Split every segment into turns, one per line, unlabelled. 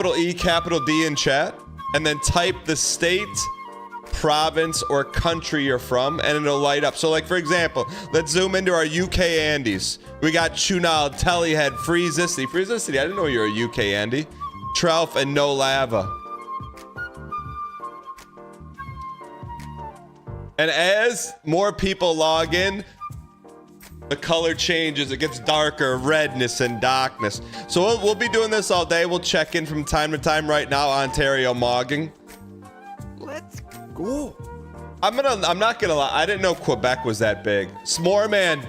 capital E, capital D in chat, and then type the state, province, or country you're from, and it'll light up. So like, for example, let's zoom into our UK Andes. We got Chunal, Tellyhead, Freezicity. Freezicity, I didn't know you were a UK Andy. Trelf, and No Lava. And as more people log in, the color changes. It gets darker, redness and darkness. So we'll be doing this all day. We'll check in from time to time. Right now, Ontario mogging. Let's go. I'm not gonna lie. I didn't know Quebec was that big. S'moreman,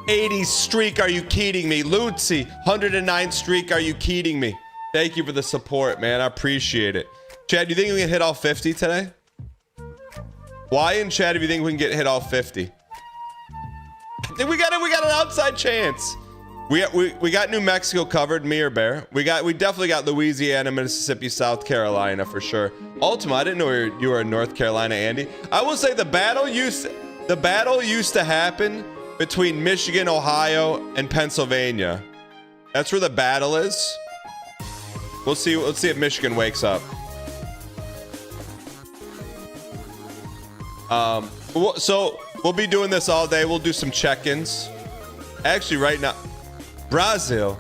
80 streak. Are you kidding me? Lucy, 109 streak. Are you kidding me? Thank you for the support, man. I appreciate it. Chad, do you think we can hit all 50 today? Why in chat if you think we can hit all 50? I think we got an outside chance. We got New Mexico covered, me or Bear. We definitely got Louisiana, Mississippi, South Carolina for sure. Ultima, I didn't know you were in North Carolina, Andy. I will say the battle used to happen between Michigan, Ohio, and Pennsylvania. That's where the battle is. We'll see. Let's see if Michigan wakes up. So we'll be doing this all day. We'll do some check-ins. Actually, right now, Brazil,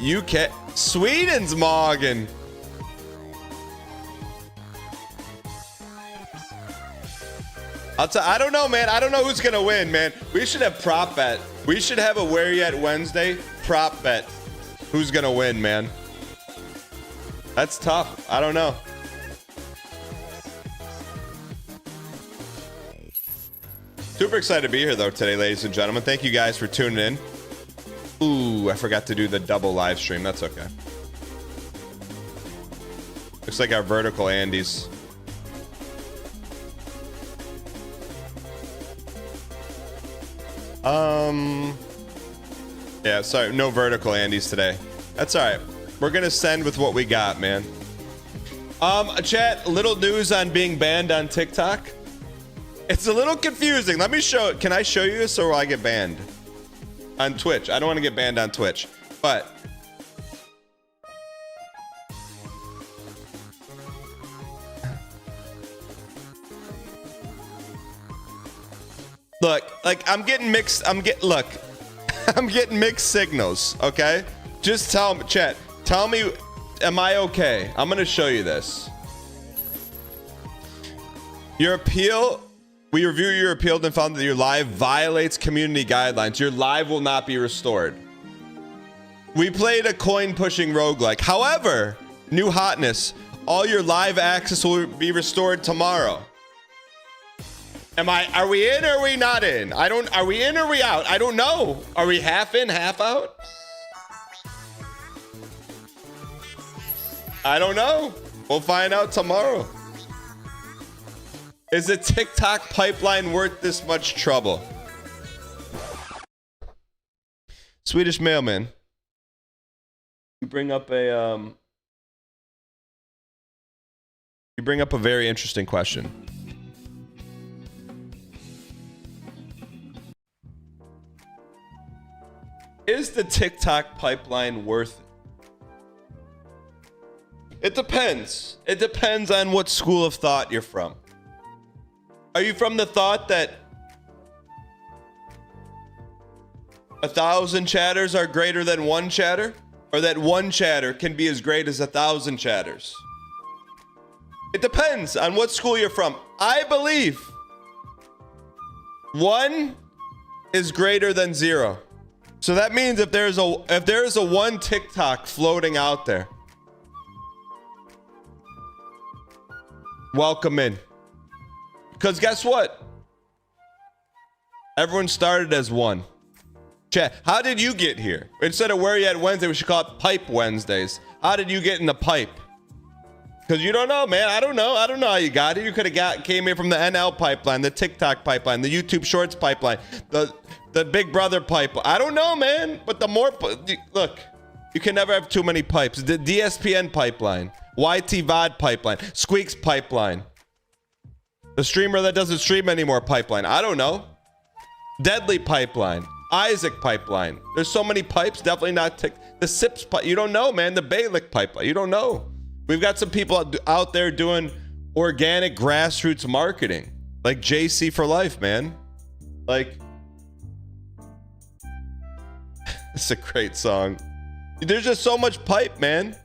UK, Sweden's mogging. I don't know, man. I don't know who's gonna win, man. We should have prop bet. We should have a Where You At Wednesday prop bet. Who's gonna win, man? That's tough. I don't know. Super excited to be here, though, today, ladies and gentlemen. Thank you guys for tuning in. Ooh, I forgot to do the double live stream. That's okay. Looks like our vertical Andes. Yeah, sorry, no vertical Andes today. That's all right. We're gonna send with what we got, man. Chat, little news on being banned on TikTok. It's a little confusing. Let me show. Can I show you this, or will I get banned on Twitch? I don't want to get banned on Twitch, but look, like I'm getting mixed. I'm getting mixed signals. Okay, just tell me, chat. Tell me, am I okay? I'm gonna show you this. Your appeal. We reviewed your appeal and found that your live violates community guidelines. Your live will not be restored. We played a coin-pushing roguelike. However, new hotness. All your live access will be restored tomorrow. Are we in or are we not in? Are we in or are we out? I don't know. Are we half in, half out? I don't know. We'll find out tomorrow. Is a TikTok pipeline worth this much trouble? Swedish mailman. You bring up a very interesting question. Is the TikTok pipeline worth it? It depends. It depends on what school of thought you're from. Are you from the thought that 1,000 chatters are greater than one chatter? Or that one chatter can be as great as 1,000 chatters? It depends on what school you're from. I believe 1 is greater than 0. So that means if there is a 1 TikTok floating out there, welcome in. Because guess what? Everyone started as 1. Chat, how did you get here? Instead of Where You At Wednesday, we should call it Pipe Wednesdays. How did you get in the pipe? Because you don't know, man. I don't know how you got here. You could have came here from the NL pipeline, the TikTok pipeline, the YouTube Shorts pipeline, the Big Brother pipeline. I don't know, man. But the more... Look, you can never have too many pipes. The DSPN pipeline, YT VOD pipeline, Squeaks pipeline. The streamer that doesn't stream anymore pipeline. I don't know. Deadly pipeline. Isaac pipeline. There's so many pipes. Definitely not The sips pipe. You don't know, man. The Balic pipeline. You don't know. We've got some people out there doing organic grassroots marketing, like JC for life, man. Like, it's a great song. There's just so much pipe, man.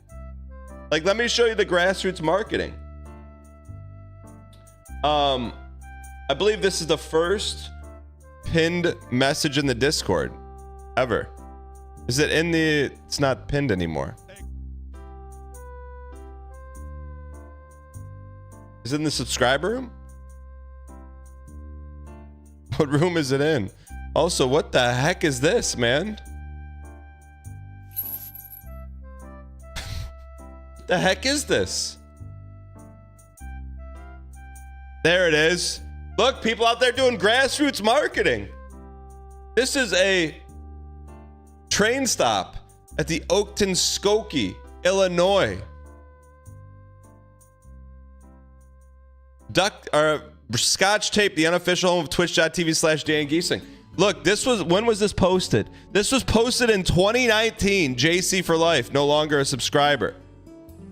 Like, let me show you the grassroots marketing. I believe this is the first pinned message in the Discord ever. Is it in the... It's not pinned anymore. Is it in the subscriber room? What room is it in? Also, what the heck is this, man? What the heck is this? There it is. Look, people out there doing grassroots marketing. This is a train stop at the Oakton Skokie, Illinois. Scotch tape, the unofficial home of twitch.tv/Dan Giesing. Look, this was, when was this posted? This was posted in 2019. JC for life, no longer a subscriber.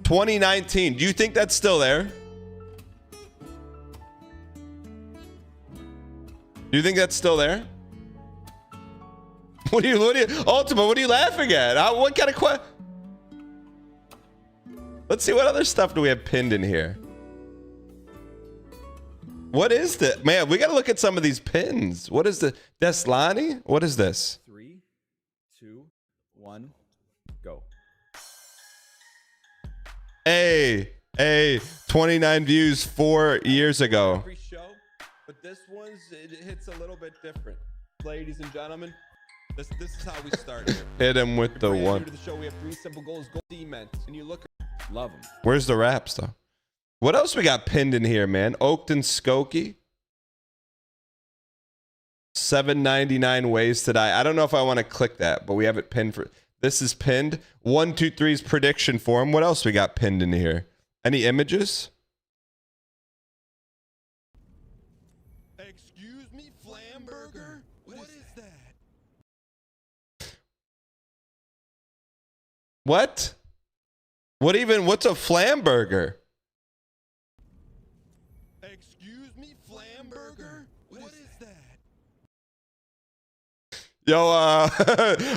2019. Do you think that's still there? Do you think that's still there? What are you, Ultima, what are you laughing at? What kind of Let's see, what other stuff do we have pinned in here? What is this? Man, we got to look at some of these pins. What is the Deslani? What is this?
3, 2, 1, go.
Hey, 29 views 4 years ago.
Every show, but this one's, it hits a little bit different. Ladies and gentlemen, this is how we start here.
Hit him with the one.
To the show, we have 3 simple goals. Goal cement, and you look,
Love them.
Where's the raps though? What else we got pinned in here, man? Oakton Skokie. 799 ways to die. I don't know if I want to click that, but we have it pinned for. This is pinned. 123's prediction form. What else we got pinned in here? Any images?
excuse me, Flamburger? What is that?
What? What's a Flamburger?
Excuse me, Flamburger? What is that?
Yo,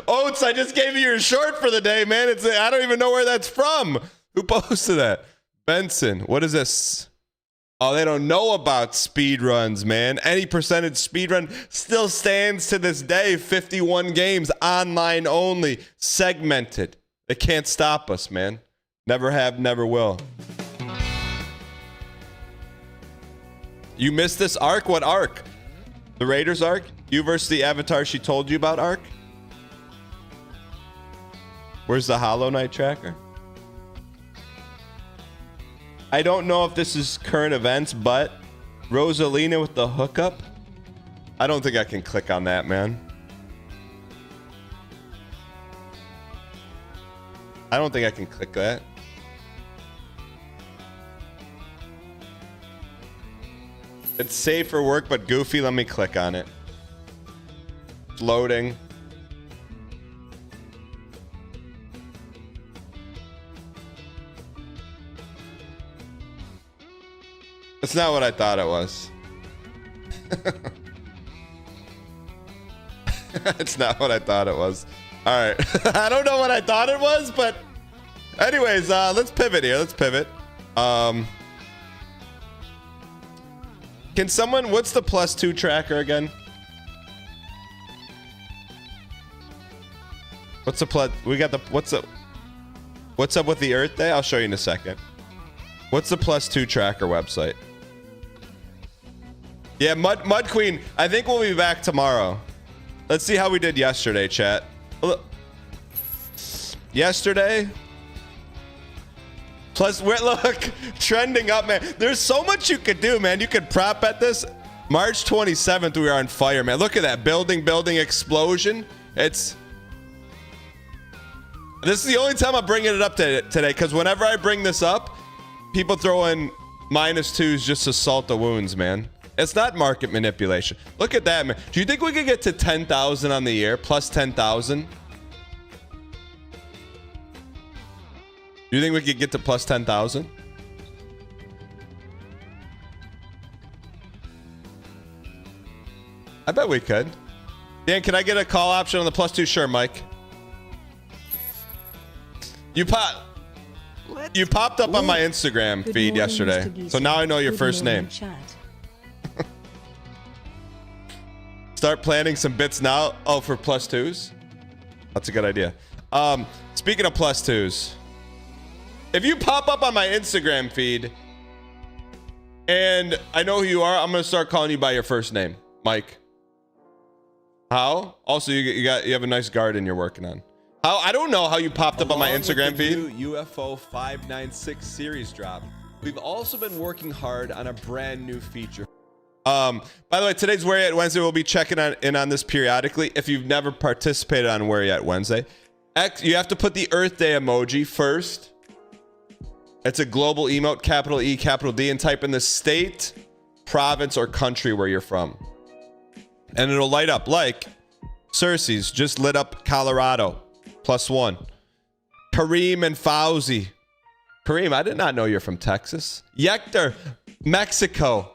Oats, I just gave you your short for the day, man. I don't even know where that's from. Who posted that? Benson, what is this? Oh, they don't know about speed runs, man. Any percentage speed run still stands to this day. 51 games, online only, segmented. They can't stop us, man. Never have, never will. You missed this arc? What arc? The Raiders arc? You versus the avatar she told you about arc? Where's the Hollow Knight tracker? I don't know if this is current events, but Rosalina with the hookup? I don't think I can click on that, man. I don't think I can click that. It's safe for work, but goofy. Let me click on it. It's loading. It's not what I thought it was. It's not what I thought it was. All right. I don't know what I thought it was, but anyways, let's pivot here. Let's pivot. Can someone, what's the +2 tracker again? What's the plus? We got the, what's up with the Earth Day? I'll show you in a second. What's the +2 tracker website? Yeah, Mud Queen, I think we'll be back tomorrow. Let's see how we did yesterday, chat. Look. Yesterday. Plus, look, trending up, man. There's so much you could do, man. You could prop bet this. March 27th, we are on fire, man. Look at that building explosion. This is the only time I'm bringing it up today, because whenever I bring this up, people throw in -2s just to salt the wounds, man. It's not market manipulation. Look at that, man. Do you think we could get to 10,000 on the year? Plus 10,000? You think we could get to plus 10,000? I bet we could. Dan, can I get a call option on the +2? Sure, Mike. You popped up on my Instagram feed yesterday, so now I know your first name. Start planning some bits now. Oh, for +2s? That's a good idea. Speaking of +2s, if you pop up on my Instagram feed and I know who you are, I'm gonna start calling you by your first name, Mike. How? Also, you have a nice garden you're working on. How? I don't know how you popped up on my Instagram feed.
New UFO 596 series drop. We've also been working hard on a brand new feature.
By the way, today's Where You At Wednesday. We'll be checking in on this periodically. If you've never participated on Where You At Wednesday, you have to put the Earth Day emoji first. It's a global emote, capital E, capital D, and type in the state, province, or country where you're from. And it'll light up like Cersei's just lit up Colorado, +1. Kareem and Fauzi. Kareem, I did not know you're from Texas. Yector, Mexico.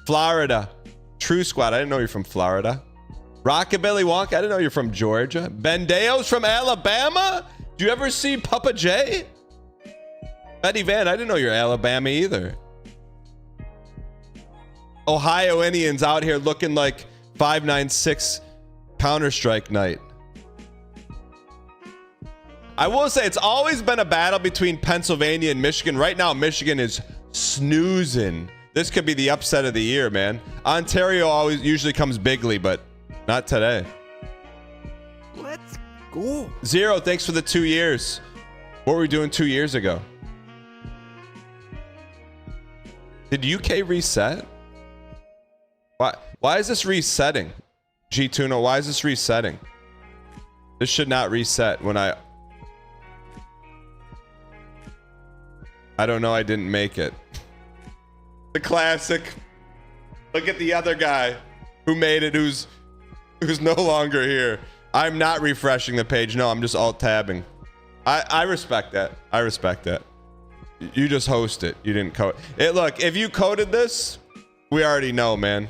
Florida. True Squad, I didn't know you're from Florida. Rockabilly Wonk, I didn't know you're from Georgia. Bendeo's from Alabama? Do you ever see Papa J? Betty Van, I didn't know you're Alabama either. Ohio Indians out here looking like 596 Counter-Strike night. I will say it's always been a battle between Pennsylvania and Michigan. Right now, Michigan is snoozing. This could be the upset of the year, man. Ontario usually comes bigly, but not today.
Let's go.
Zero, thanks for the 2 years. What were we doing 2 years ago? Did UK reset? Why is this resetting? G-Tuna, why is this resetting? This should not reset when I don't know, I didn't make it. The classic. Look at the other guy who made it, who's no longer here. I'm not refreshing the page. No, I'm just alt-tabbing. I respect that. I respect that. You just host it. You didn't code it. Look, if you coded this, we already know, man.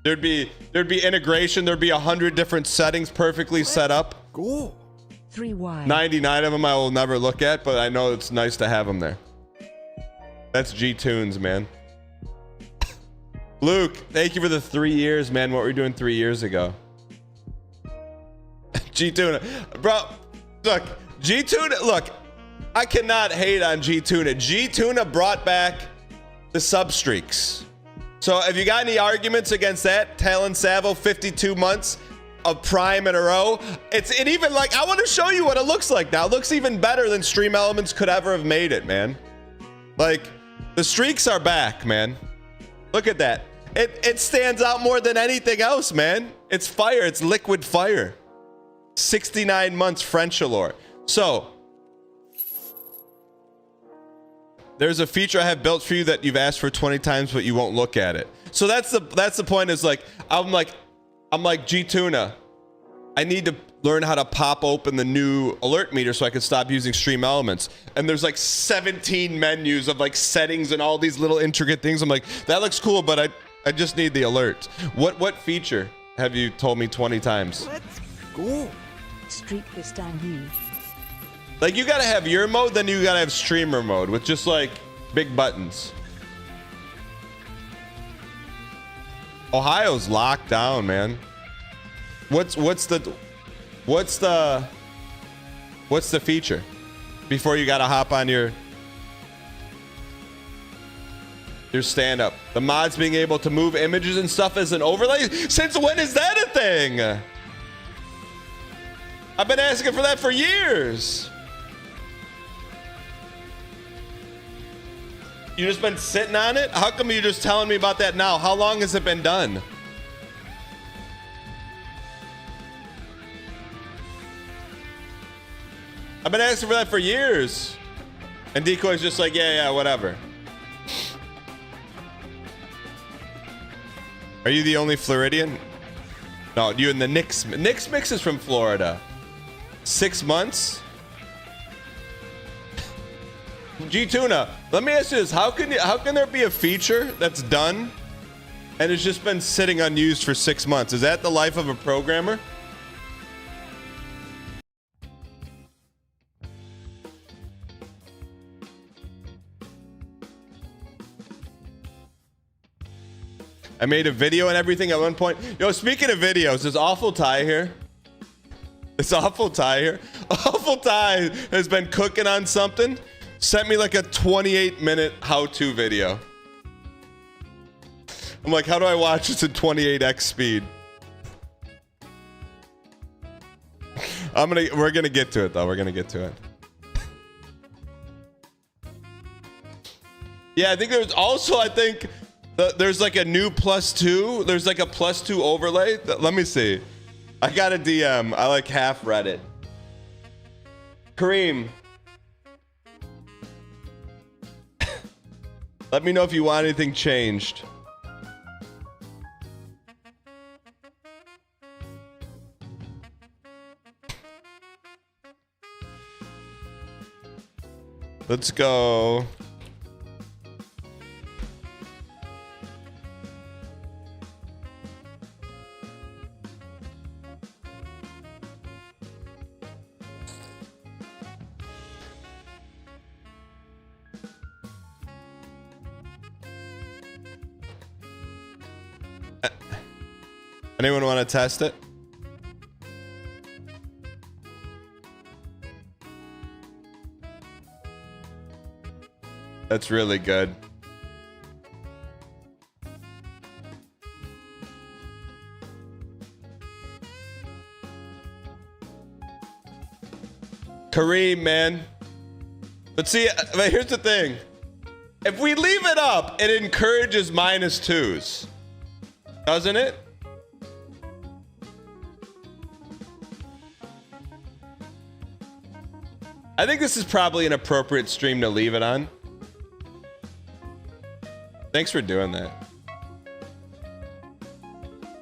There'd be integration. There'd be 100 different settings perfectly set up.
Go.
3Y.
99 of them I will never look at, but I know it's nice to have them there. That's G-Tunes, man. Luke, thank you for the 3 years, man. What were we doing 3 years ago? G-Tuna. Bro, look, G-Tuna, look, I cannot hate on G-Tuna. G-Tuna brought back the sub-streaks. So if you got any arguments against that, Talon Savo, 52 months of Prime in a row. It even like, I want to show you what it looks like now. It looks even better than Stream Elements could ever have made it, man. Like, the streaks are back, man. Look at that. It stands out more than anything else, man. It's fire. It's liquid fire. 69 months French allure. So, there's a feature I have built for you that you've asked for 20 times, but you won't look at it. So that's the point. Is like I'm like G-Tuna. I need to learn how to pop open the new alert meter so I can stop using Stream Elements. And there's like 17 menus of like settings and all these little intricate things. I'm like, that looks cool, but I just need the alert. What feature have you told me 20 times?
Let's go.
Streak this down here.
Like, you gotta have your mode, then you gotta have streamer mode with just like big buttons. Ohio's locked down, man. What's the feature before you gotta hop on your stand-up? The mods being able to move images and stuff as an overlay? Since when is that a thing? I've been asking for that for years. You just been sitting on it? How come you're just telling me about that now? How long has it been done? I've been asking for that for years. And Decoy's just like, yeah, whatever. Are you the only Floridian? No, you and the Knicks. Knicks Mix is from Florida. 6 months? G Tuna, let me ask you this: how can there be a feature that's done and it's just been sitting unused for 6 months? Is that the life of a programmer? I made a video and everything at one point. Yo, speaking of videos, this awful Ty here. This awful Ty here. Awful Ty has been cooking on something. Sent me like a 28-minute how-to video. I'm like, how do I watch this at 28x speed? We're gonna get to it though. We're gonna get to it. Yeah, I think there's also, there's like a new +2. There's like a +2 overlay. Let me see. I got a DM. I like half read it. Kareem. Let me know if you want anything changed. Let's go. Anyone want to test it? That's really good. Kareem, man. But see, here's the thing. If we leave it up, it encourages -2s. Doesn't it? I think this is probably an appropriate stream to leave it on. Thanks for doing that.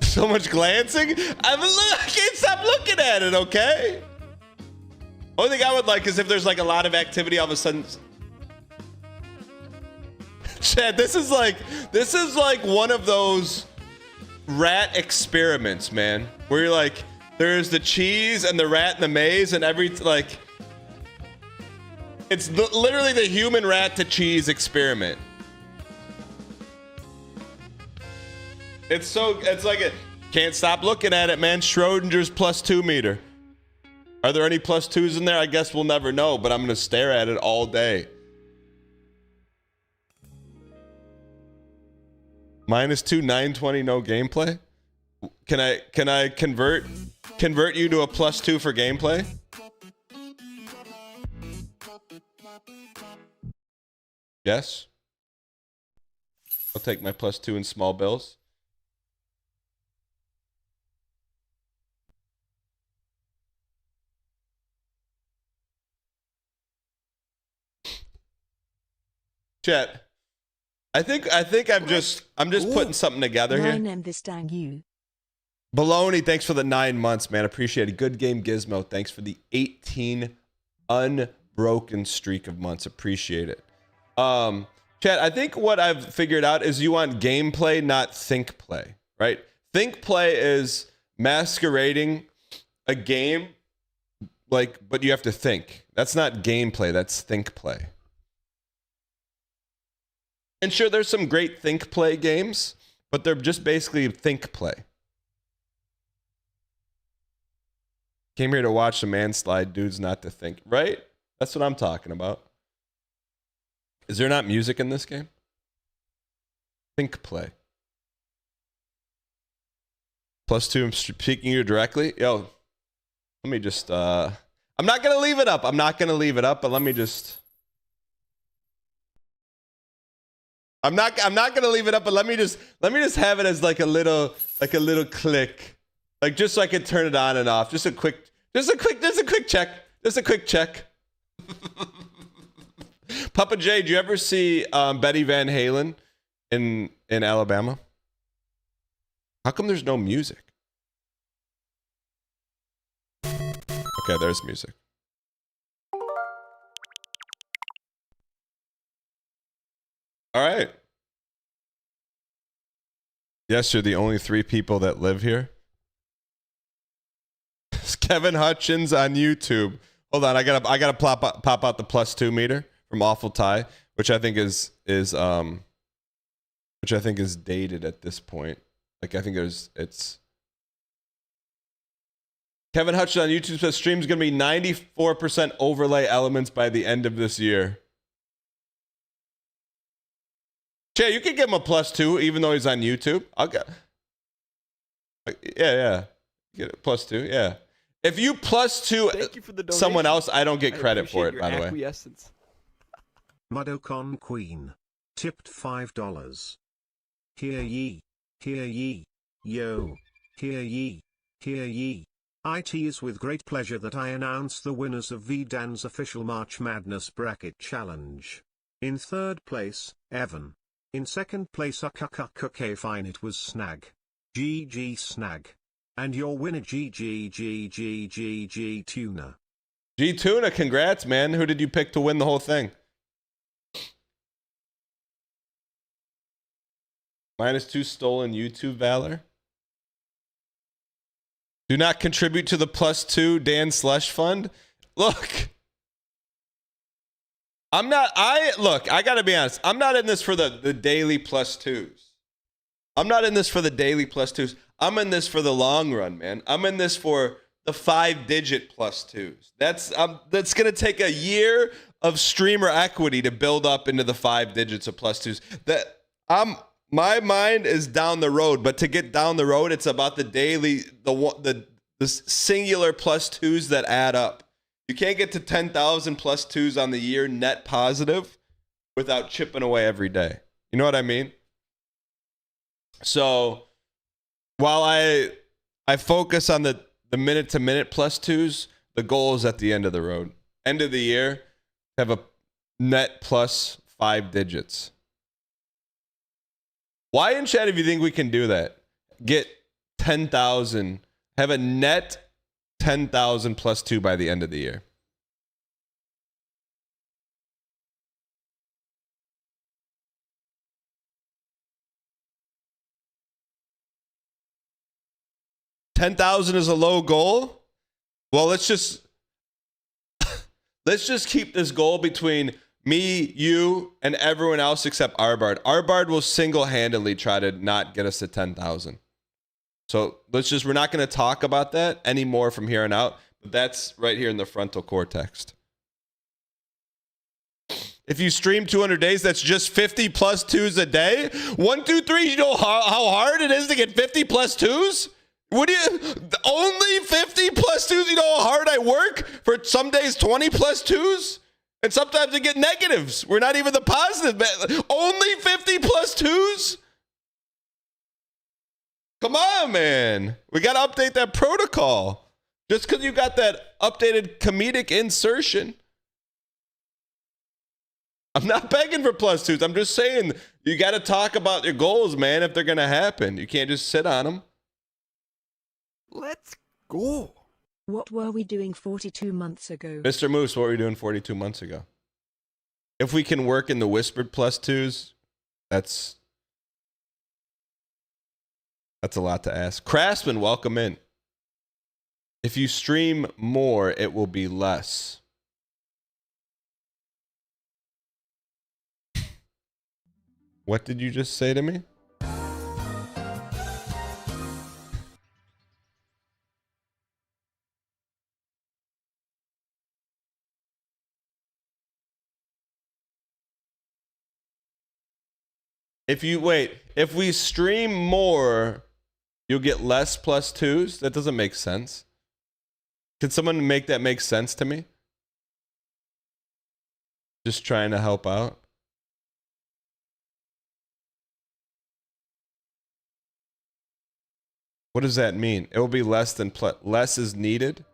So much glancing? I can't stop looking at it, okay? Only thing I would like is if there's like a lot of activity all of a sudden. Chad, this is like one of those rat experiments, man. Where you're like, there's the cheese and the rat in the maze and it's literally the human rat to cheese experiment. It's like it can't stop looking at it, man. Schrodinger's +2 meter. Are there any +2s in there? I guess we'll never know, but I'm gonna stare at it all day. -2, 920, no gameplay. Can I convert you to a +2 for gameplay? Yes. I'll take my +2 in small bills. Chat. I think I'm just putting something together here.
9M this dang you.
Baloney, thanks for the 9 months, man. Appreciate it. Good game, Gizmo. Thanks for the 18 unbroken streak of months. Appreciate it. Chat, I think what I've figured out is you want gameplay, not think play, right? Think play is masquerading a game, but you have to think. That's not gameplay, that's think play. And sure, there's some great think play games, but they're just basically think play. Came here to watch the man slide, dudes, not to think, right? That's what I'm talking about. Is there not music in this game? Think play. +2, I'm speaking to you directly. Yo, let me just, I'm not going to leave it up. But let me just. I'm not going to leave it up, but let me just have it as like a little click. Like just so I can turn it on and off. Just a quick check. Papa J, do you ever see Betty Van Halen in Alabama? How come there's no music? Okay, there's music. All right. Yes, you're the only 3 people that live here. It's Kevin Hutchins on YouTube. Hold on, I gotta pop out the +2 meter from Awful Tie, which I think is dated at this point. Like I think it's Kevin Hutchins on YouTube says stream's gonna be 94% overlay elements by the end of this year. Jay, you can give him a +2 even though he's on YouTube. I'll get. Yeah. Get it +2. Yeah. If you +2
Thank you for the donation.
someone else, I don't get credit for it,
your
by the way.
acquiescence.
Mudocon Queen. Tipped $5. Hear ye, yo, hear ye, hear ye. It is with great pleasure that I announce the winners of VDAN's official March Madness Bracket Challenge. In 3rd place, Evan. In 2nd place, okay fine it was Snag. GG Snag. And your winner GG Tuna.
G Tuna, congrats, man. Who did you pick to win the whole thing? -2 stolen YouTube valor. Do not contribute to the +2 Dan Slush Fund. Look. I gotta be honest. I'm not in this for the daily +2s. I'm not in this for the daily +2s. I'm in this for the long run, man. I'm in this for the 5-digit +2s. That's gonna take a year of streamer equity to build up into the 5 digits of +2s. My mind is down the road, but to get down the road, it's about the daily, the singular +2s that add up. You can't get to 10,000 +2s on the year net positive without chipping away every day. You know what I mean? So while I focus on the minute-to-minute +2s, the goal is at the end of the road. End of the year, have a net +5 digits. Why in chat if you think we can do that? Get 10,000, have a net 10,000 +2 by the end of the year. $10,000 is a low goal. Well, let's just keep this goal between me, you, and everyone else except Arbard. Arbard will single-handedly try to not get us to 10,000. So we're not going to talk about that anymore from here on out. But that's right here in the frontal cortex. If you stream 200 days, that's just 50 +2s a day. 1, 2, 3. You know how hard it is to get 50 +2s? Only 50 +2s? You know how hard I work for some days 20 +2s? And sometimes I get negatives. We're not even the positive. Only 50 +2s? Come on, man. We got to update that protocol. Just because you got that updated comedic insertion. I'm not begging for +2s. I'm just saying you got to talk about your goals, man, if they're going to happen. You can't just sit on them.
Let's go.
What were we doing 42 months ago?
Mr. Moose, what were you doing 42 months ago? If we can work in the whispered +2s, that's a lot to ask. Craftsman, welcome in. If you stream more, it will be less. What did you just say to me? If we stream more, you'll get less +2s? That doesn't make sense. Can someone make that make sense to me? Just trying to help out. What does that mean? It will be less than less is needed.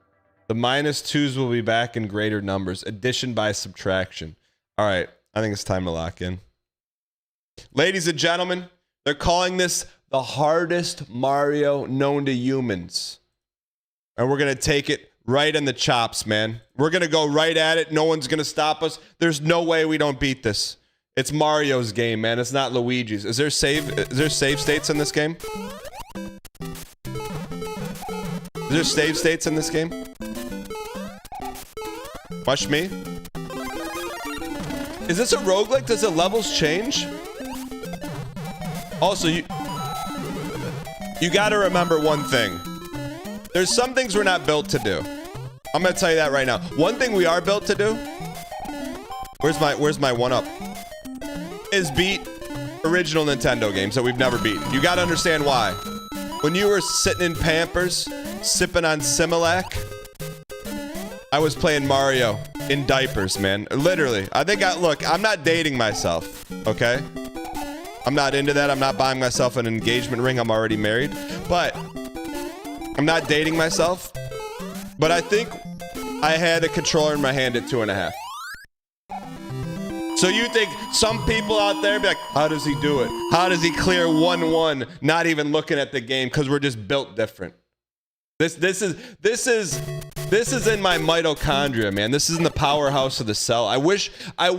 The -2s will be back in greater numbers. Addition by subtraction. All right, I think it's time to lock in. Ladies and gentlemen, they're calling this the hardest Mario known to humans. And we're going to take it right in the chops, man. We're going to go right at it. No one's going to stop us. There's no way we don't beat this. It's Mario's game, man. It's not Luigi's. Is there save states in this game? Is there save states in this game? Watch me. Is this a roguelike? Does the levels change? Also, you gotta remember one thing. There's some things we're not built to do. I'm gonna tell you that right now. One thing we are built to do. Where's my one up? Is beat original Nintendo games that we've never beaten. You gotta understand why. When you were sitting in Pampers, sipping on Similac, I was playing Mario in diapers, man. Literally. Look, I'm not dating myself, okay? I'm not into that. I'm not buying myself an engagement ring. I'm already married. But I'm not dating myself. But I think I had a controller in my hand at 2.5. So you think some people out there be like, how does he do it? How does he clear 1-1, not even looking at the game? Because we're just built different. This is in my mitochondria, man. This is in the powerhouse of the cell. I wish I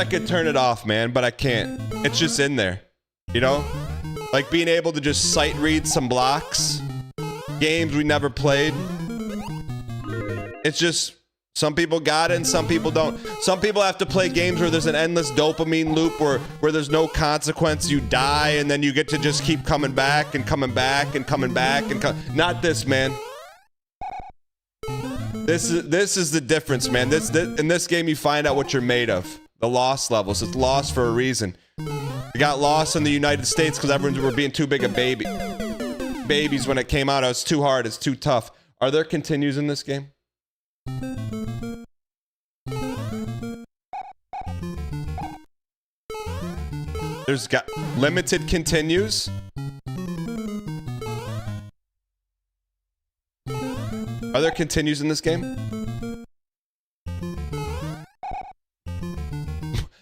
could turn it off, man, but I can't. It's just in there, you know? Like being able to just sight read some blocks, games we never played. It's just, some people got it and some people don't. Some people have to play games where there's an endless dopamine loop where there's no consequence. You die and then you get to just keep coming back and coming back and coming back and not this, man. This is the difference, man. In this game you find out what you're made of. The loss levels. It's lost for a reason. We got lost in the United States because everyone were being too big a babies when it came out. It's too hard. It's too tough. Are there continues in this game? There's got limited continues. Are there continues in this game?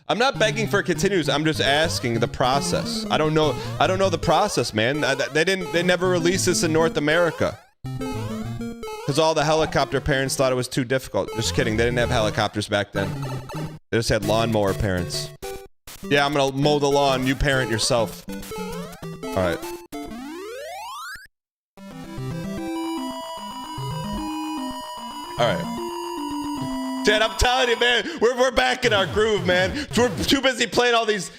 I'm not begging for continues. I'm just asking the process. I don't know the process, man. They never released this in North America. Because all the helicopter parents thought it was too difficult. Just kidding. They didn't have helicopters back then. They just had lawnmower parents. Yeah, I'm gonna mow the lawn. You parent yourself. Alright. Alright. Dad, I'm telling you, man, we're back in our groove, man. We're too busy playing all these,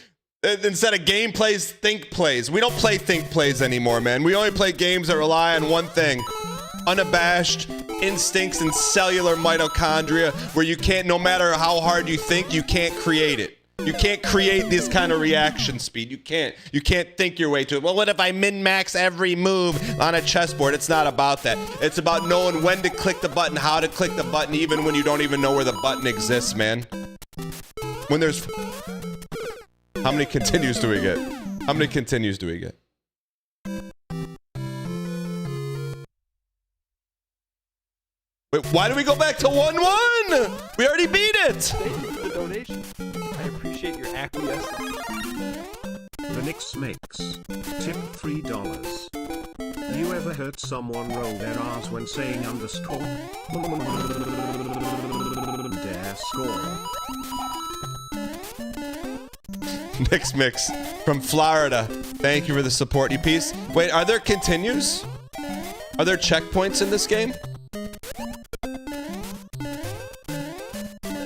instead of gameplays, think plays. We don't play think plays anymore, man. We only play games that rely on one thing. Unabashed instincts and cellular mitochondria, where you can't, no matter how hard you think, you can't create it. You can't create this kind of reaction speed. You can't think your way to it. Well, what if I min-max every move on a chessboard? It's not about that. It's about knowing when to click the button, how to click the button, even when you don't even know where the button exists, man. When there's... How many continues do we get? How many continues do we get? Wait, why do we go back to 1-1? We already beat it!
Thank you for the donation. I appreciate your acquiescence.
The Nix Mix. Tip $3. You ever heard someone roll their R's when saying underscore? Dare score.
Nix Mix from Florida. Thank you for the support, you piece. Wait, are there continues? Are there checkpoints in this game?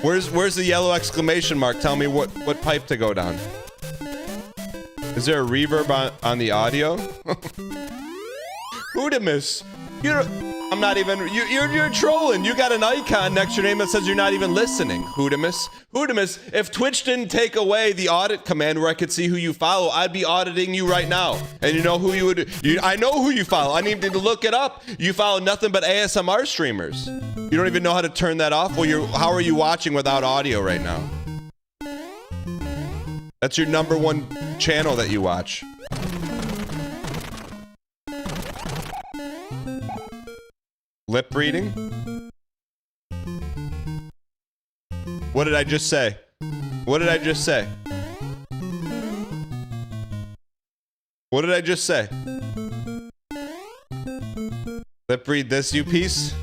Where's the yellow exclamation mark? Tell me what pipe to go down. Is there a reverb on the audio? Hoodimus, I'm not even. You're trolling. You got an icon next to your name that says you're not even listening. Hoodimus, if Twitch didn't take away the audit command where I could see who you follow, I'd be auditing you right now. And you know who you would. I know who you follow. I need to look it up. You follow nothing but ASMR streamers. You don't even know how to turn that off? Well, how are you watching without audio right now? That's your #1 channel that you watch. Lip reading? What did I just say? What did I just say? What did I just say? Lip read this, you piece?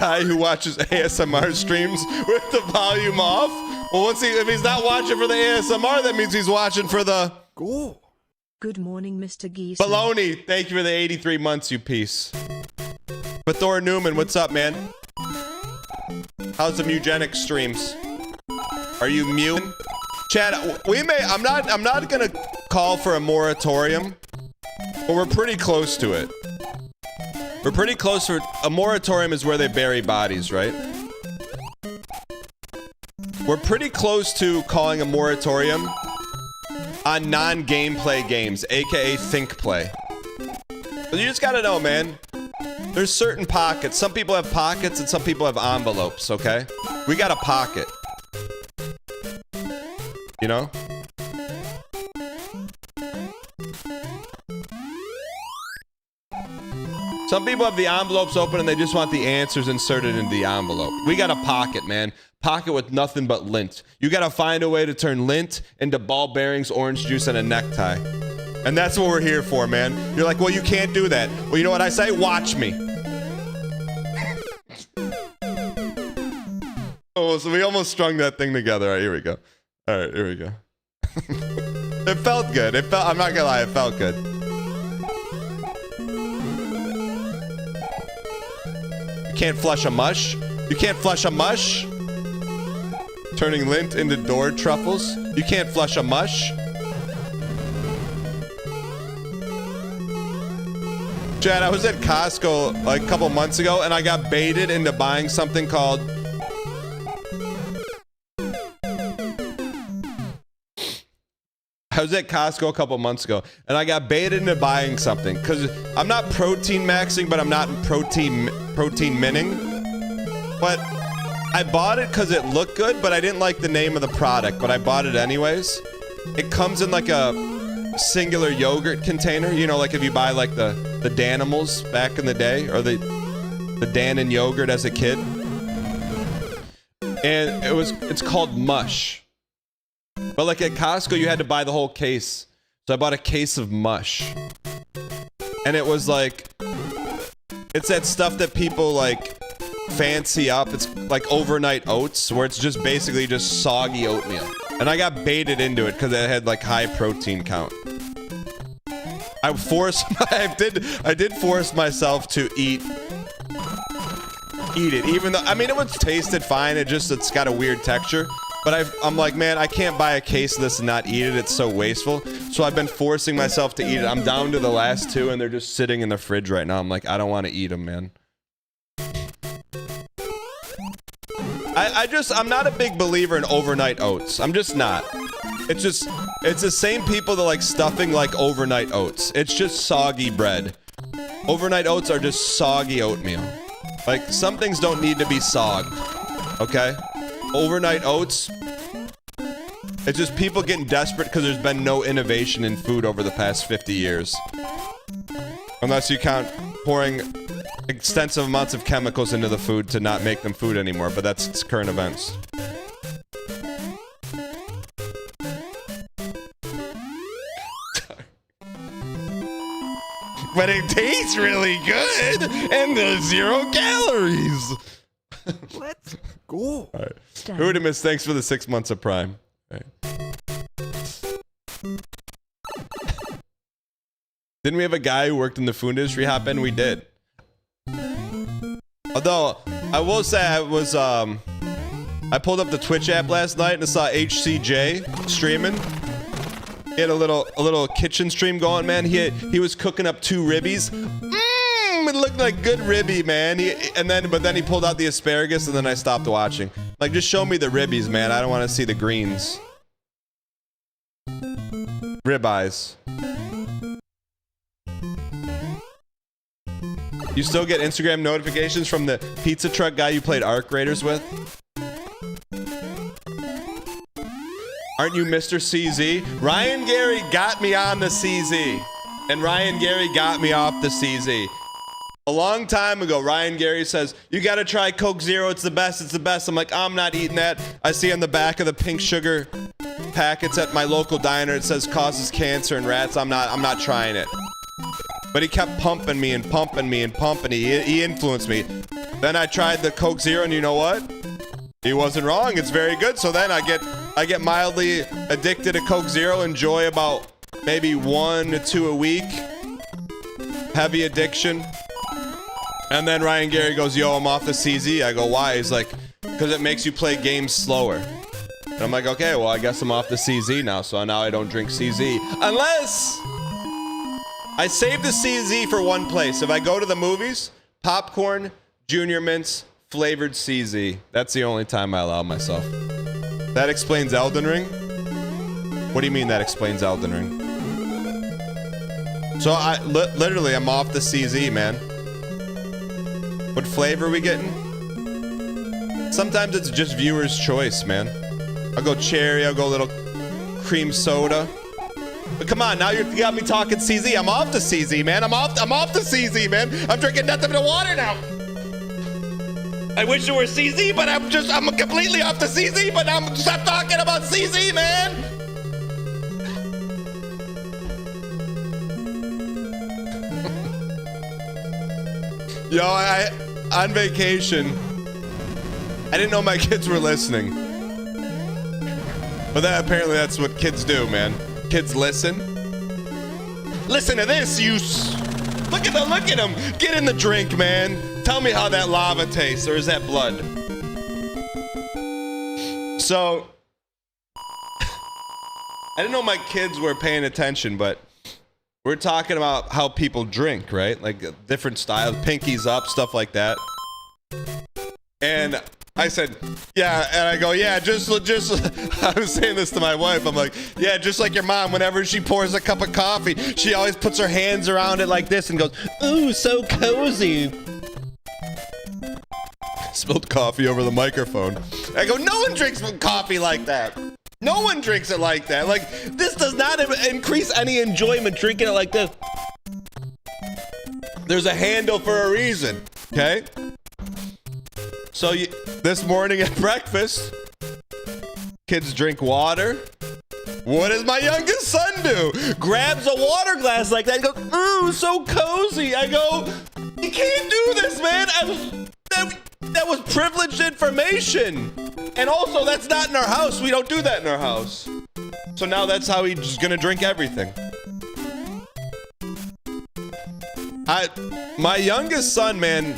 guy who watches ASMR streams with the volume off. Well, if he's not watching for the ASMR, that means he's watching for the
Good morning, Mr. Geese.
baloney. Thank you for the 83 months, you piece. But Thor Newman, what's up, man? How's the eugenic streams? Are you mewing? Chad, I'm not gonna call for a moratorium, but we're pretty close to it. We're pretty close for a moratorium is where they bury bodies, right? We're pretty close to calling a moratorium on non-gameplay games, aka think play. But you just gotta know, man. There's certain pockets. Some people have pockets and some people have envelopes, okay? We got a pocket. You know? Some people have the envelopes open and they just want the answers inserted into the envelope. We got a pocket, man. Pocket with nothing but lint. You gotta find a way to turn lint into ball bearings, orange juice, and a necktie. And that's what we're here for, man. You're like, well, you can't do that. Well, you know what I say? Watch me. Oh, so we almost strung that thing together. All right, here we go. All right, here we go. It felt good. I'm not gonna lie, it felt good. You can't flush a mush? You can't flush a mush? Turning lint into door truffles? You can't flush a mush? Chad, I was at Costco like a couple months ago and I got baited into buying something called... I was at Costco a couple months ago and I got baited into buying something because I'm not protein maxing, but I'm not protein minning. But I bought it because it looked good, but I didn't like the name of the product, but I bought it anyways. It comes in like a singular yogurt container, you know, like if you buy like the Danimals back in the day, or the Dannon yogurt as a kid. And it's called Mush. But like at Costco, you had to buy the whole case. So I bought a case of Mush. And it was like, it's that stuff that people like fancy up. It's like overnight oats, where it's just basically just soggy oatmeal. And I got baited into it because it had like high protein count. I did force myself to eat it, even though, I mean, it would tasted fine. It's got a weird texture. But I'm like, man, I can't buy a case of this and not eat it. It's so wasteful. So I've been forcing myself to eat it. I'm down to the last two, and they're just sitting in the fridge right now. I'm like, I don't want to eat them, man. I'm not a big believer in overnight oats. I'm just not. It's the same people that like stuffing like overnight oats. It's just soggy bread. Overnight oats are just soggy oatmeal. Like, some things don't need to be sogged. Okay? Overnight oats, it's just people getting desperate because there's been no innovation in food over the past 50 years. Unless you count pouring extensive amounts of chemicals into the food to not make them food anymore, but that's current events. But it tastes really good, and there's 0 calories.
Let's go.
All right. Rudimus, thanks for the 6 months of Prime. All right. Didn't we have a guy who worked in the food industry hop in? We did. Although, I will say I was, I pulled up the Twitch app last night and I saw HCJ streaming. He had a little kitchen stream going, man. He was cooking up 2 ribbies. It looked like good ribby, man. But then he pulled out the asparagus, and then I stopped watching. Like, just show me the ribbies, man. I don't want to see the greens. Ribeyes. You still get Instagram notifications from the pizza truck guy you played Arc Raiders with? Aren't you Mr. CZ? Ryan Gary got me on the CZ. And Ryan Gary got me off the CZ. A long time ago, Ryan Gary says, you gotta try Coke Zero, it's the best, it's the best. I'm like, I'm not eating that. I see on the back of the pink sugar packets at my local diner, it says causes cancer in rats. I'm not trying it. But he kept pumping me and pumping me and pumping me. He influenced me. Then I tried the Coke Zero, and you know what? He wasn't wrong. It's very good. So then I get mildly addicted to Coke Zero, enjoy about maybe 1 to 2 a week. Heavy addiction. And then Ryan Gary goes, yo, I'm off the CZ. I go, why? He's like, because it makes you play games slower. And I'm like, okay, well, I guess I'm off the CZ now, so now I don't drink CZ. Unless I save the CZ for one place. If I go to the movies, popcorn, Junior Mints, flavored CZ. That's the only time I allow myself. That explains Elden Ring? What do you mean that explains Elden Ring? So literally, I'm off the CZ, man. What flavor are we getting? Sometimes it's just viewer's choice, man. I'll go cherry, I'll go a little cream soda. But come on, now you got me talking CZ. I'm off the CZ, man. I'm off the CZ, man. I'm drinking nothing but water now. I wish it were CZ, but I'm completely off the CZ, but I'm stop talking about CZ, man. Yo, on vacation, I didn't know my kids were listening. But apparently that's what kids do, man. Kids listen. Listen to this, look at them. Get in the drink, man. Tell me how that lava tastes, or is that blood? So, I didn't know my kids were paying attention, but we're talking about how people drink, right? Like different styles, pinkies up, stuff like that. And I said, yeah, and I go, yeah, just, I was saying this to my wife. I'm like, yeah, just like your mom, whenever she pours a cup of coffee, she always puts her hands around it like this and goes, ooh, so cozy. Spilled coffee over the microphone. I go, no one drinks coffee like that. No one drinks it like that. Like, this does not increase any enjoyment drinking it like this. There's a handle for a reason, okay? So this morning at breakfast, kids drink water. What does my youngest son do? Grabs a water glass like that and goes, ooh, so cozy. I go, you can't do this, man. That was privileged information. And also, that's not in our house. We don't do that in our house. So now that's how he's gonna drink everything. My youngest son, man,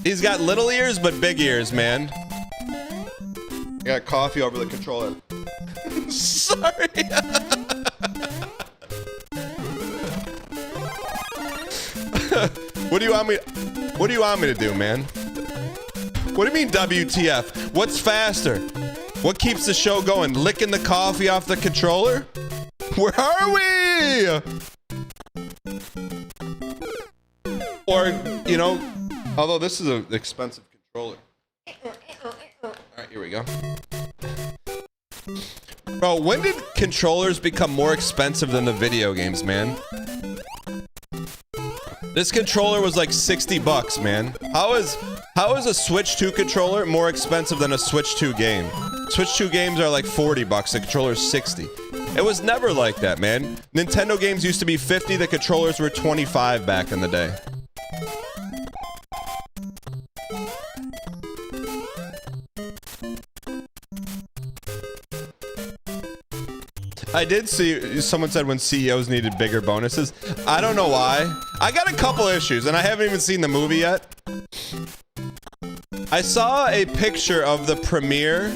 he's got little ears, but big ears, man. I got coffee over the controller. Sorry. What do you want me to do, man? What do you mean WTF? What's faster? What keeps the show going? Licking the coffee off the controller? Where are we? Or, you know, although this is an expensive controller. All right, here we go. Bro, when did controllers become more expensive than the video games, man? This controller was like 60 bucks, man. How is a Switch 2 controller more expensive than a Switch 2 game? Switch 2 games are like 40 bucks, the controller's 60. It was never like that, man. Nintendo games used to be 50, the controllers were 25 back in the day. I did see someone said when CEOs needed bigger bonuses. I don't know why. I got a couple issues, and I haven't even seen the movie yet. I saw a picture of the premiere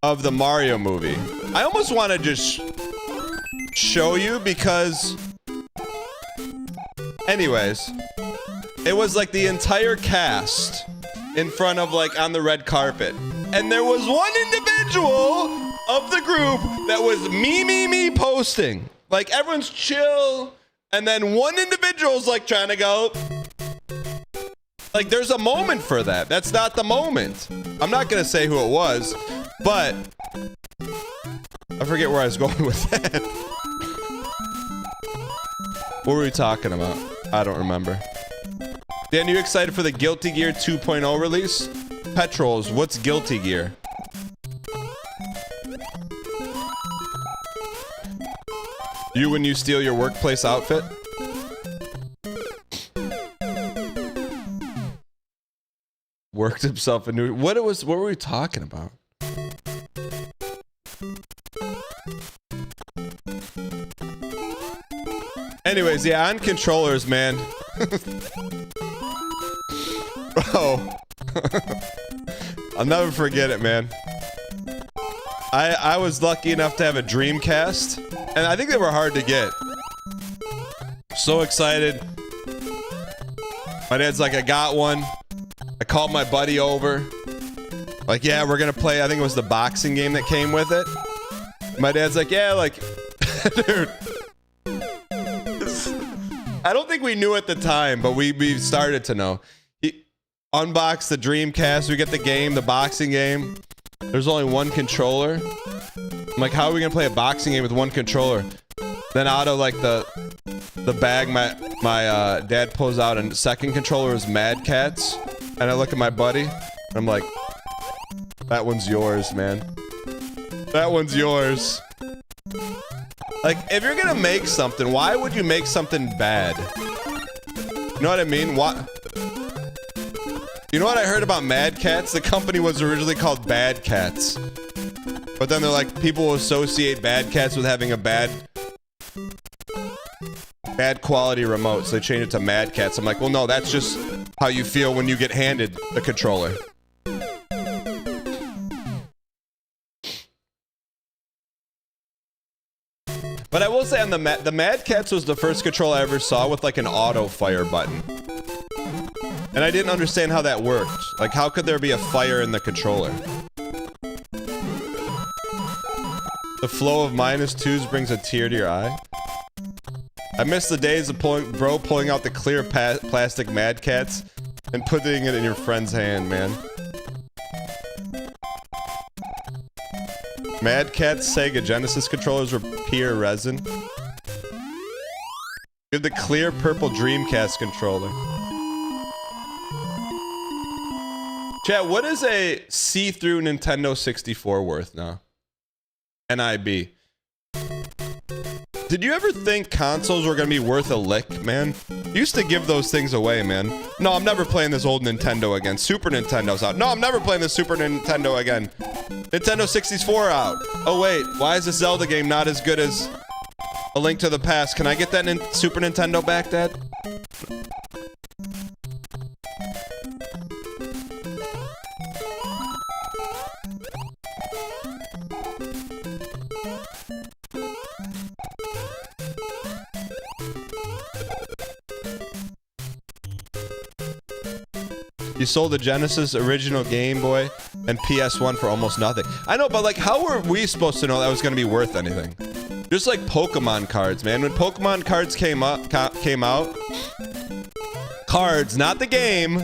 of the Mario movie. I almost want to just show you because... Anyways, it was like the entire cast in front of like on the red carpet. And there was one individual of the group that was me posting. Like everyone's chill. And then one individual's like trying to go. Like there's a moment for that. That's not the moment. I'm not going to say who it was, but I forget where I was going with that. What were we talking about? I don't remember. Dan, you excited for the Guilty Gear 2.0 release? Petrols, what's Guilty Gear? You when you steal your workplace outfit? worked himself into what were we talking about? Anyways, yeah, on controllers, man. Bro. I'll never forget it, man. I was lucky enough to have a Dreamcast, and I think they were hard to get. So excited. My dad's like, I got one. I called my buddy over. Like, yeah, we're gonna play, I think it was the boxing game that came with it. My dad's like, yeah, like, dude. I don't think we knew at the time, but we started to know. He unboxed the Dreamcast, we get the game, the boxing game. There's only one controller. I'm like, how are we gonna play a boxing game with one controller? Then out of like the bag, my dad pulls out a second controller was Mad Catz, and I look at my buddy, and I'm like, that one's yours, man. That one's yours. Like, if you're gonna make something, why would you make something bad? You know what I mean? What? You know what I heard about Mad Catz? The company was originally called Bad Catz. But then they're like, people will associate Bad Catz with having a bad quality remote, so they changed it to Mad Catz. I'm like, well, no, that's just how you feel when you get handed the controller. But I will say on the Mad Catz was the first controller I ever saw with like an auto fire button. And I didn't understand how that worked. Like, how could there be a fire in the controller? The flow of -2s brings a tear to your eye. I miss the days of pulling out the clear plastic Mad Catz and putting it in your friend's hand, man. Mad Catz Sega Genesis controllers were pure resin. We have the clear purple Dreamcast controller. Chat, what is a see-through Nintendo 64 worth now? NIB. Did you ever think consoles were gonna be worth a lick, man? You used to give those things away, man. No, I'm never playing this old Nintendo again. Super Nintendo's out. No, I'm never playing this Super Nintendo again. Nintendo 64 out. Oh wait, why is this Zelda game not as good as A Link to the Past? Can I get that Super Nintendo back, Dad? You sold the Genesis original Game Boy and PS1 for almost nothing. I know, but like, how were we supposed to know that was going to be worth anything? Just like Pokemon cards, man. When Pokemon cards came out, cards, not the game.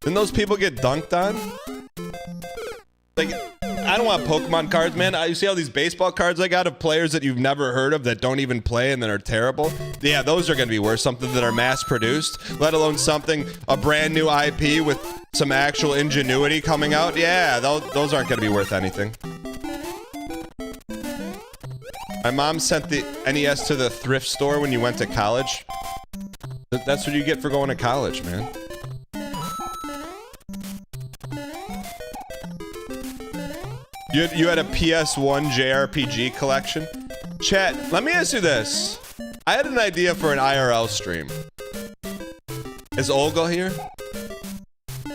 Didn't those people get dunked on? Like, I don't want Pokemon cards, man. You see all these baseball cards I got of players that you've never heard of that don't even play and that are terrible? Yeah, those are going to be worth something that are mass-produced, let alone something, a brand new IP with some actual ingenuity coming out. Yeah, those aren't going to be worth anything. My mom sent the NES to the thrift store when you went to college. That's what you get for going to college, man. You had a PS1 JRPG collection? Chat, let me ask you this. I had an idea for an IRL stream. Is Olga here?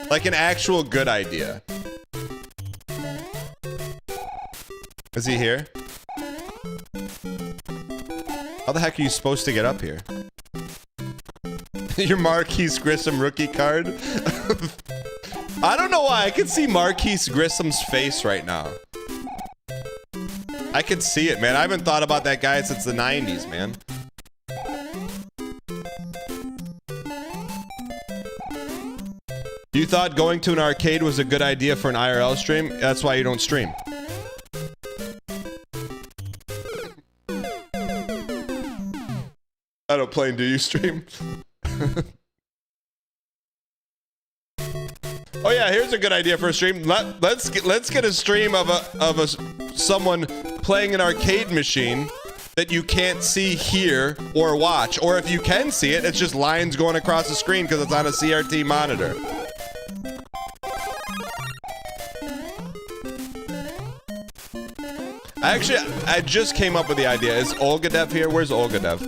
Like an actual good idea. Is he here? How the heck are you supposed to get up here? Your Marquise Grissom rookie card? I don't know why. I can see Marquise Grissom's face right now. I can see it, man. I haven't thought about that guy since the 90s, man. You thought going to an arcade was a good idea for an IRL stream? That's why you don't stream. I don't play, do you stream? Oh yeah, here's a good idea for a stream. Let's get a stream of someone playing an arcade machine that you can't see, hear, or watch. Or if you can see it, it's just lines going across the screen because it's on a CRT monitor. I just came up with the idea. Is Olgadev here? Where's Olgadev?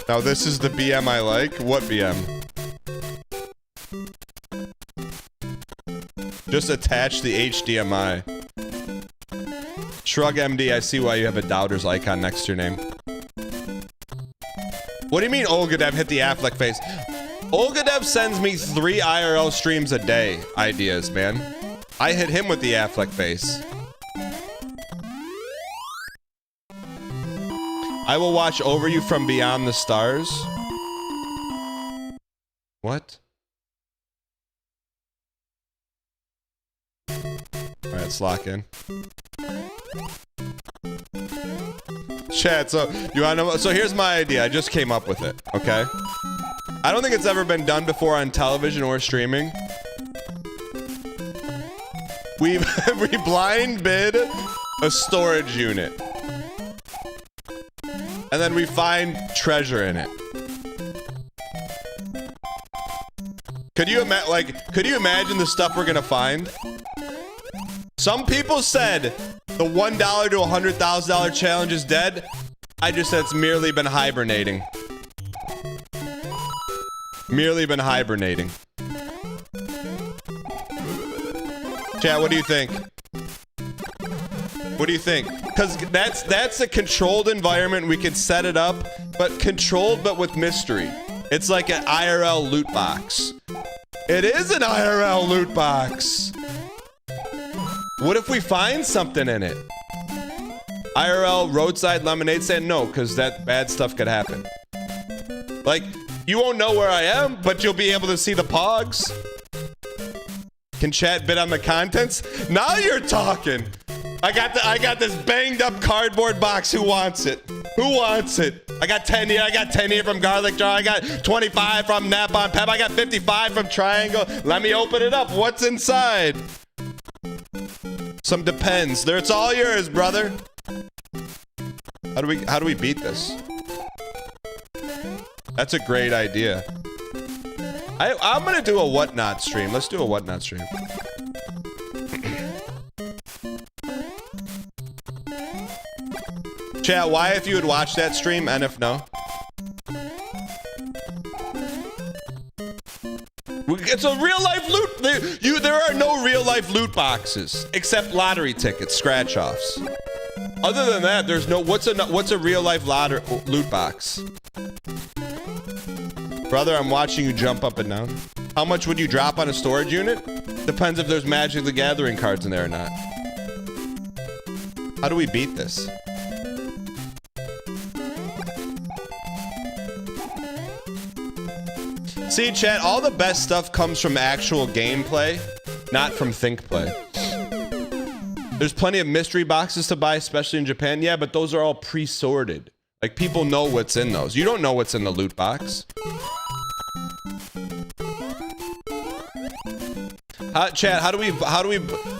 Now this is the BM I like. What BM? Just attach the HDMI. Shrug MD, I see why you have a doubter's icon next to your name. What do you mean Olgadev hit the Affleck face? Olgadev sends me 3 IRL streams a day ideas, man. I hit him with the Affleck face. I will watch over you from beyond the stars. What? All right, let's lock in. Chat, so you wanna know? So here's my idea. I just came up with it, okay? I don't think it's ever been done before on television or streaming. We blind bid a storage unit. And then we find treasure in it. Could you imagine the stuff we're gonna find? Some people said the $1 to $100,000 challenge is dead. I just said it's merely been hibernating. Merely been hibernating. Chat, what do you think? What do you think? Because that's a controlled environment. We could set it up, but controlled, but with mystery. It's like an IRL loot box. It is an IRL loot box. What if we find something in it? IRL roadside lemonade stand? No, because that bad stuff could happen. Like, you won't know where I am, but you'll be able to see the pogs. Can chat bid on the contents? Now you're talking. I got this banged up cardboard box. Who wants it? Who wants it? I got 10 here. I got 10 here from Garlic Jar. I got 25 from Nap on Pep. I got 55 from Triangle. Let me open it up. What's inside? Some depends. There, it's all yours, brother. How do we beat this? That's a great idea. I'm gonna do a whatnot stream. Let's do a whatnot stream. Chat, why if you would watch that stream and if no? It's a real life loot. There are no real life loot boxes except lottery tickets, scratch offs. Other than that, there's no. What's a real life loot box? Brother, I'm watching you jump up and down. How much would you drop on a storage unit? Depends if there's Magic the Gathering cards in there or not. How do we beat this? See, chat, all the best stuff comes from actual gameplay, not from think play. There's plenty of mystery boxes to buy, especially in Japan. Yeah, but those are all pre-sorted. Like, people know what's in those. You don't know what's in the loot box. Chat, how do we,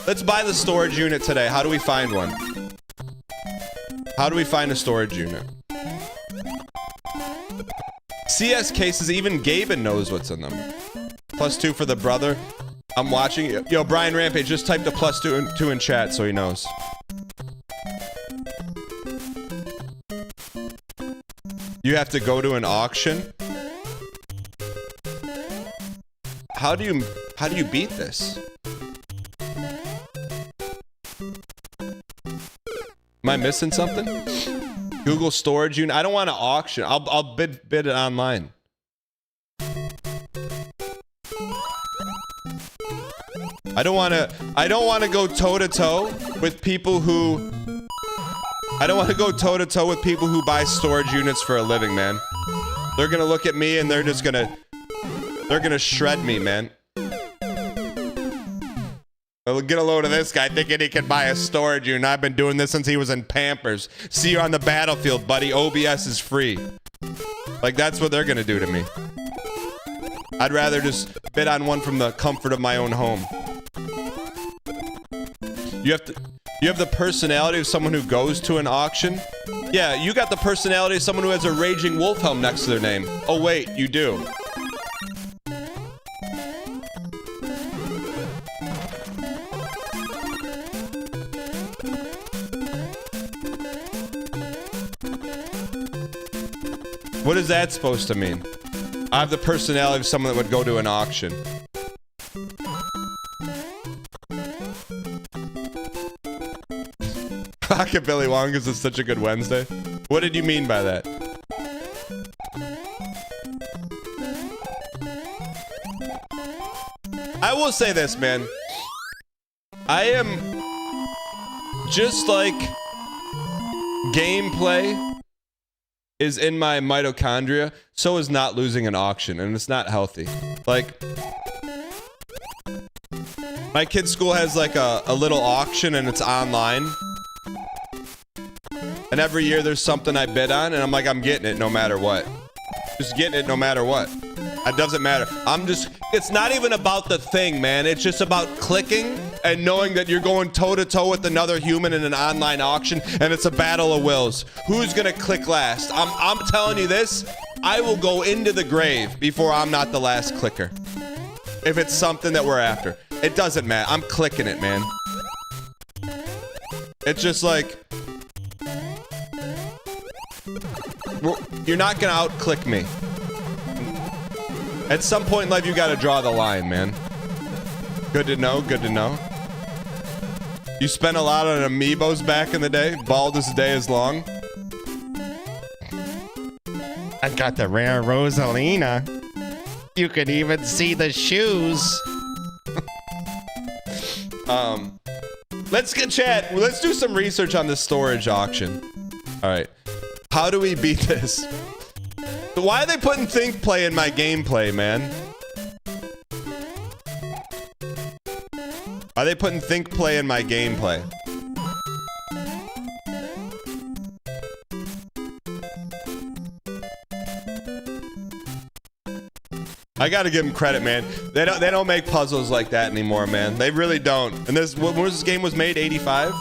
let's buy the storage unit today. How do we find one? How do we find a storage unit? CS cases, even Gaben knows what's in them. +2 for the brother. I'm watching. Yo, Brian Rampage, just type the +2 in chat so he knows. You have to go to an auction. How do you beat this? Am I missing something? Google storage unit. I don't want to auction. I'll bid it online. I don't want to go toe to toe with people who. I don't want to go toe to toe with people who buy storage units for a living, man. They're gonna look at me and they're gonna shred me, man. Well, get a load of this guy thinking he can buy a storage unit. I've been doing this since he was in Pampers. See you on the battlefield, buddy. OBS is free. Like, that's what they're gonna do to me. I'd rather just bid on one from the comfort of my own home. You have the personality of someone who goes to an auction. Yeah, you got the personality of someone who has a raging wolf helm next to their name. Oh wait, you do. What is that supposed to mean? I have the personality of someone that would go to an auction. Rockabilly Wongas is such a good Wednesday. What did you mean by that? I will say this, man. I am just like gameplay is in my mitochondria, so is not losing an auction, and it's not healthy. Like, my kid's school has like a little auction and it's online. And every year there's something I bid on, and I'm like, I'm getting it no matter what. Just getting it no matter what. It doesn't matter. It's not even about the thing, man. It's just about clicking and knowing that you're going toe-to-toe with another human in an online auction, and it's a battle of wills. Who's gonna click last? I'm telling you this, I will go into the grave before I'm not the last clicker. If it's something that we're after. It doesn't matter. I'm clicking it, man. It's just like... You're not gonna out-click me. At some point in life, you gotta draw the line, man. Good to know, good to know. You spent a lot on amiibos back in the day? Baldest day is long?
I got the rare Rosalina. You could even see the shoes.
Let's get chat. Let's do some research on the storage auction. All right. How do we beat this? Why are they putting think play in my gameplay, man? Why are they putting think play in my gameplay? I gotta give them credit, man. They don't make puzzles like that anymore, man. They really don't. And when this game was made? 85?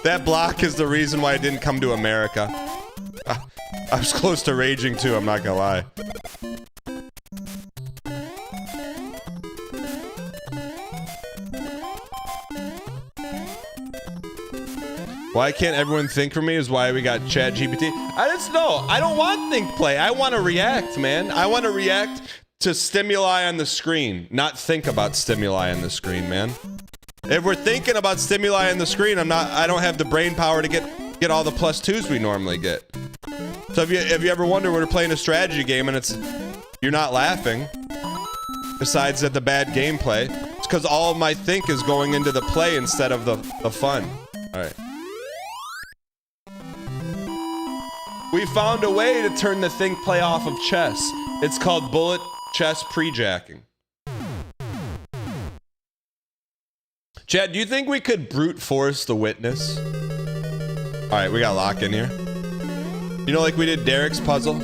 That block is the reason why I didn't come to America. I was close to raging too, I'm not gonna lie. Why can't everyone think for me is why we got Chat GPT. I just know. I don't want think play. I want to react, man. I want to react to stimuli on the screen, not think about stimuli on the screen, man. If we're thinking about stimuli on the screen, I don't have the brain power to get all the +2s we normally get. So if you ever wonder when we're playing a strategy game and you're not laughing, besides at the bad gameplay, it's because all of my think is going into the play instead of the fun. All right. We found a way to turn the think play off of chess. It's called bullet chess pre-jacking. Chad, do you think we could brute force the witness? All right, we got lock in here. You know, like we did Derek's puzzle?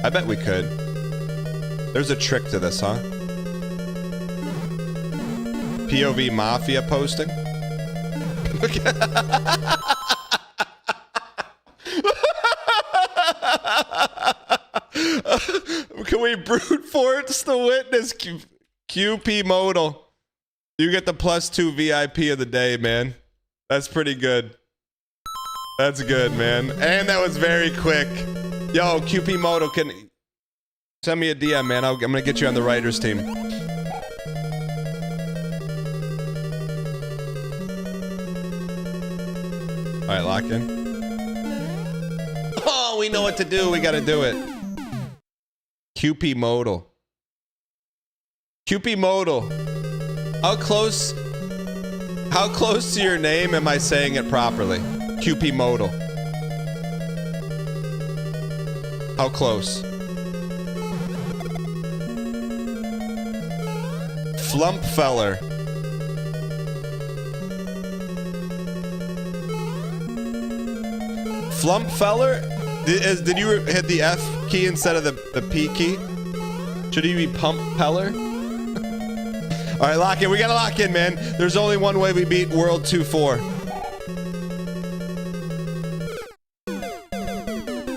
I bet we could. There's a trick to this, huh? POV Mafia posting? Can we brute force the witness? QP modal. You get the +2 VIP of the day, man. That's pretty good. That's good, man. And that was very quick. Yo, QP modal, can send me a DM, man. I'm gonna get you on the writers team. All right, lock in. Oh, we know what to do. We gotta do it. QP modal. QP modal. How close to your name am I saying it properly? QP modal. How close? Flumpfeller. Flumpfeller? Did you hit the F key instead of the P key? Should he be Pumpfeller? All right, lock in. We gotta lock in, man. There's only one way we beat World 2-4.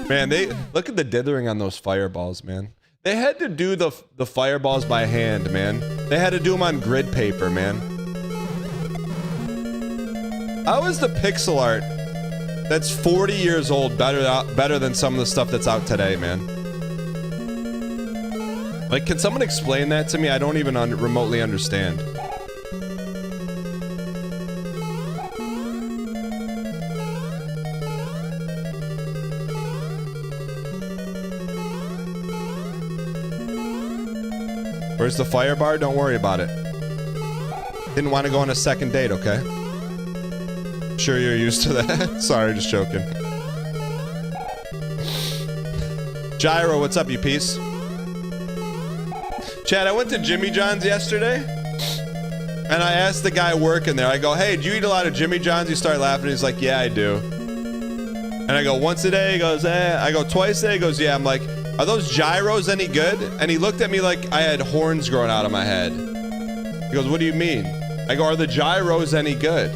Man, they look at the dithering on those fireballs, man. They had to do the fireballs by hand, man. They had to do them on grid paper, man. How is the pixel art that's 40 years old better than some of the stuff that's out today, man? Like, can someone explain that to me? I don't even remotely understand. Where's the fire bar? Don't worry about it. Didn't want to go on a second date, okay? Sure you're used to that? Sorry, just joking. Gyro, what's up, you piece? Chad, I went to Jimmy John's yesterday, and I asked the guy working there, I go, hey, do you eat a lot of Jimmy John's? He started laughing, he's like, yeah, I do. And I go, once a day? He goes, eh. I go, twice a day? He goes, yeah. I'm like, are those gyros any good? And he looked at me like I had horns growing out of my head. He goes, what do you mean? I go, are the gyros any good?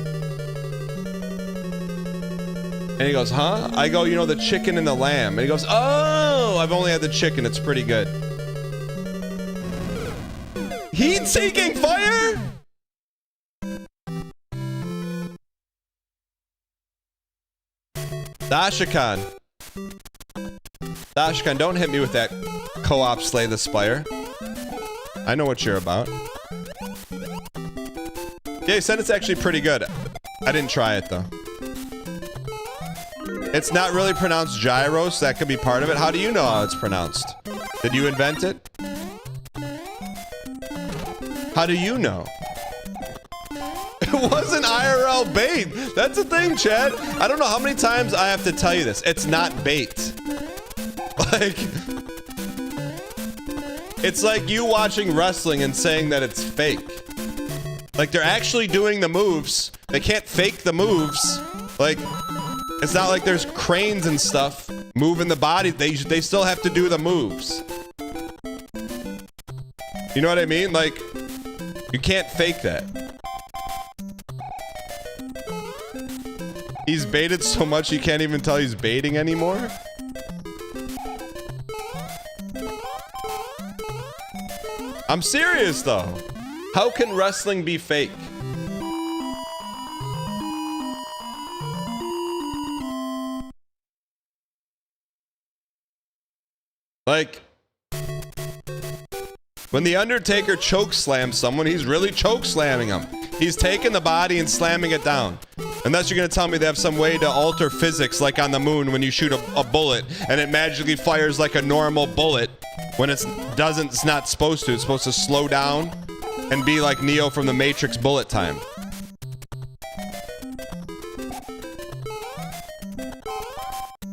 And he goes, huh? I go, you know, the chicken and the lamb. And he goes, oh, I've only had the chicken. It's pretty good. Heat-seeking fire? Dashakan. Dashakan, don't hit me with that co-op Slay the Spire. I know what you're about. Yeah, he said it's actually pretty good. I didn't try it, though. It's not really pronounced gyros. That could be part of it. How do you know how it's pronounced? Did you invent it? How do you know? It wasn't IRL bait. That's the thing, Chad. I don't know how many times I have to tell you this. It's not bait. Like, it's like you watching wrestling and saying that it's fake. Like, they're actually doing the moves. They can't fake the moves. Like, it's not like there's cranes and stuff moving the body. They still have to do the moves. You know what I mean? Like, you can't fake that. He's baited so much he can't even tell he's baiting anymore? I'm serious, though. How can wrestling be fake? Like, when The Undertaker choke slams someone, he's really choke slamming him. He's taking the body and slamming it down. Unless you're going to tell me they have some way to alter physics like on the moon when you shoot a bullet and it magically fires like a normal bullet when it's not supposed to. It's supposed to slow down and be like Neo from the Matrix bullet time.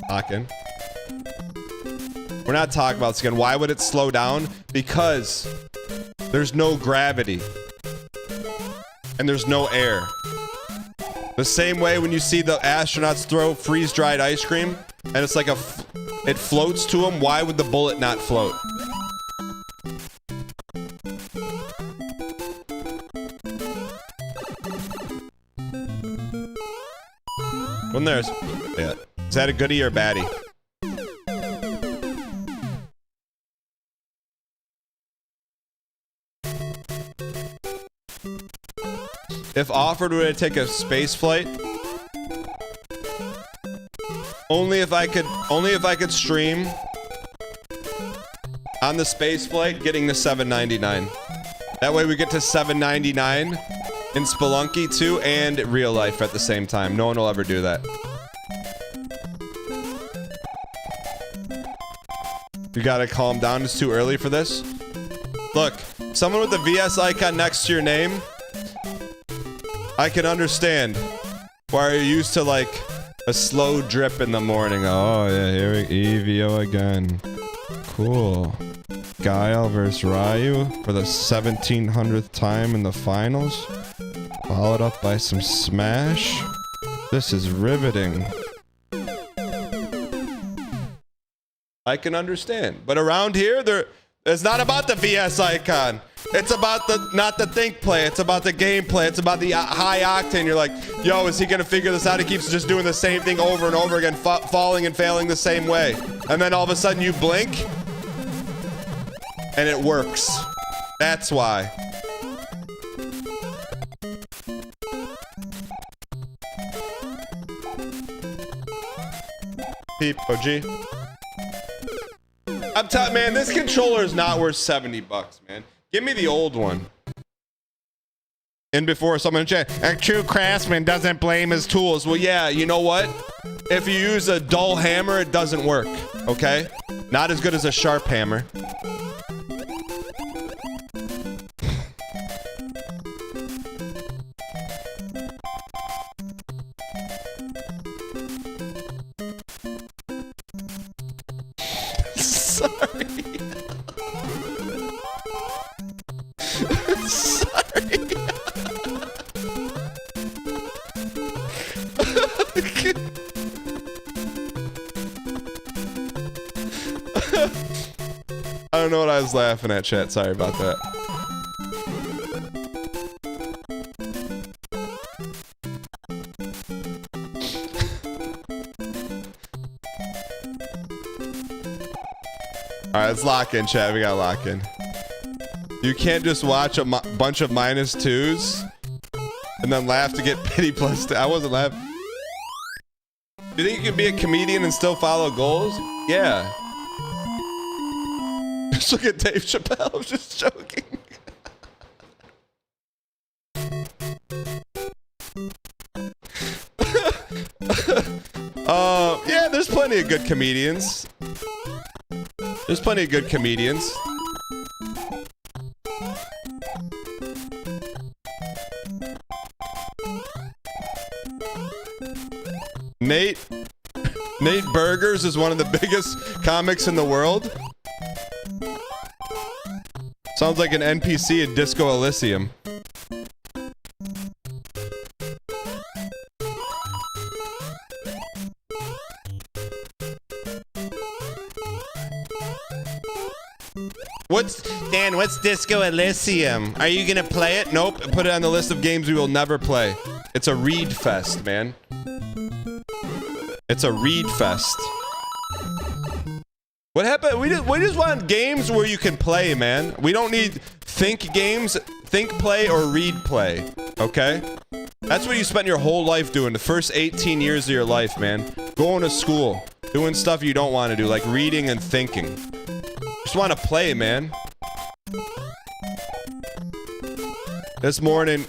Talking. We're not talking about this again. Why would it slow down? Because there's no gravity and there's no air. The same way when you see the astronauts throw freeze-dried ice cream and it's like it floats to them, why would the bullet not float? When there's... Yeah. Is that a goodie or a baddie? If offered, would I take a space flight? Only if I could stream on the space flight getting the $7.99. That way we get to $7.99 in Spelunky 2 and real life at the same time. No one will ever do that. You gotta calm down. It's too early for this. Look, someone with the VS icon next to your name, I can understand why you're used to like a slow drip in the morning. Oh yeah, here we EVO again. Cool. Guile versus Ryu for the 1700th time in the finals. Followed up by some Smash. This is riveting. I can understand. But around here, It's not about the VS icon. It's about not the think play. It's about the gameplay. It's about the high octane. You're like, yo, is he gonna figure this out? He keeps just doing the same thing over and over again, falling and failing the same way. And then all of a sudden you blink, and it works. That's why. Peep, OG. I'm telling, man, this controller is not worth 70 bucks, man. Give me the old one. And before someone in chat, a true craftsman doesn't blame his tools. Well, yeah, you know what? If you use a dull hammer, it doesn't work, okay? Not as good as a sharp hammer. Sorry. Sorry. I don't know what I was laughing at, chat. Sorry about that. All right, let's lock in, chat. We gotta lock in. You can't just watch a bunch of -2s and then laugh to get pity plus. I wasn't laughing. Do you think you can be a comedian and still follow goals? Yeah. Just look at Dave Chappelle. I'm just joking. Yeah, there's plenty of good comedians. There's plenty of good comedians. Nate Burgers is one of the biggest comics in the world. Sounds like an NPC in Disco Elysium. What's Disco Elysium? Are you gonna play it? Nope. Put it on the list of games we will never play. It's a read fest, man. It's a read fest. What happened? We just want games where you can play, man. We don't need think games, think play or read play. Okay? That's what you spent your whole life doing. The first 18 years of your life, man. Going to school, doing stuff you don't want to do, like reading and thinking. Just want to play, man. This morning,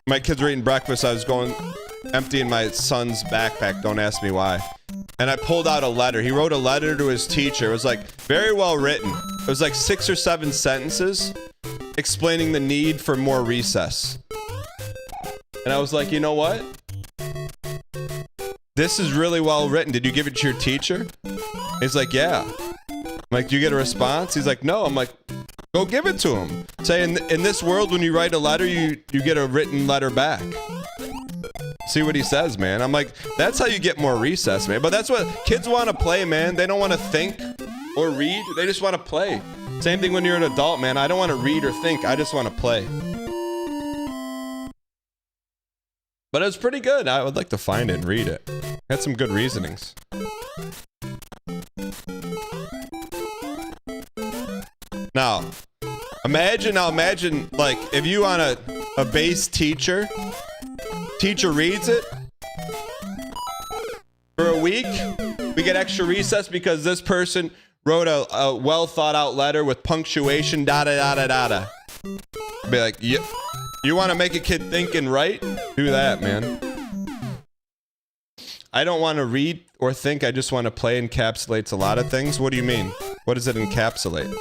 my kids were eating breakfast. I was going emptying my son's backpack. Don't ask me why. And I pulled out a letter. He wrote a letter to his teacher. It was like very well written. It was like 6 or 7 sentences explaining the need for more recess. And I was like, you know what? This is really well written. Did you give it to your teacher? He's like, yeah. I'm like, do you get a response? He's like, no. I'm like, go give it to him. Say, in this world, when you write a letter, you get a written letter back. See what he says, man. I'm like, that's how you get more recess, man. But that's what kids want to play, man. They don't want to think or read. They just want to play. Same thing when you're an adult, man. I don't want to read or think. I just want to play. But it was pretty good. I would like to find it and read it. Had some good reasonings. Now, imagine like if you on a base teacher reads it for a week, we get extra recess because this person wrote a well thought out letter with punctuation, da-da-da-da-da-da. Be like, yep. You want to make a kid think and write? Do that, man. I don't want to read or think. I just want to play. Encapsulates a lot of things. What do you mean? What does it encapsulate?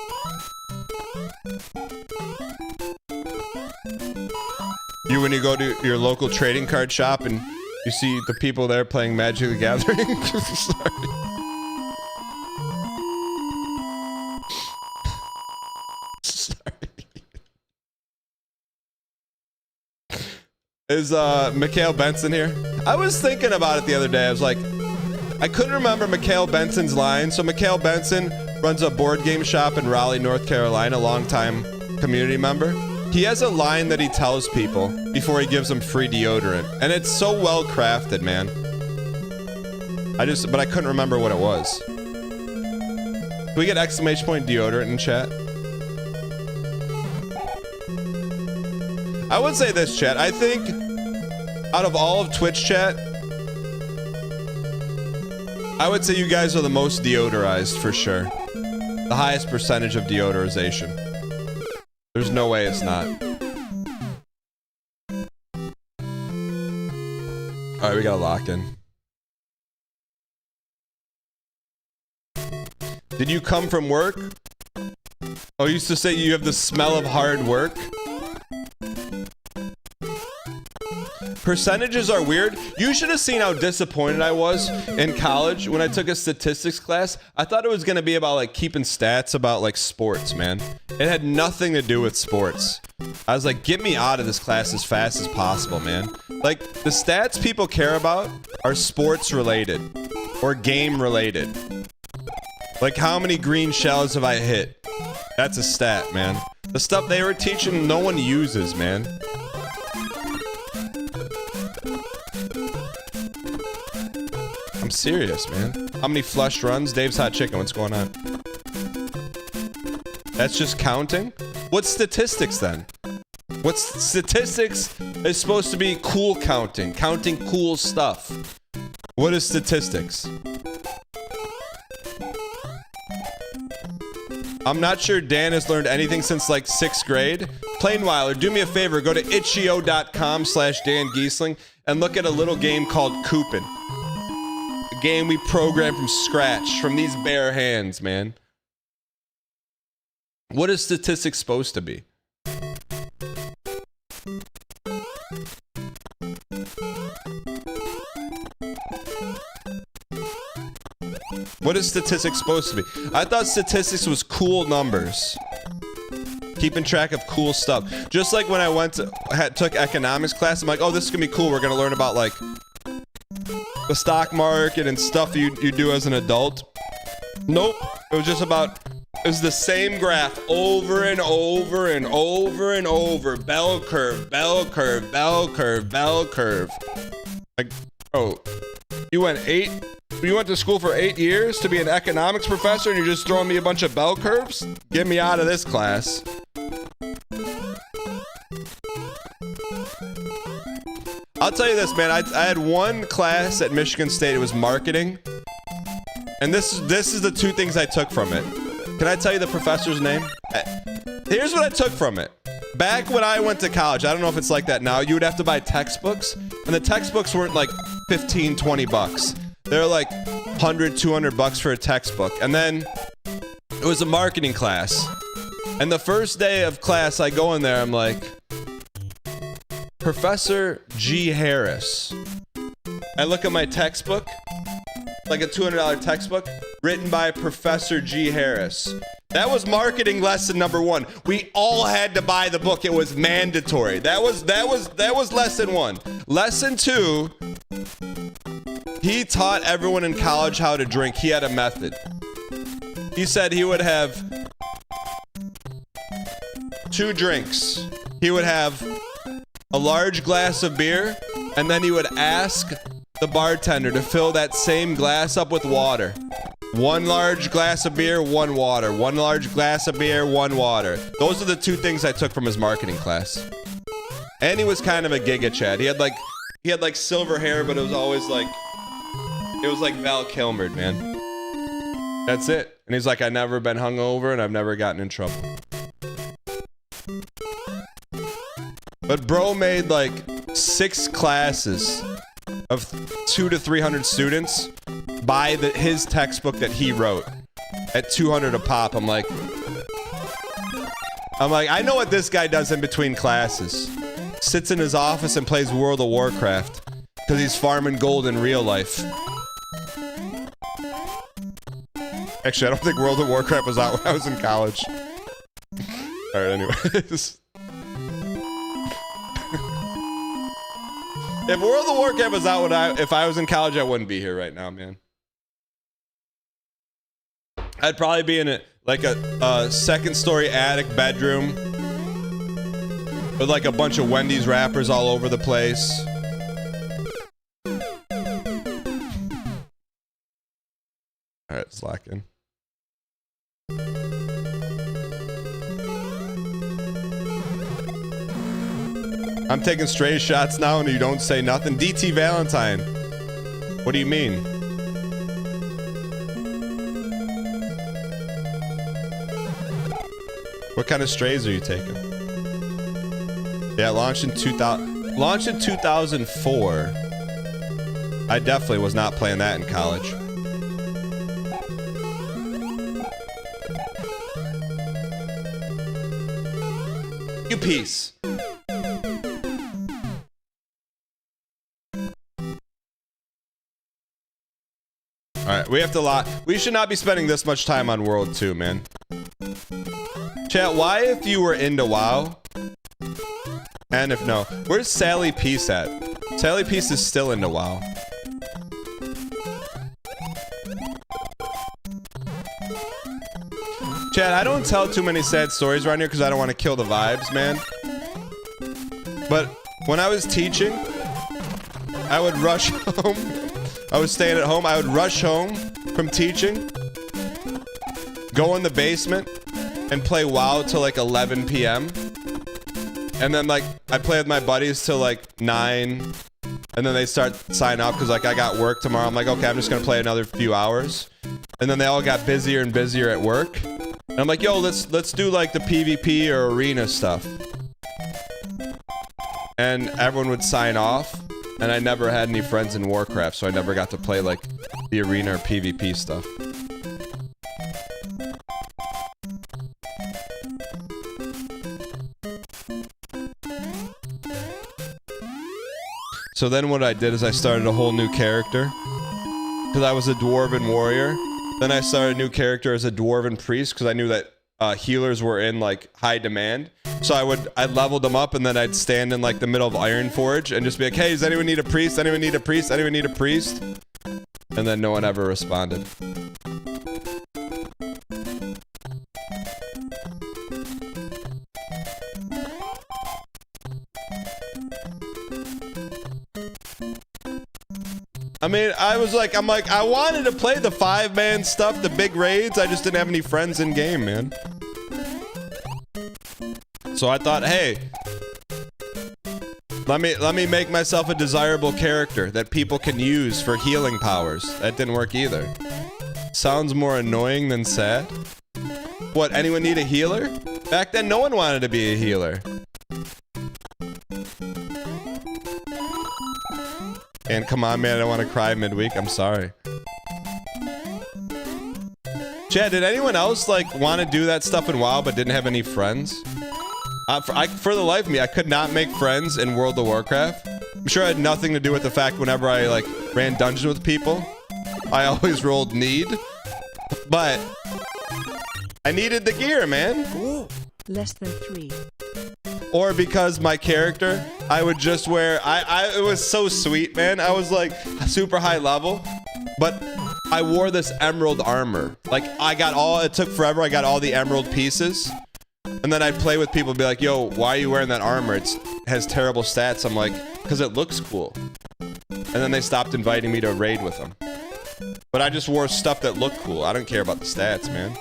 When you go to your local trading card shop and you see the people there playing Magic the Gathering. Sorry. Is Mikhail Benson here? I was thinking about it the other day. I was like, I couldn't remember Mikhail Benson's line. So Mikhail Benson runs a board game shop in Raleigh, North Carolina, longtime community member. He has a line that he tells people before he gives them free deodorant. And it's so well crafted, man. But I couldn't remember what it was. Can we get exclamation point deodorant in chat? I would say this, chat. I think out of all of Twitch chat, I would say you guys are the most deodorized for sure. The highest percentage of deodorization. There's no way it's not. All right, we gotta lock in. Did you come from work? Oh, you used to say you have the smell of hard work. Percentages are weird. You should have seen how disappointed I was in college when I took a statistics class. I thought it was going to be about like keeping stats about like sports, man. It had nothing to do with sports. I was like, get me out of this class as fast as possible, man. Like the stats people care about are sports related or game related. Like how many green shells have I hit? That's a stat, man. The stuff they were teaching, no one uses, man. I'm serious, man. How many flush runs? Dave's Hot Chicken, what's going on? That's just counting? What's statistics then? What's statistics is supposed to be cool counting cool stuff. What is statistics? I'm not sure Dan has learned anything since like 6th grade. Plainweiler, do me a favor, go to itch.io.com/Dan Giesling and look at a little game called Coopin'. A game we programmed from scratch, from these bare hands, man. What is statistics supposed to be? What is statistics supposed to be? I thought statistics was cool numbers. Keeping track of cool stuff. Just like when I took economics class, I'm like, oh, this is gonna be cool. We're gonna learn about like the stock market and stuff you do as an adult. Nope. It was just about, it was the same graph over and over and over and over. Bell curve, bell curve, bell curve, bell curve. Like, oh, you went to school for 8 years to be an economics professor and you're just throwing me a bunch of bell curves? Get me out of this class. I'll tell you this, man. I had one class at Michigan State. It was marketing. And this is the two things I took from it. Can I tell you the professor's name? Here's what I took from it. Back when I went to college, I don't know if it's like that now, you would have to buy textbooks. And the textbooks weren't like 15, 20 bucks. They're like 100, 200 bucks for a textbook. And then it was a marketing class. And the first day of class, I go in there, I'm like, Professor G. Harris. I look at my textbook, like a $200 textbook, written by Professor G. Harris. That was marketing lesson number 1. We all had to buy the book. It was mandatory. That was lesson 1. Lesson 2, he taught everyone in college how to drink. He had a method. He said he would have 2 drinks. He would have a large glass of beer, and then he would ask the bartender to fill that same glass up with water. 1 large glass of beer, 1 water. 1 large glass of beer, 1 water. Those are the 2 things I took from his marketing class. And he was kind of a Giga Chad. He had like silver hair, but it was always like, it was like Val Kilmer, man. That's it. And he's like, I've never been hungover and I've never gotten in trouble. But bro made like 6 classes of 200 to 300 students buy his textbook that he wrote at $200 a pop. I'm like, I know what this guy does in between classes. Sits in his office and plays World of Warcraft because he's farming gold in real life. Actually, I don't think World of Warcraft was out when I was in college. All right, anyways. If World of Warcraft was out if I was in college, I wouldn't be here right now, man. I'd probably be in a like a second story attic bedroom with like a bunch of Wendy's wrappers all over the place. All right, let's lock in. I'm taking stray shots now and you don't say nothing. DT Valentine. What do you mean? What kind of strays are you taking? Yeah, launched in 2004. I definitely was not playing that in college. You piece. Alright, we have to lock. We should not be spending this much time on World 2, man. Chat, why if you were into WoW? And if no, where's Sally Peace at? Sally Peace is still into WoW. Chat, I don't tell too many sad stories around here because I don't want to kill the vibes, man. But when I was teaching, I would rush home. I was staying at home. I would rush home from teaching, go in the basement, and play WoW till like 11 p.m. And then like I'd play with my buddies till like 9. And then they start signing up because like I got work tomorrow. I'm like, okay, I'm just gonna play another few hours. And then they all got busier and busier at work. And I'm like, yo, let's do like the PvP or arena stuff. And everyone would sign off. And I never had any friends in Warcraft, so I never got to play like the arena or PvP stuff. So then what I did is I started a whole new character. Because I was a dwarven warrior. Then I started a new character as a dwarven priest because I knew that healers were in like high demand. So I leveled them up and then I'd stand in like the middle of Ironforge and just be like, hey, does anyone need a priest? Anyone need a priest? Anyone need a priest? And then no one ever responded. I mean, I'm like, I wanted to play the 5-man stuff, the big raids. I just didn't have any friends in game, man. So I thought, hey, let me make myself a desirable character that people can use for healing powers. That didn't work either. Sounds more annoying than sad. What, anyone need a healer? Back then, no one wanted to be a healer. And come on, man, I don't want to cry midweek. I'm sorry. Chad, did anyone else like want to do that stuff in WoW but didn't have any friends? For the life of me, I could not make friends in World of Warcraft. I'm sure it had nothing to do with the fact whenever I like ran dungeons with people, I always rolled need. But I needed the gear, man.
Ooh, less than 3.
Or because my character, I would just wear, it was so sweet, man. I was like super high level, but I wore this emerald armor. Like it took forever. I got all the emerald pieces. And then I'd play with people and be like, yo, why are you wearing that armor? It has terrible stats. I'm like, because it looks cool. And then they stopped inviting me to raid with them. But I just wore stuff that looked cool. I don't care about the stats, man.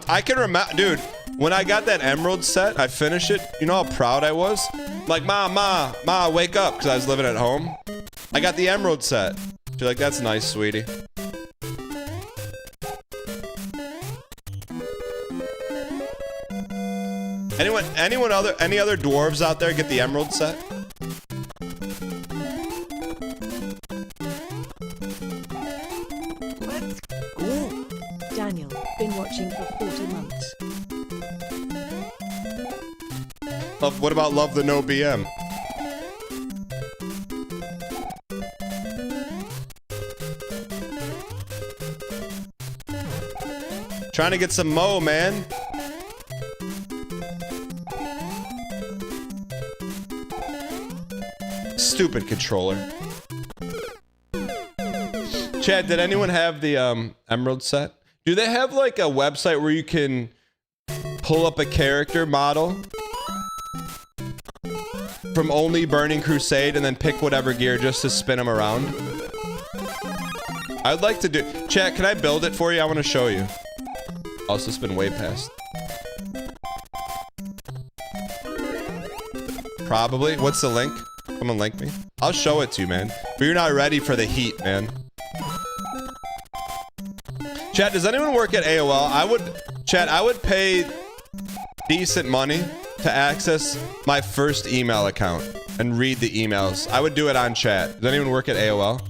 I can remember, dude, when I got that emerald set, I finished it. You know how proud I was? Like, Ma, wake up, because I was living at home. I got the emerald set. She's like, that's nice, sweetie. Any other dwarves out there get the emerald set?
Let's go. Daniel, been watching for 40 months.
What about Love the No BM? Trying to get some Mo, man. Stupid controller. Chad, did anyone have the Emerald set? Do they have like a website where you can pull up a character model from only Burning Crusade and then pick whatever gear just to spin them around? I'd like to do... Chat, can I build it for you? I want to show you. Also, it's been way past. Probably. What's the link? Someone link me. I'll show it to you, man. But you're not ready for the heat, man. Chat, does anyone work at AOL? Chat, I would pay decent money to access my first email account and read the emails. I would do it on chat. Does anyone work at AOL?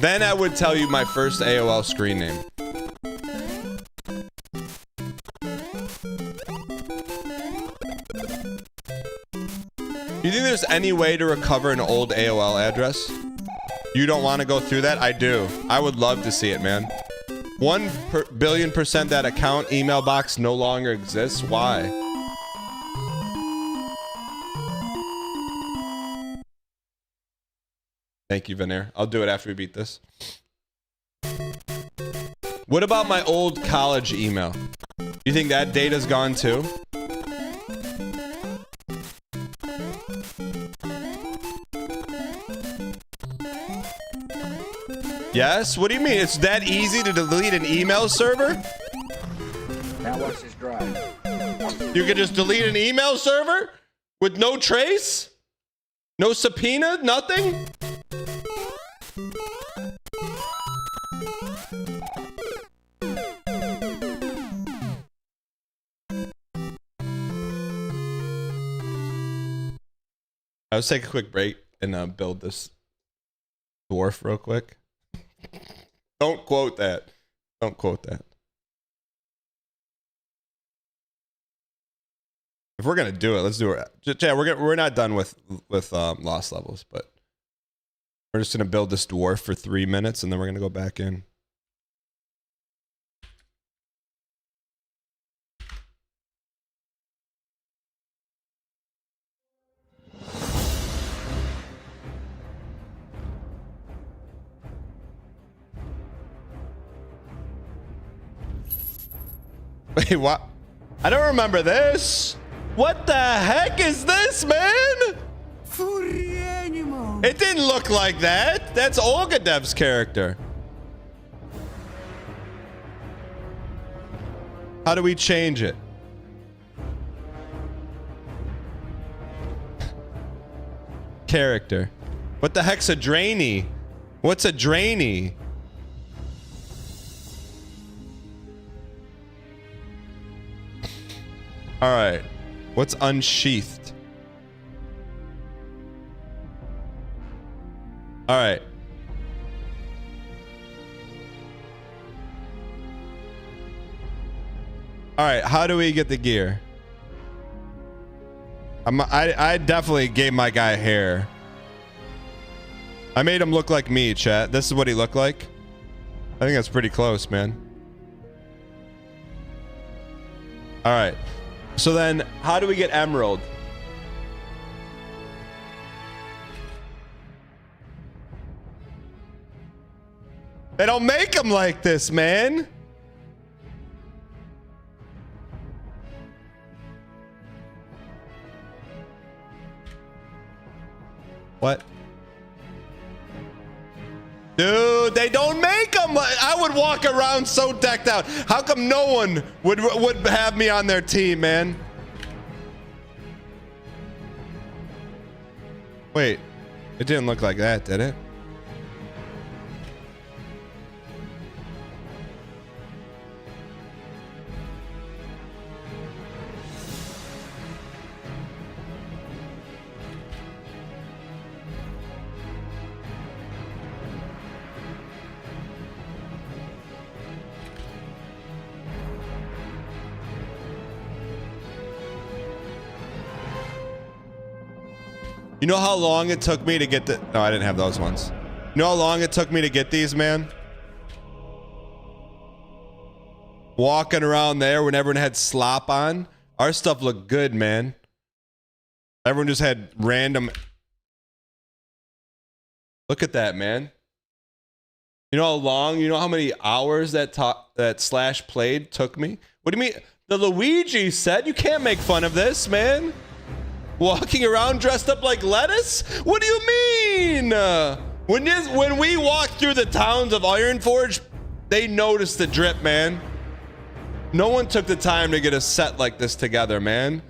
Then I would tell you my first AOL screen name. Do you think there's any way to recover an old AOL address? You don't want to go through that? I do. I would love to see it, man. 1,000,000,000% that account email box no longer exists. Why? Thank you, Veneer. I'll do it after we beat this. What about my old college email? You think that data's gone too? Yes? What do you mean? It's that easy to delete an email server?
Now watch this drive.
You can just delete an email server? With no trace? No subpoena? Nothing? Let's take a quick break and build this dwarf real quick. Don't quote that. Don't quote that. If we're gonna do it, let's do it. Yeah, we're not done with lost levels, but we're just gonna build this dwarf for 3 minutes and then we're gonna go back in. Wait, what? I don't remember this. What the heck is this, man? It didn't look like that. That's Olgadev's character. How do we change it? Character. What the heck's a drainy? What's a drainy? All right. What's unsheathed? All right. All right. How do we get the gear? I definitely gave my guy hair. I made him look like me, chat. This is what he looked like. I think that's pretty close, man. All right. So then, how do we get emerald? They don't make them like this, man. What? Dude, they don't make them. I would walk around so decked out. How come no one would have me on their team, man? Wait, it didn't look like that, did it? You know how long it took me to get the... No, I didn't have those ones. You know how long it took me to get these, man? Walking around there when everyone had slop on. Our stuff looked good, man. Everyone just had random... Look at that, man. You know how long, you know how many hours that Slash played took me? What do you mean? The Luigi set? You can't make fun of this, man. Walking around dressed up like lettuce? What do you mean? When we walked through the towns of Ironforge, they noticed the drip, man. No one took the time to get a set like this together, man.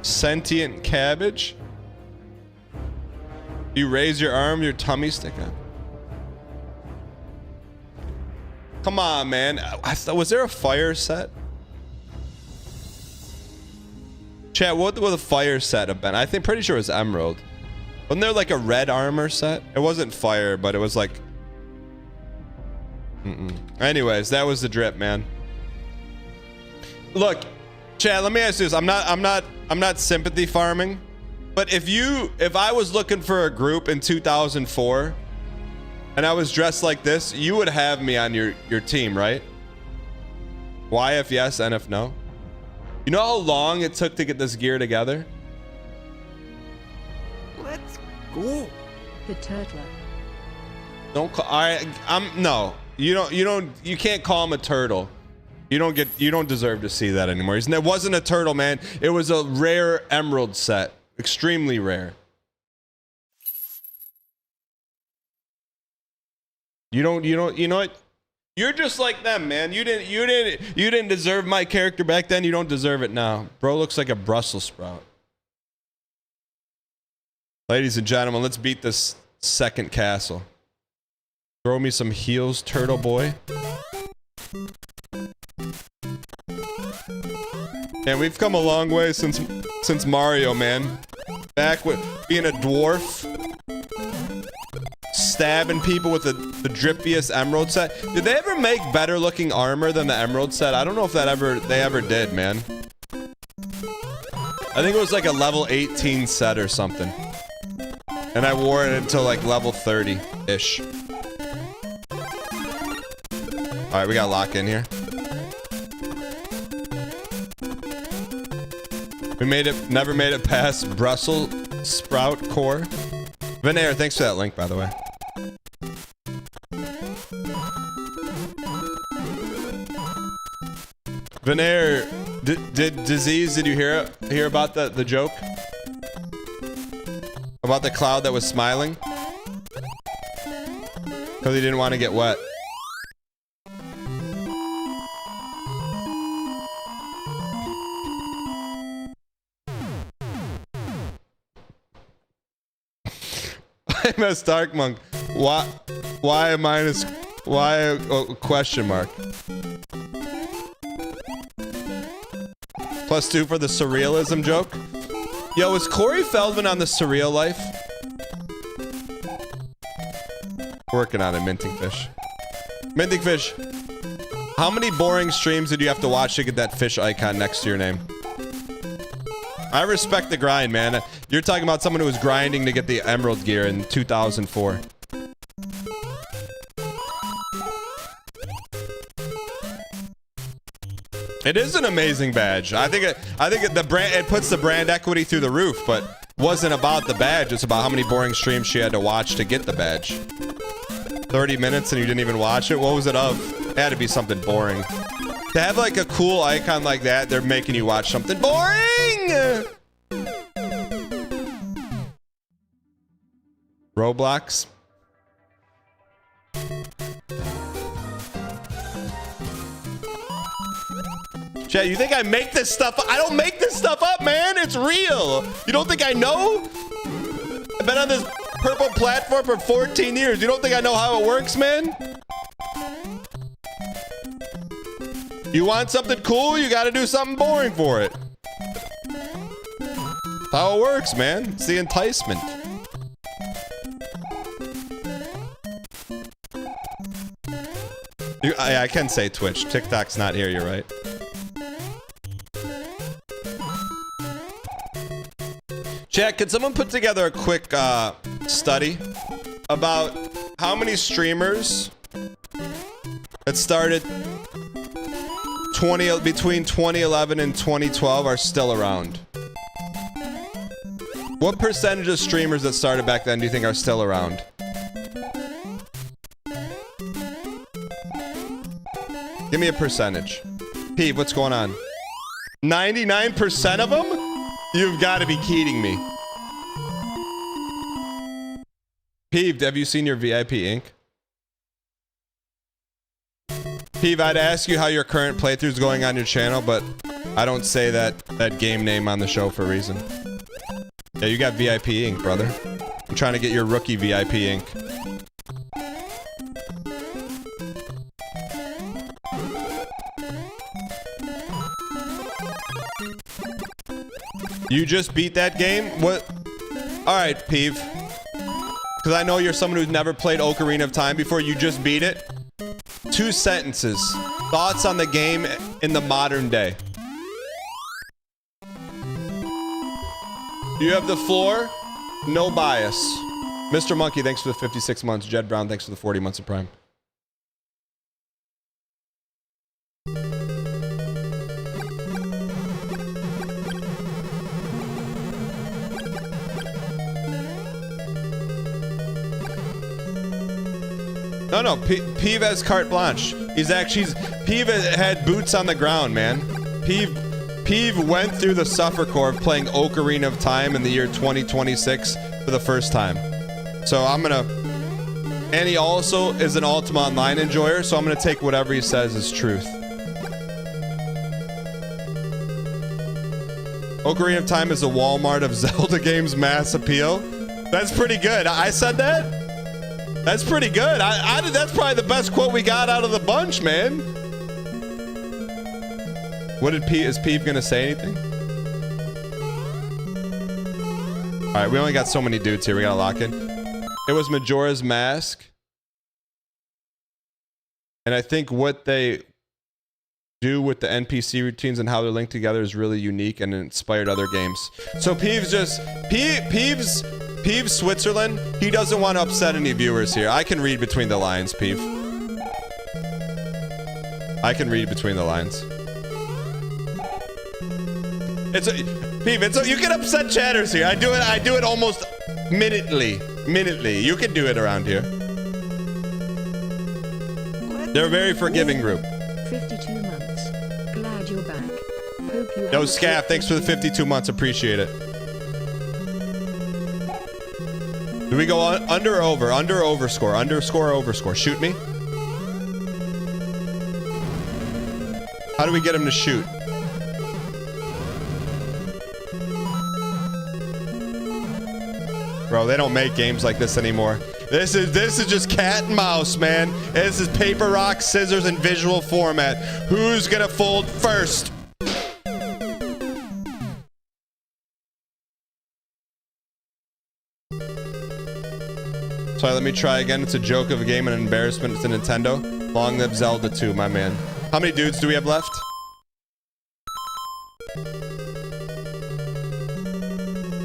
Sentient cabbage. You raise your arm, your tummy stick up. Come on, man. Was there a fire set? Chat, what would a fire set have been? I think pretty sure it was emerald. Wasn't there like a red armor set? It wasn't fire, but it was like... Anyways, that was the drip, man. Look, chat, let me ask you this. I'm not sympathy farming, but if I was looking for a group in 2004 and I was dressed like this, you would have me on your team, right? Why if yes and if no? You know how long it took to get this gear together?
Let's go.
The turtler.
Don't call. No. You can't call him a turtle. You don't deserve to see that anymore. It wasn't a turtle, man. It was a rare emerald set. Extremely rare. You know what? You're just like them, man. You didn't deserve my character back then. You don't deserve it now. Bro looks like a Brussels sprout. Ladies and gentlemen, let's beat this second castle. Throw me some heals, turtle boy. And we've come a long way since Mario, man. Back with being a dwarf. Stabbing people with the drippiest emerald set. Did they ever make better looking armor than the emerald set? I don't know if they ever did, man. I think it was like a level 18 set or something. And I wore it until like level 30-ish. Alright, we gotta lock in here. We never made it past Brussels sprout core. Venair, thanks for that link, by the way. Venair, did you hear about the joke? About the cloud that was smiling? Because he didn't want to get wet. MS Dark Monk. Why minus? Why question mark? +2 for the surrealism joke. Yo, is Corey Feldman on the Surreal Life? Working on it, Minting Fish. Minting Fish. How many boring streams did you have to watch to get that fish icon next to your name? I respect the grind, man. You're talking about someone who was grinding to get the emerald gear in 2004. It is an amazing badge. I think it puts the brand equity through the roof, but wasn't about the badge. It's about how many boring streams she had to watch to get the badge. 30 minutes and you didn't even watch it? What was it of? It had to be something boring. To have like a cool icon like that, they're making you watch something boring! Roblox. Chat, you think I make this stuff up? I don't make this stuff up, man. It's real. You don't think I know? I've been on this purple platform for 14 years. You don't think I know how it works, man? You want something cool, you gotta do something boring for it. That's how it works, man. It's the enticement. I can say Twitch. TikTok's not here, you're right. Chat, could someone put together a quick study about how many streamers that started between 2011 and 2012 are still around. What percentage of streamers that started back then do you think are still around? Give me a percentage. Peeve, what's going on? 99% of them? You've got to be kidding me. Peeve, have you seen your VIP ink? Peeve, I'd ask you how your current playthrough is going on your channel, but I don't say that game name on the show for a reason. Yeah, you got VIP ink, brother. I'm trying to get your rookie VIP ink. You just beat that game? What? All right, Peeve. Because I know you're someone who's never played Ocarina of Time before. You just beat it. 2 sentences. Thoughts on the game in the modern day. You have the floor. No bias. Mr. Monkey, thanks for the 56 months. Jed Brown, thanks for the 40 months of Prime. No, Peeve has carte blanche. Peeve had boots on the ground, man. Peeve went through the suffer core of playing Ocarina of Time in the year 2026 for the first time. So and he also is an Ultima Online enjoyer, so I'm gonna take whatever he says as truth. Ocarina of Time is the Walmart of Zelda games' mass appeal. That's pretty good. I said that? That's pretty good. That's probably the best quote we got out of the bunch, man. Is Peeve gonna say anything? All right, we only got so many dudes here. We gotta lock in. It was Majora's Mask. And I think what they do with the NPC routines and how they're linked together is really unique and inspired other games. So Peeve's Switzerland, he doesn't want to upset any viewers here. I can read between the lines, Peeve. I can read between the lines. Peeve, you can upset chatters here. I do it almost minutely. You can do it around here. They're a very forgiving group.
52 months. Glad you're back. Hope you
Yo, Scaff, thanks for the 52 months. Appreciate it. Do we go under or over? Under or overscore? Underscore or overscore? Shoot me. How do we get him to shoot? Bro, they don't make games like this anymore. This is just cat and mouse, man. This is paper, rock, scissors, and visual format. Who's gonna fold first? Sorry, let me try again. It's a joke of a game and an embarrassment. It's a Nintendo. Long live Zelda 2, my man. How many dudes do we have left?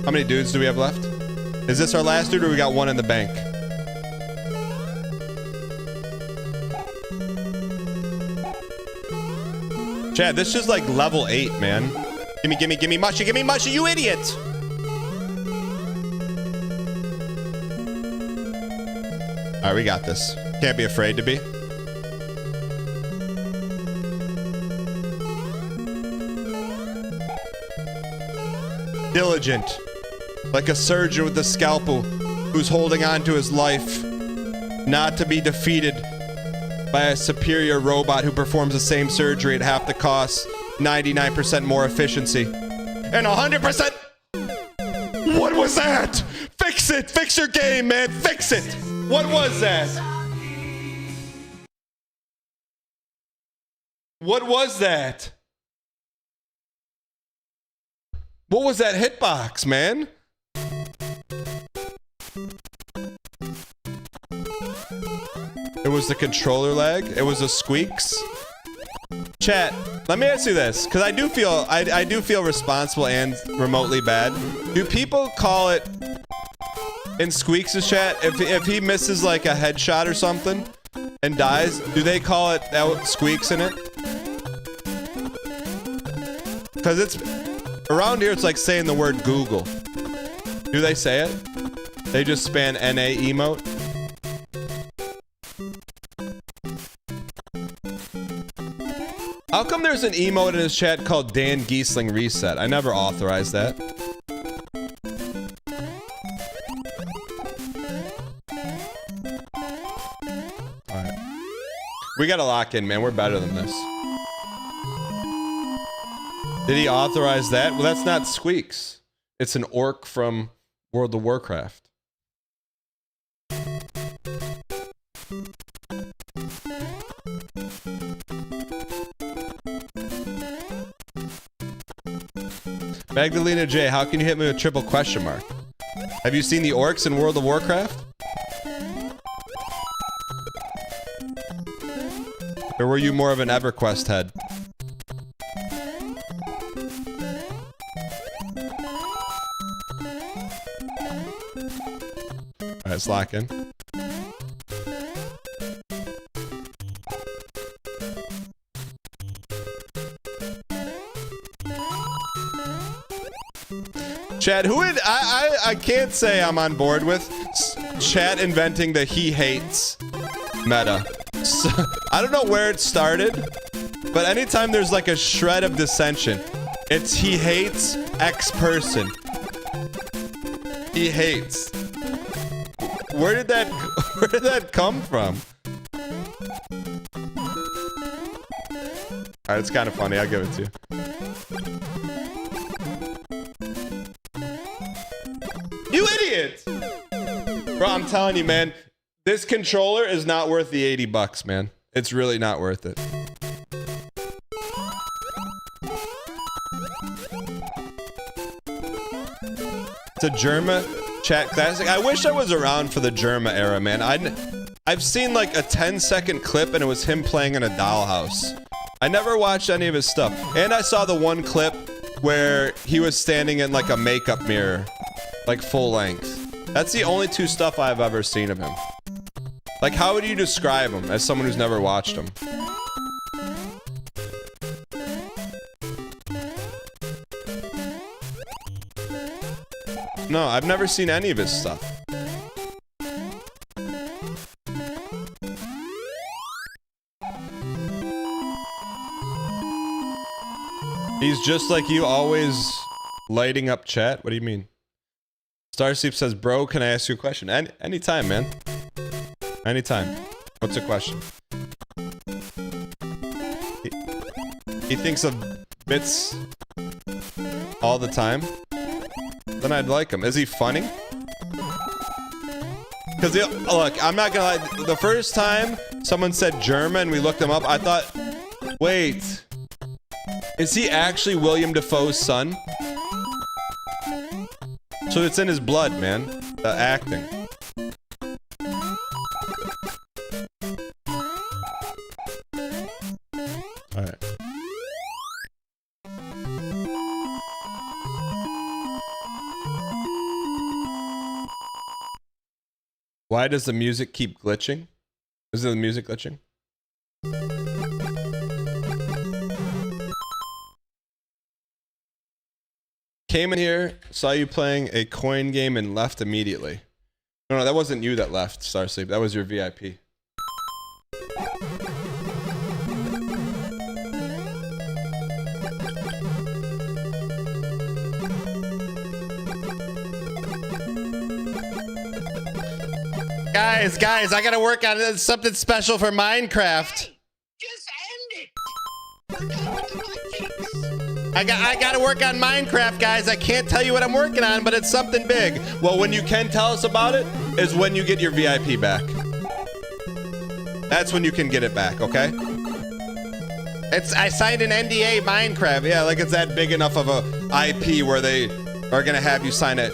How many dudes do we have left? Is this our last dude or we got one in the bank? Chad, this is like level 8, man. Gimme mushy, you idiot! Alright, we got this. Can't be afraid to be. Diligent. Like a surgeon with a scalpel who's holding on to his life. Not to be defeated by a superior robot who performs the same surgery at half the cost, 99% more efficiency, and 100%. What was that? Fix it! Fix your game, man! Fix it! What was that? What was that? What was that hitbox, man? It was the controller lag. It was the squeaks. Chat, let me ask you this, because I do feel responsible and remotely bad. Do people call it in Squeaks' chat if he misses like a headshot or something and dies? Do they call it Squeaks in it? Because it's around here, it's like saying the word Google. Do they say it? They just spam NA emote. How come there's an emote in his chat called Dan Giesling Reset? I never authorized that. Alright. We gotta lock in, man. We're better than this. Did he authorize that? Well, that's not Squeaks. It's an orc from World of Warcraft. Magdalena J, how can you hit me with triple question mark? Have you seen the orcs in World of Warcraft? Or were you more of an EverQuest head? Alright, let's lock in. Chad, who would I can't say I'm on board with Chad inventing the he hates meta. So, I don't know where it started, but anytime there's like a shred of dissension, it's he hates X person. He hates. Where did that come from? Alright, it's kind of funny, I'll give it to you. You idiot! Bro, I'm telling you, man, this controller is not worth the 80 bucks, man. It's really not worth it. It's a Germa chat classic. I wish I was around for the Germa era, man. I've seen like a 10-second clip and it was him playing in a dollhouse. I never watched any of his stuff. And I saw the one clip where he was standing in like a makeup mirror. Like full length. That's the only two stuff I've ever seen of him. Like, how would you describe him as someone who's never watched him? No, I've never seen any of his stuff. He's just like you, always lighting up chat. What do you mean? Starsleep says, bro, can I ask you a question? Anytime, man. Anytime. What's the question? He thinks of bits all the time. Then I'd like him. Is he funny? Because, look, I'm not gonna lie. The first time someone said German, we looked him up, I thought, wait. Is he actually William Dafoe's son? So it's in his blood, man. The acting. Alright. Why does the music keep glitching? Is it the music glitching? Came in here, saw you playing a coin game and left immediately. No, that wasn't you that left, Starsleep. That was your VIP. Guys, I gotta work on something special for Minecraft.
Just end it. We're done with the
I gotta work on Minecraft, guys. I can't tell you what I'm working on, but it's something big. Well, when you can tell us about it is when you get your VIP back. That's when you can get it back, okay? I signed an NDA Minecraft. Yeah, like it's that big enough of a IP where they are gonna have you sign an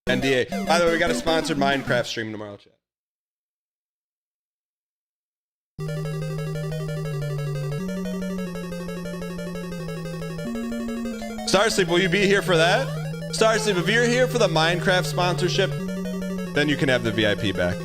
NDA. By the way, we got a sponsored Minecraft stream tomorrow, chat. Starsleep, will you be here for that? Starsleep, if you're here for the Minecraft sponsorship, then you can have the VIP back.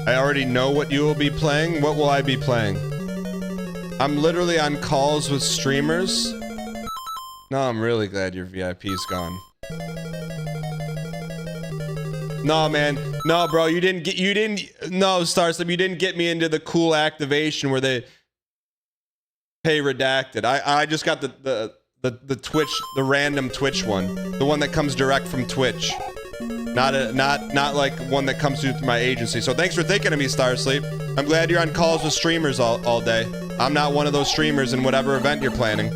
I already know what you will be playing. What will I be playing? I'm literally on calls with streamers. No, I'm really glad your VIP's gone. No, man. No, bro, you didn't, no, Starslim, you didn't get me into the cool activation where they pay redacted. I just got the Twitch, the random Twitch one. The one that comes direct from Twitch. Not like one that comes through my agency. So thanks for thinking of me, Starsleep. I'm glad you're on calls with streamers all day. I'm not one of those streamers in whatever event you're planning.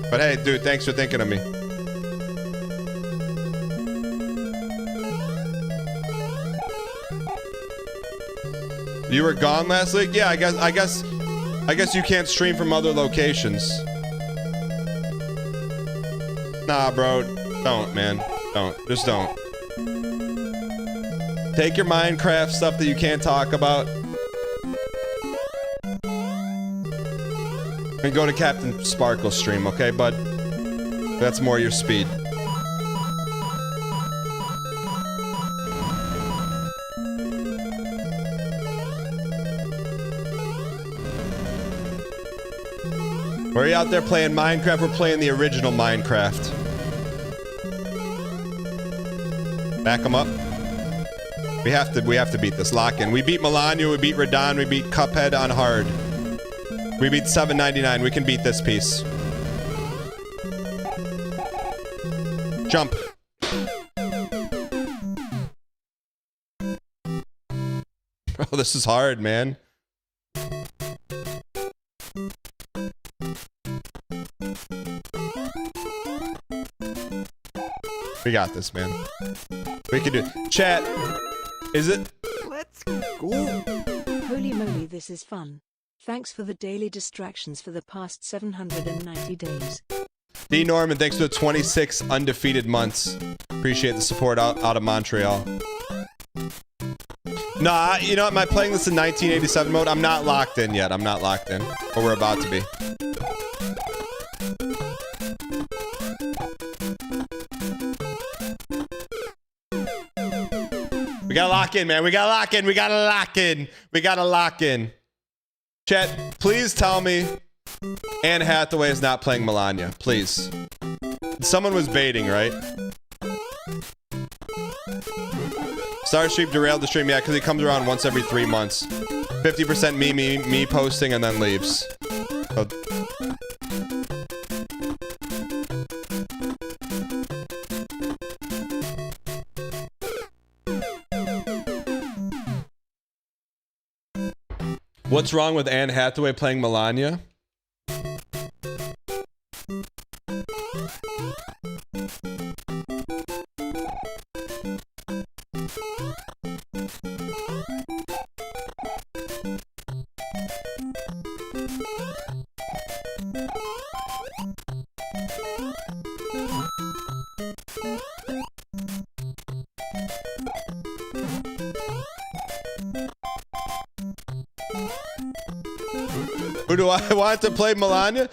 But hey, dude, thanks for thinking of me. You were gone last week? Yeah, I guess you can't stream from other locations. Nah, bro. Don't, man. Don't. Just don't. Take your Minecraft stuff that you can't talk about and go to Captain Sparkle's stream, okay, bud? That's more your speed. Were you out there playing Minecraft? We're playing the original Minecraft. Back them up. We have to beat this. Lock in. We beat Melania, we beat Radon, we beat Cuphead on hard. We beat 799. We can beat this piece. Jump. Bro, this is hard, man. We got this, man. We can do it. Chat, is it?
Let's go.
Holy moly, this is fun. Thanks for the daily distractions for the past 790 days.
D. Norman, thanks for the 26 undefeated months. Appreciate the support out of Montreal. Nah, you know, am I playing this in 1987 mode? I'm not locked in yet. I'm not locked in. But we're about to be. We gotta lock in, man. We gotta lock in. We gotta lock in. We gotta lock in. Chat, please tell me Anne Hathaway is not playing Melania. Please. Someone was baiting, right? Starstream derailed the stream. Yeah, because he comes around once every 3 months. 50% me posting and then leaves. So what's wrong with Anne Hathaway playing Melania? Who do I want to play Melania?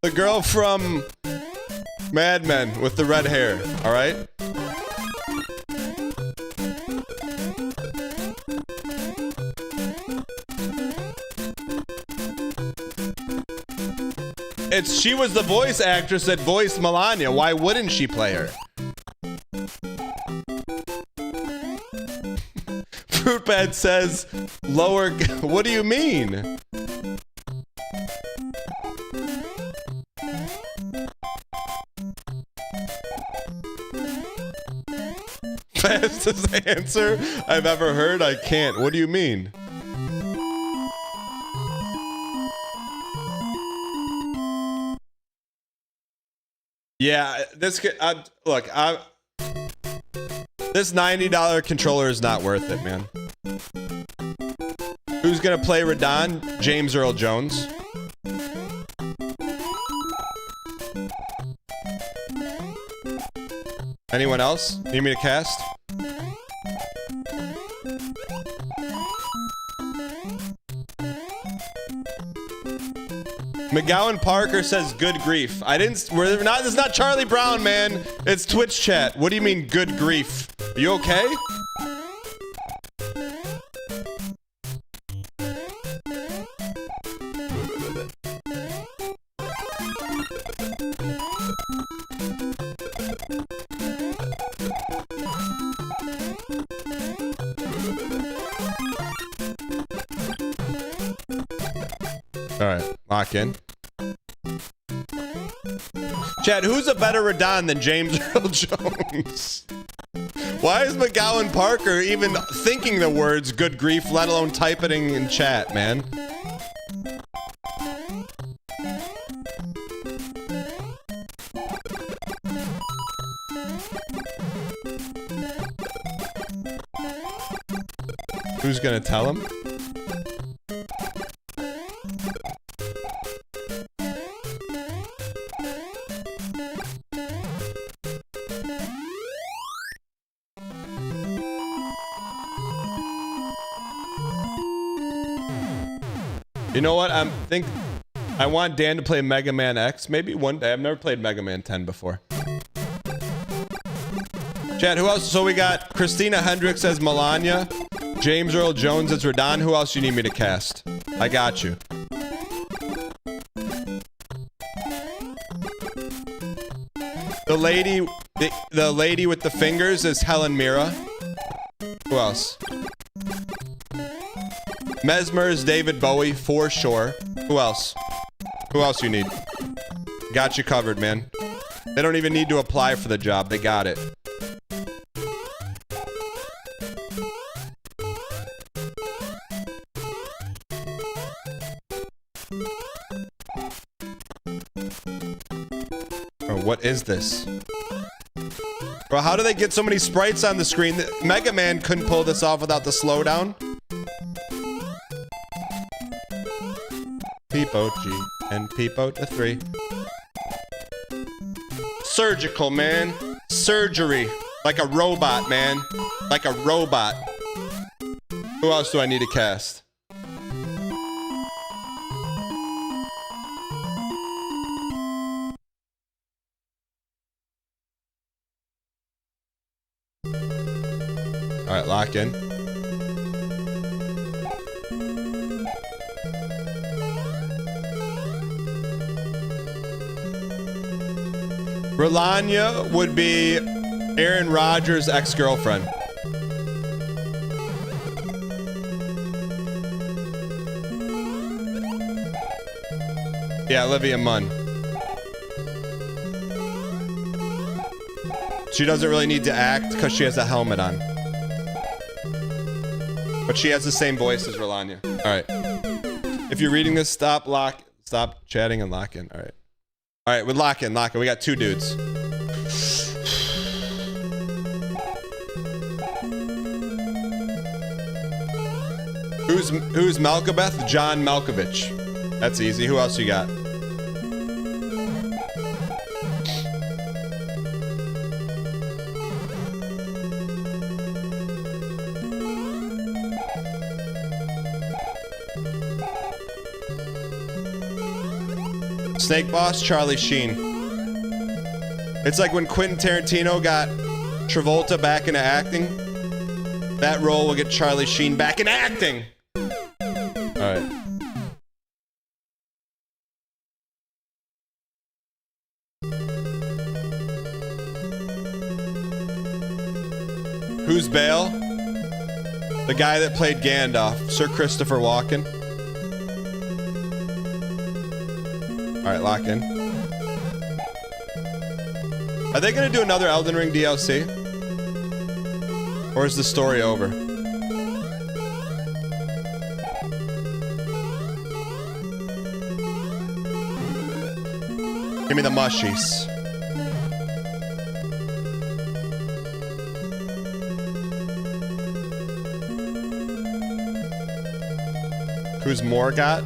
The girl from Mad Men with the red hair, alright? She was the voice actress that voiced Melania. Why wouldn't she play her? Fruitbad says lower. What do you mean? Fastest answer I've ever heard. I can't. What do you mean? Yeah, this could, look, this $90 controller is not worth it, man. Who's gonna play Radon? James Earl Jones. Anyone else? Need me to cast? McGowan Parker says good grief. I didn't, we're not, this is not Charlie Brown, man. It's Twitch chat. What do you mean good grief? Are you okay? All right, lock in. Chad, who's a better Radon than James Earl Jones? Why is McGowan Parker even thinking the words good grief, let alone typing in chat, man? Who's gonna tell him? You know what? I want Dan to play Mega Man X. Maybe one day. I've never played Mega Man 10 before. Chat, who else? So we got Christina Hendricks as Melania, James Earl Jones as Radon. Who else you need me to cast? I got you. The lady with the fingers is Helen Mirren. Who else? Mesmer is David Bowie, for sure. Who else? Who else you need? Got you covered, man. They don't even need to apply for the job. They got it. Oh, what is this? Bro, how do they get so many sprites on the screen? Mega Man couldn't pull this off without the slowdown. Peepo G and Peepo to 3. Surgical, man. Surgery. Like a robot, man. Like a robot. Who else do I need to cast? Alright, lock in. Rolania would be Aaron Rodgers' ex-girlfriend. Yeah, Olivia Munn. She doesn't really need to act because she has a helmet on. But she has the same voice as Rolania. Alright. If you're reading this, stop chatting and lock in. Alright. Alright, we lock in. We got 2 dudes. Who's Malkabeth? John Malkovich. That's easy. Who else you got? Snake Boss, Charlie Sheen. It's like when Quentin Tarantino got Travolta back into acting. That role will get Charlie Sheen back in acting. Alright. Who's Bale? The guy that played Gandalf, Sir Christopher Walken. Alright, lock in. Are they gonna do another Elden Ring DLC? Or is the story over? Give me the mushies. Who's Morgot?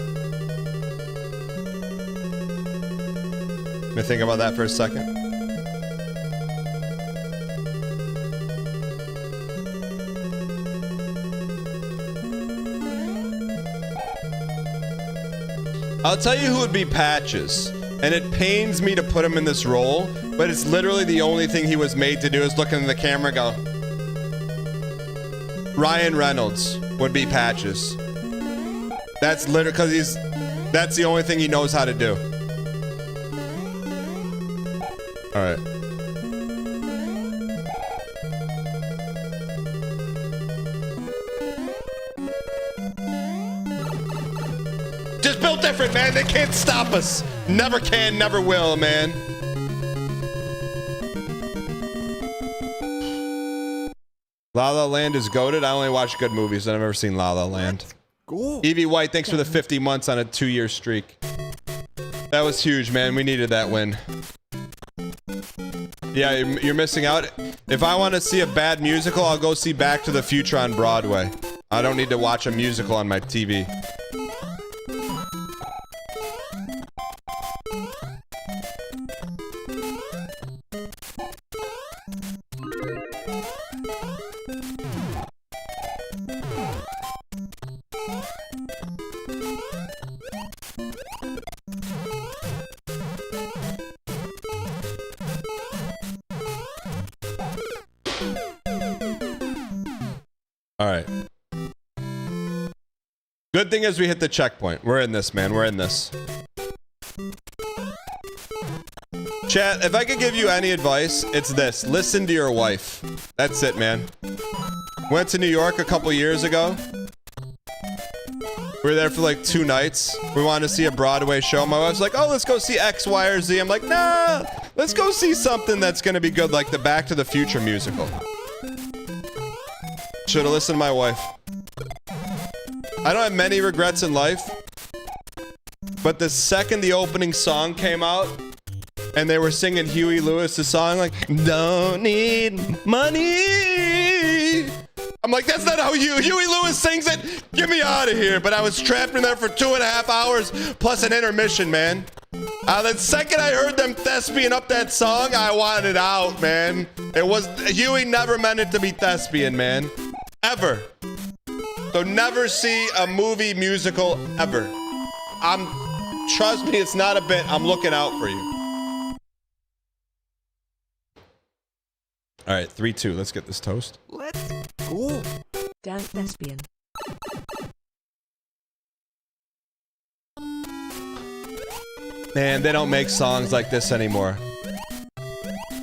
Let me think about that for a second. I'll tell you who would be Patches, and it pains me to put him in this role, but it's literally the only thing he was made to do is look in the camera and go, Ryan Reynolds would be Patches. That's literally because that's the only thing he knows how to do. All right. Just built different, man. They can't stop us. Never can, never will, man. La La Land is goated. I only watch good movies. I've never seen La La Land.
Cool.
Evie White, thanks for the 50 months on a 2-year streak. That was huge, man. We needed that win. Yeah, you're missing out. If I want to see a bad musical, I'll go see Back to the Future on Broadway. I don't need to watch a musical on my TV. All right. Good thing is we hit the checkpoint. We're in this, man. We're in this. Chat, if I could give you any advice, it's this. Listen to your wife. That's it, man. Went to New York a couple years ago. We were there for like 2 nights. We wanted to see a Broadway show. My wife's like, oh, let's go see X, Y, or Z. I'm like, nah, let's go see something that's going to be good, like the Back to the Future musical. Should have listened to my wife. I don't have many regrets in life, but the second the opening song came out and they were singing Huey Lewis's song, like, don't need money. I'm like, that's not how Huey Lewis sings it. Get me out of here. But I was trapped in there for 2.5 hours plus an intermission, man. The second I heard them thespian up that song, I wanted out, man. Huey never meant it to be thespian, man. Ever. So never see a movie musical ever. Trust me, it's not a bit. I'm looking out for you. All right, 3-2. Let's get this toast.
Let's go.
Dan Thespian.
Man, they don't make songs like this anymore.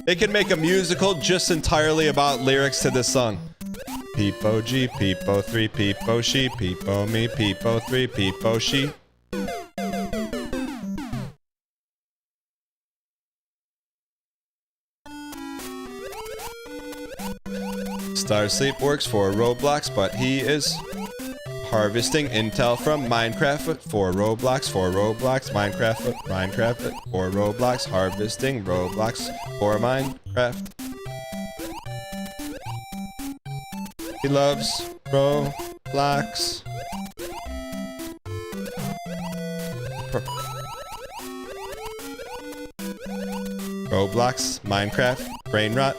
They can make a musical just entirely about lyrics to this song. Peepo G, Peepo 3, Peepo she, Peepo me, Peepo 3, Peepo she. Starsleep works for Roblox, but he is harvesting intel from Minecraft for Roblox, Minecraft, for Roblox, harvesting Roblox for Minecraft. He loves Roblox. Roblox, Minecraft, brain rot.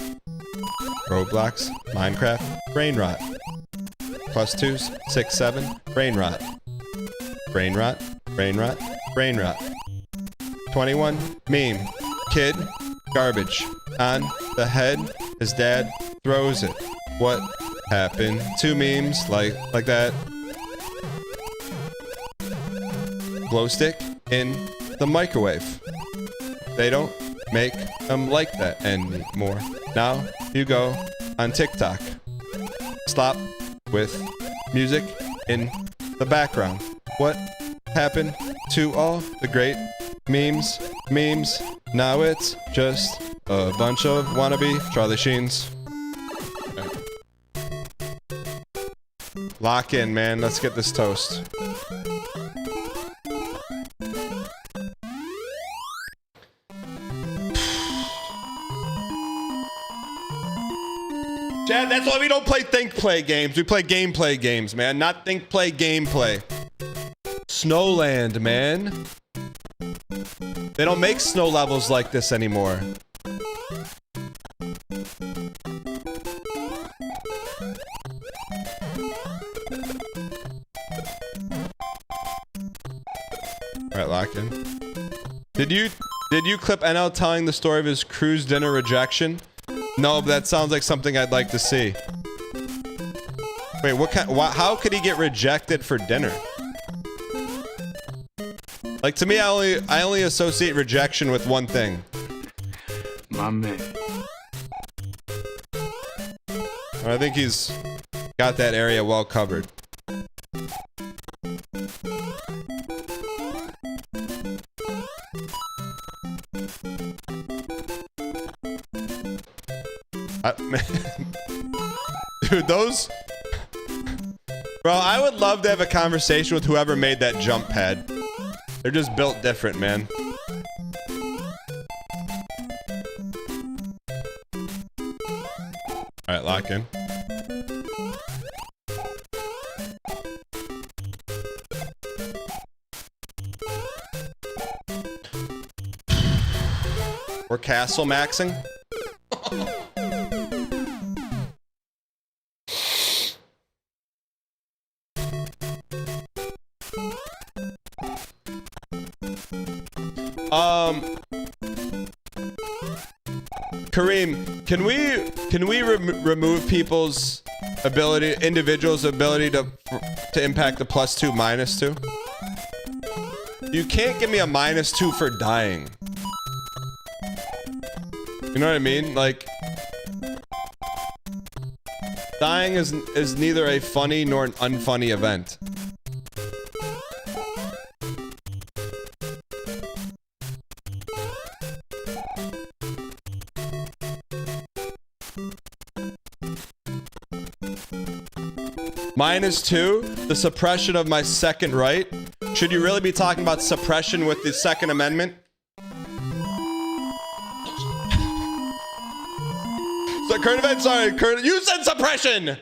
Roblox, Minecraft, brain rot. +2s, 6, 7, brain rot. Brain rot, brain rot, brain rot. 21, meme. Kid, garbage. On the head, his dad throws it. What happened to memes like that? Glow stick in the microwave. They don't make them like that anymore. Now you go on TikTok. Stop with music in the background. What happened to all the great memes? Now it's just a bunch of wannabe Charlie Sheens. Lock in, man. Let's get this toast. Chad, that's why we don't play think play games. We play gameplay games, man. Not think play gameplay. Snowland, man. They don't make snow levels like this anymore. Alright, lock in. Did you clip NL telling the story of his cruise dinner rejection? No, but that sounds like something I'd like to see. Wait, what kind? How could he get rejected for dinner? Like, to me, I only associate rejection with one thing.
My man.
I think he's got that area well covered. Dude, those... Bro, I would love to have a conversation with whoever made that jump pad. They're just built different, man. Alright, lock in. We're castle maxing. Kareem, can we remove people's individuals' ability to impact the +2, -2? You can't give me a -2 for dying. You know what I mean? Like, dying is neither a funny nor an unfunny event. -2, the suppression of my second right. Should you really be talking about suppression with the Second Amendment? So, current event, sorry, you said suppression!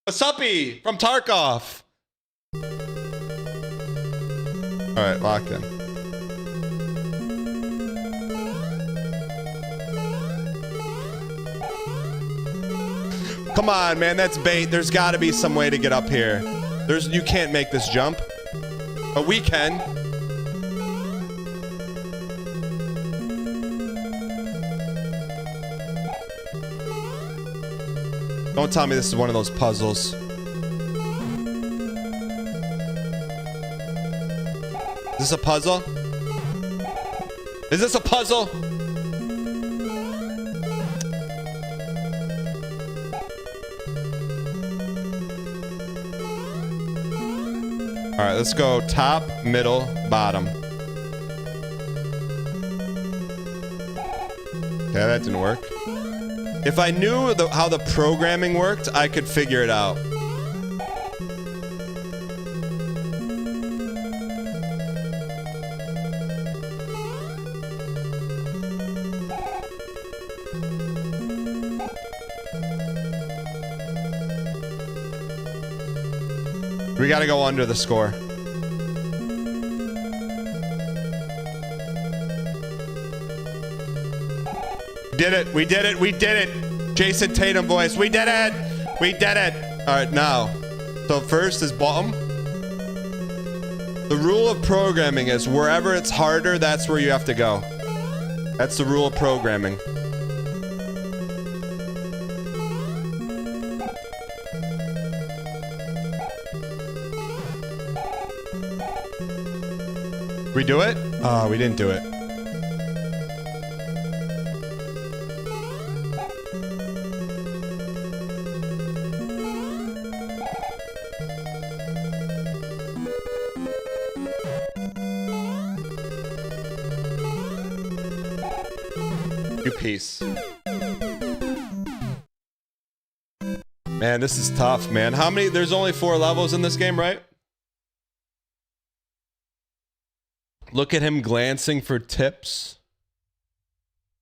A suppy from Tarkov. Alright, locked in. Come on, man, that's bait. There's got to be some way to get up here. You can't make this jump. But we can. Don't tell me this is one of those puzzles. Is this a puzzle? Is this a puzzle? All right, let's go top, middle, bottom. Okay, that didn't work. If I knew how the programming worked, I could figure it out. We gotta go under the score. Did it. We did it. We did it. Jason Tatum voice. We did it. We did it. All right, now. So first is bottom. The rule of programming is wherever it's harder, that's where you have to go. That's the rule of programming. We do it? Oh, we didn't do it. You piece. Man, this is tough, man. How many? There's only 4 levels in this game, right? Look at him glancing for tips.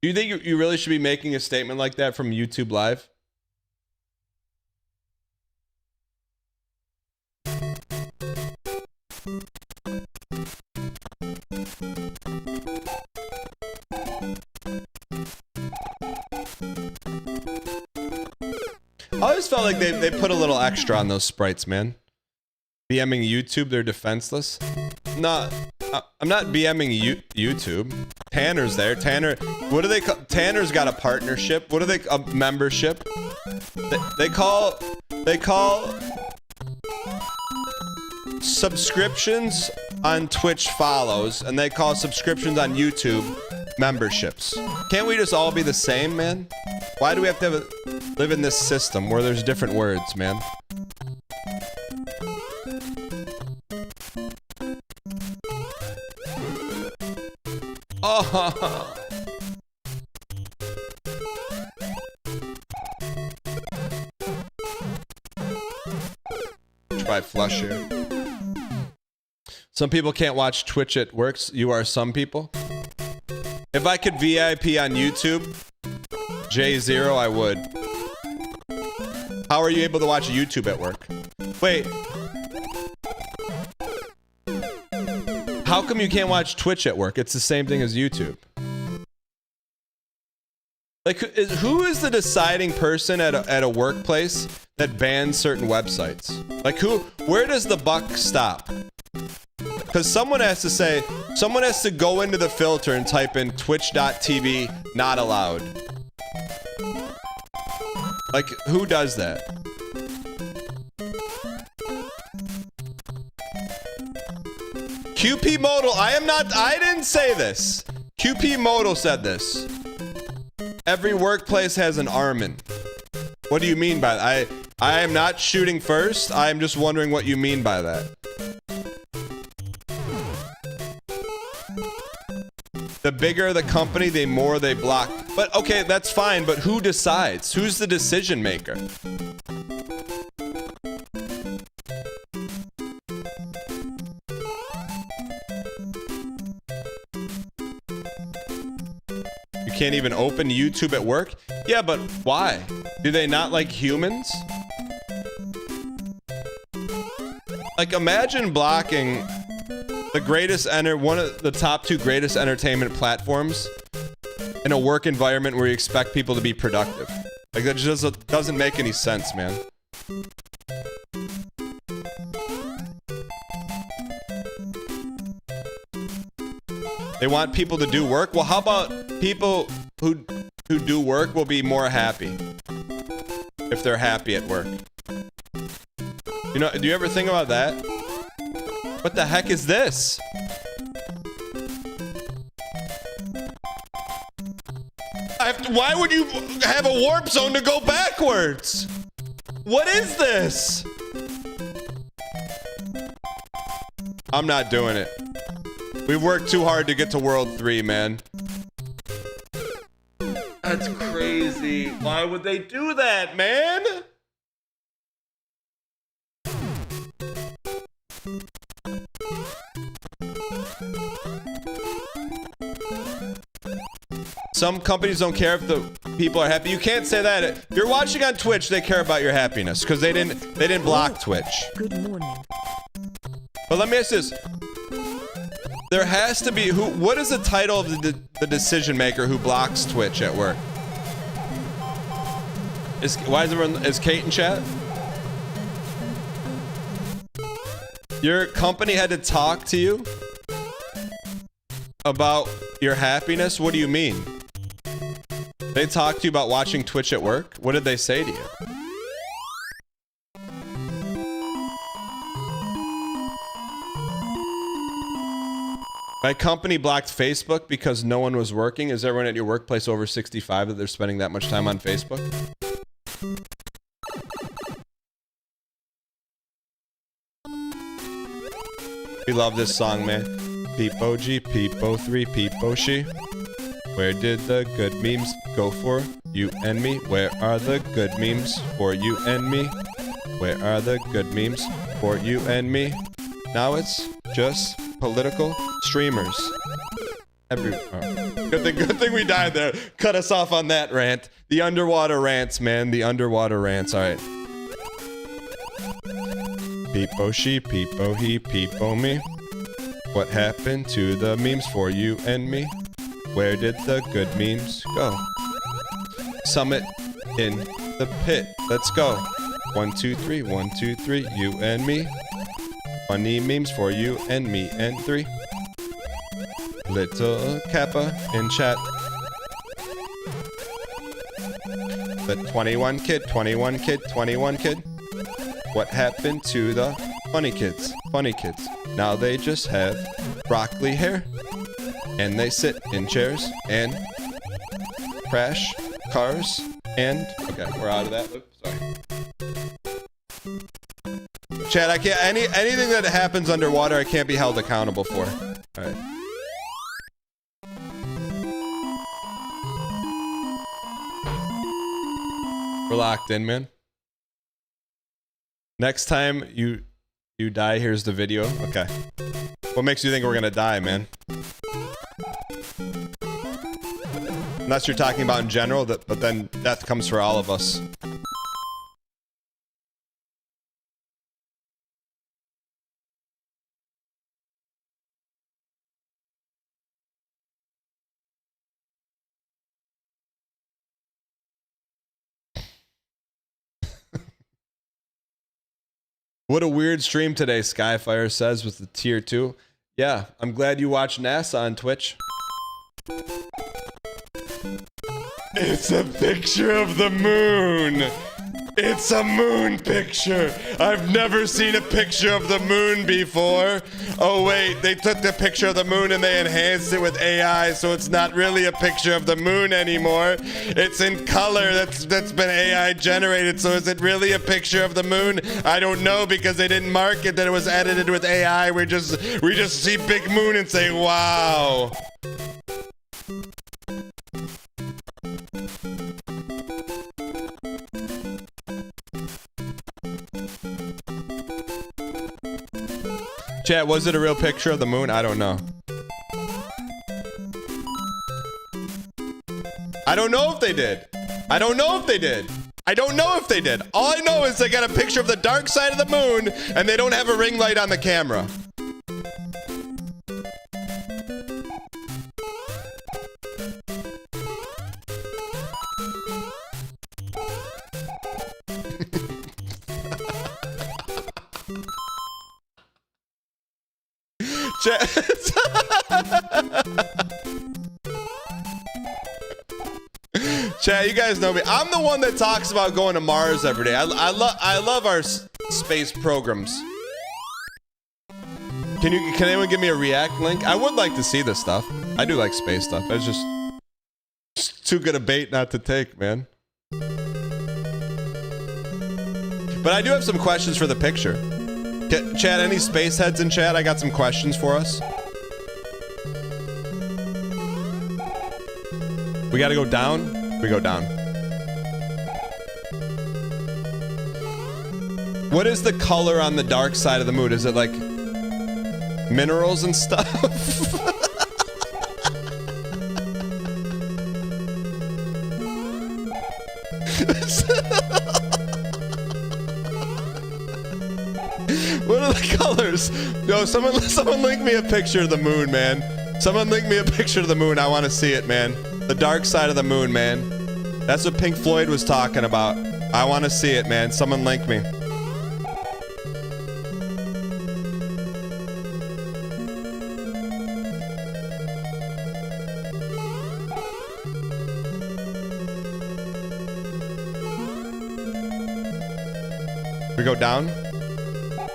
Do you think you really should be making a statement like that from YouTube Live? I always felt like they put a little extra on those sprites, man. BMing YouTube, they're defenseless. I'm not BMing YouTube. Tanner's there. Tanner, what do they call? Tanner's got a partnership. What do they? A membership. They call They call subscriptions on Twitch follows, and they call subscriptions on YouTube memberships. Can't we just all be the same, man? Why do we have to live in this system where there's different words, man? Oh. Try flush here. Some people can't watch Twitch at work. You are some people. If I could VIP on YouTube, J0, I would. How are you able to watch YouTube at work? Wait. How come you can't watch Twitch at work? It's the same thing as YouTube. Like, who is the deciding person at a workplace that bans certain websites? Like, where does the buck stop? Because someone has to go into the filter and type in twitch.tv not allowed. Like, who does that? QP Modal, I didn't say this. QP Modal said this. Every workplace has an Armin. What do you mean by that? I am not shooting first. I am just wondering what you mean by that. The bigger the company, the more they block. But okay, that's fine, but who decides? Who's the decision maker? You can't even open YouTube at work? Yeah, but why? Do they not like humans? Like, imagine blocking one of the top 2 greatest entertainment platforms in a work environment where you expect people to be productive. Like, that just doesn't make any sense, man. They want people to do work? Well, how about people who do work will be more happy if they're happy at work? You know, do you ever think about that? What the heck is this? Why would you have a warp zone to go backwards? What is this? I'm not doing it. We've worked too hard to get to World 3, man. That's crazy. Why would they do that, man? Some companies don't care if the people are happy. You can't say that. If you're watching on Twitch, they care about your happiness because they didn't block Twitch.
Good morning.
But let me ask this. There has to be what is the title of the decision maker who blocks Twitch at work? Is Kate in chat? Your company had to talk to you about your happiness? What do you mean? They talked to you about watching Twitch at work? What did they say to you? My company blocked Facebook because no one was working. Is everyone at your workplace over 65 that they're spending that much time on Facebook? We love this song, man. Peepo G, Peepo 3, Peepo She. Where did the good memes go for you and me? Where are the good memes for you and me? Where are the good memes for you and me? Now it's just political streamers. Good thing we died there. Cut us off on that rant. The underwater rants, man. The underwater rants. All right. Peepo she, peepo he, peepo me. What happened to the memes for you and me? Where did the good memes go? Summit in the pit. Let's go. 1, 2, 3, 1, 2, 3. You and me. Funny memes for you and me and 3. Little Kappa in chat. The 21 kid, 21 kid, 21 kid. What happened to the funny kids? Funny kids. Now they just have broccoli hair. And they sit in chairs and crash cars and... Okay, we're out of that. Oops, sorry. Chad, I can't... Anything that happens underwater, I can't be held accountable for. Alright. We're locked in, man. Next time you die, here's the video. Okay. What makes you think we're gonna die, man? Unless you're talking about in general, but then death comes for all of us. What a weird stream today, Skyfire says with the tier 2. Yeah, I'm glad you watch NASA on Twitch. It's a picture of the moon. It's a moon picture. I've never seen a picture of the moon before. Oh wait, they took the picture of the moon and they enhanced it with AI, so it's not really a picture of the moon anymore. It's in color. That's been AI generated. So is it really a picture of the moon? I don't know, because they didn't mark it that it was edited with AI. We just see big moon and say, wow. Chat, was it a real picture of the moon? I don't know. I don't know if they did. I don't know if they did. I don't know if they did. All I know is they got a picture of the dark side of the moon and they don't have a ring light on the camera. Chat, you guys know me. I'm the one that talks about going to Mars every day. I love our space programs. Can anyone give me a React link? I would like to see this stuff. I do like space stuff. It's just too good a bait not to take, man. But I do have some questions for the picture. Chat, any space heads in chat? I got some questions for us. We gotta go down? We go down. What is the color on the dark side of the moon? Is it like minerals and stuff? What are the colors? No, someone link me a picture of the moon, man. Someone link me a picture of the moon. I want to see it, man. The dark side of the moon, man. That's what Pink Floyd was talking about. I want to see it, man. Someone link me. We go down?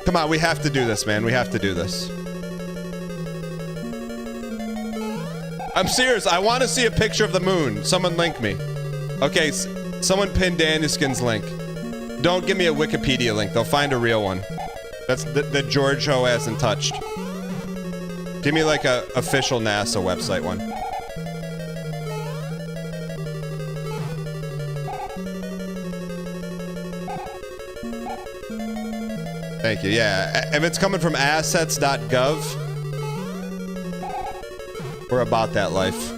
Come on, we have to do this, man. We have to do this. I'm serious. I want to see a picture of the moon. Someone link me. Okay, someone pin Dandiskin's link. Don't give me a Wikipedia link. They'll find a real one. That's that George Ho hasn't touched. Give me like a official NASA website one. Thank you. Yeah, if it's coming from assets.gov, we're about that life.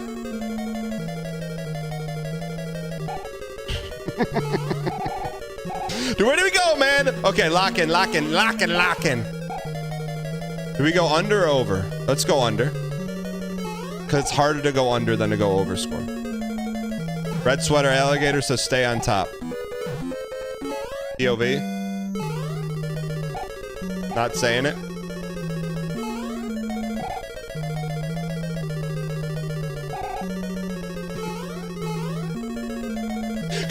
Dude, where do we go, man? Okay, lock in. Do we go under or over? Let's go under. Because it's harder to go under than to go over score. Red sweater alligator says stay on top. POV. Not saying it.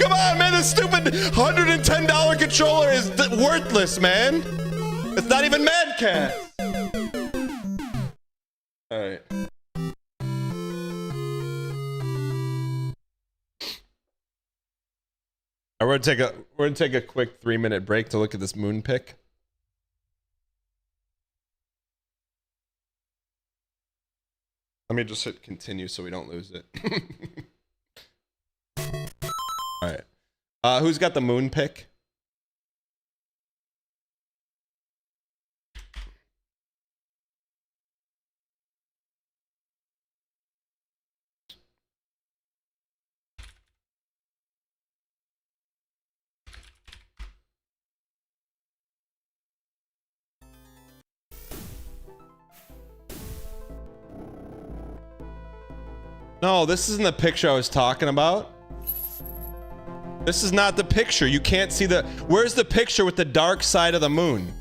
Come on, man. This stupid $110 controller is worthless, man. It's not even Madcast. All right. All right, we're gonna take a quick 3-minute break to look at this moon pic. Let me just hit continue so we don't lose it. All right. Who's got the moon pic? No, this isn't the picture I was talking about. This is not the picture. You can't see the... Where's the picture with the dark side of the moon?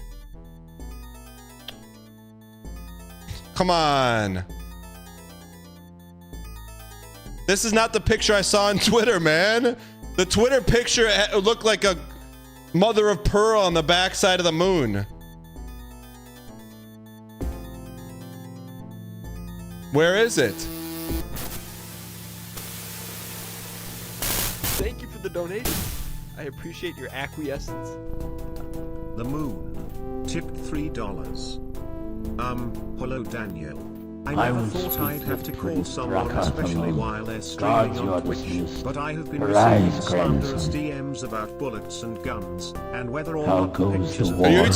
Come on. This is not the picture I saw on Twitter, man. The Twitter picture looked like a mother of pearl on the backside of the moon. Where is it?
Thank you for the donation. I appreciate your acquiescence.
The moon. Tipped $3. Hello Daniel. I never thought I'd have to call someone, especially while they're streaming on Twitch, but I have been receiving slanderous DMs about bullets and guns, and whether or not the pictures of...
You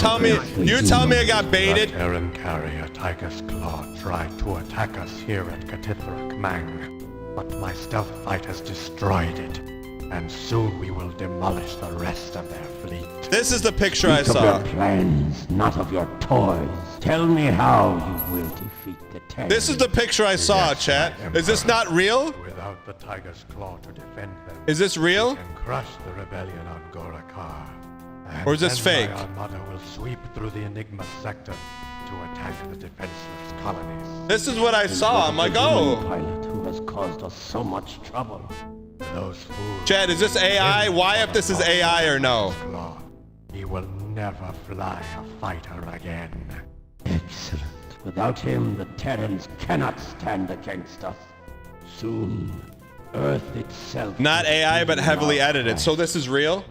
tell me I got baited?
The Terran carrier Tiger's Claw tried to attack us here at Katithrak Mang, but my stealth fight has destroyed it, and soon we will demolish the rest of their fleet.
This is the picture I saw.
Of your plans, not of your toys. Tell me how you will defeat the Terran.
This is the picture I saw,
Yes,
chat.
my
Is this not real?
Without the Tiger's Claw to defend them,
Is this real?
we can crush the rebellion on Gorakar. And
Or is this
then
fake?
my armada will sweep through the Enigma sector to attack the defenseless colonies.
This is what I saw. I'm like,
The
oh.
pilot who has caused us so much trouble.
Those fools.
Chad, is this AI? Why if this is AI or no?
Claw. He will never fly a fighter again.
Excellent. Without him, the Terrans cannot stand against us. Soon, Earth itself...
Not
will
AI,
be
but heavily
our
edited. So this is real?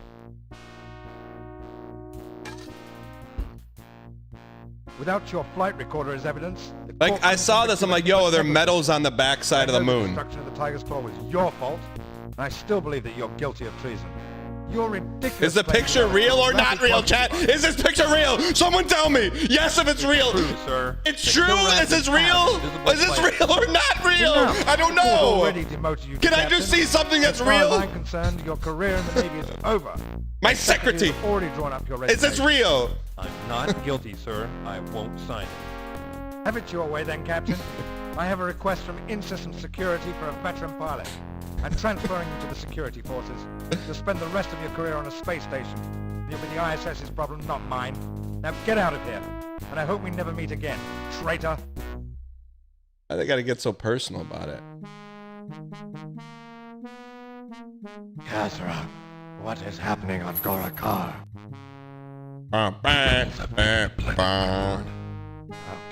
Without your flight recorder as evidence...
Like, I saw this, I'm like, yo, there are medals on the backside of the
The
moon.
destruction of the Tiger's Claw was your fault, and I still believe that you're guilty of treason. You're ridiculous.
Is the picture real or not real, chat? Is this picture real? Someone tell me. Yes, if it's real.
True, sir.
It's true. Is this real? Is this real or not real? I don't
We've
know.
already demoted you to
Can I
captain.
just see something that's
As far as
real?
I'm concerned, your career in the Navy is over.
My secretary.
You've already drawn up your
Is this
resignation.
real?
I'm not guilty, sir. I won't sign it. Have it your way then, Captain. I have a request from in-system security for a veteran pilot. I'm transferring you to the security forces. You'll spend the rest of your career on a space station. You'll be the ISS's problem, not mine. Now get out of here. And I hope we never meet again, traitor.
Why they gotta get so personal about it?
Kazra, what is happening on Gorakar? How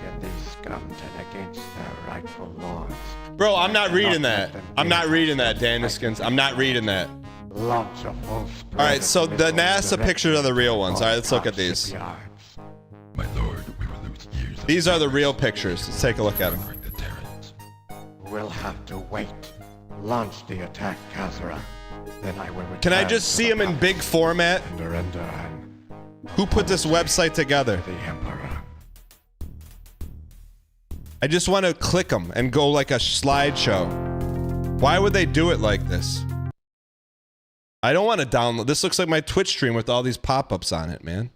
can these scum turn against their rightful lords?
Bro, I'm not reading that. I'm not reading that, Daniskins. I'm not reading that.
Launch a full spread.
Alright, so the NASA pictures are the real ones. Alright, let's look at these.
My lord, we will lose years of
These are the real pictures. Let's take a look at them.
covering the Terrans.
We'll have to wait. Launch the attack, Kazra. Then I will return
Can I just
to
see
the
them in
palace
big format?
and surrender and
Who put this website together?
the Emperor.
I just want to click them and go like a slideshow. Why would they do it like this? I don't want to download. This looks like my Twitch stream with all these pop-ups on it, man.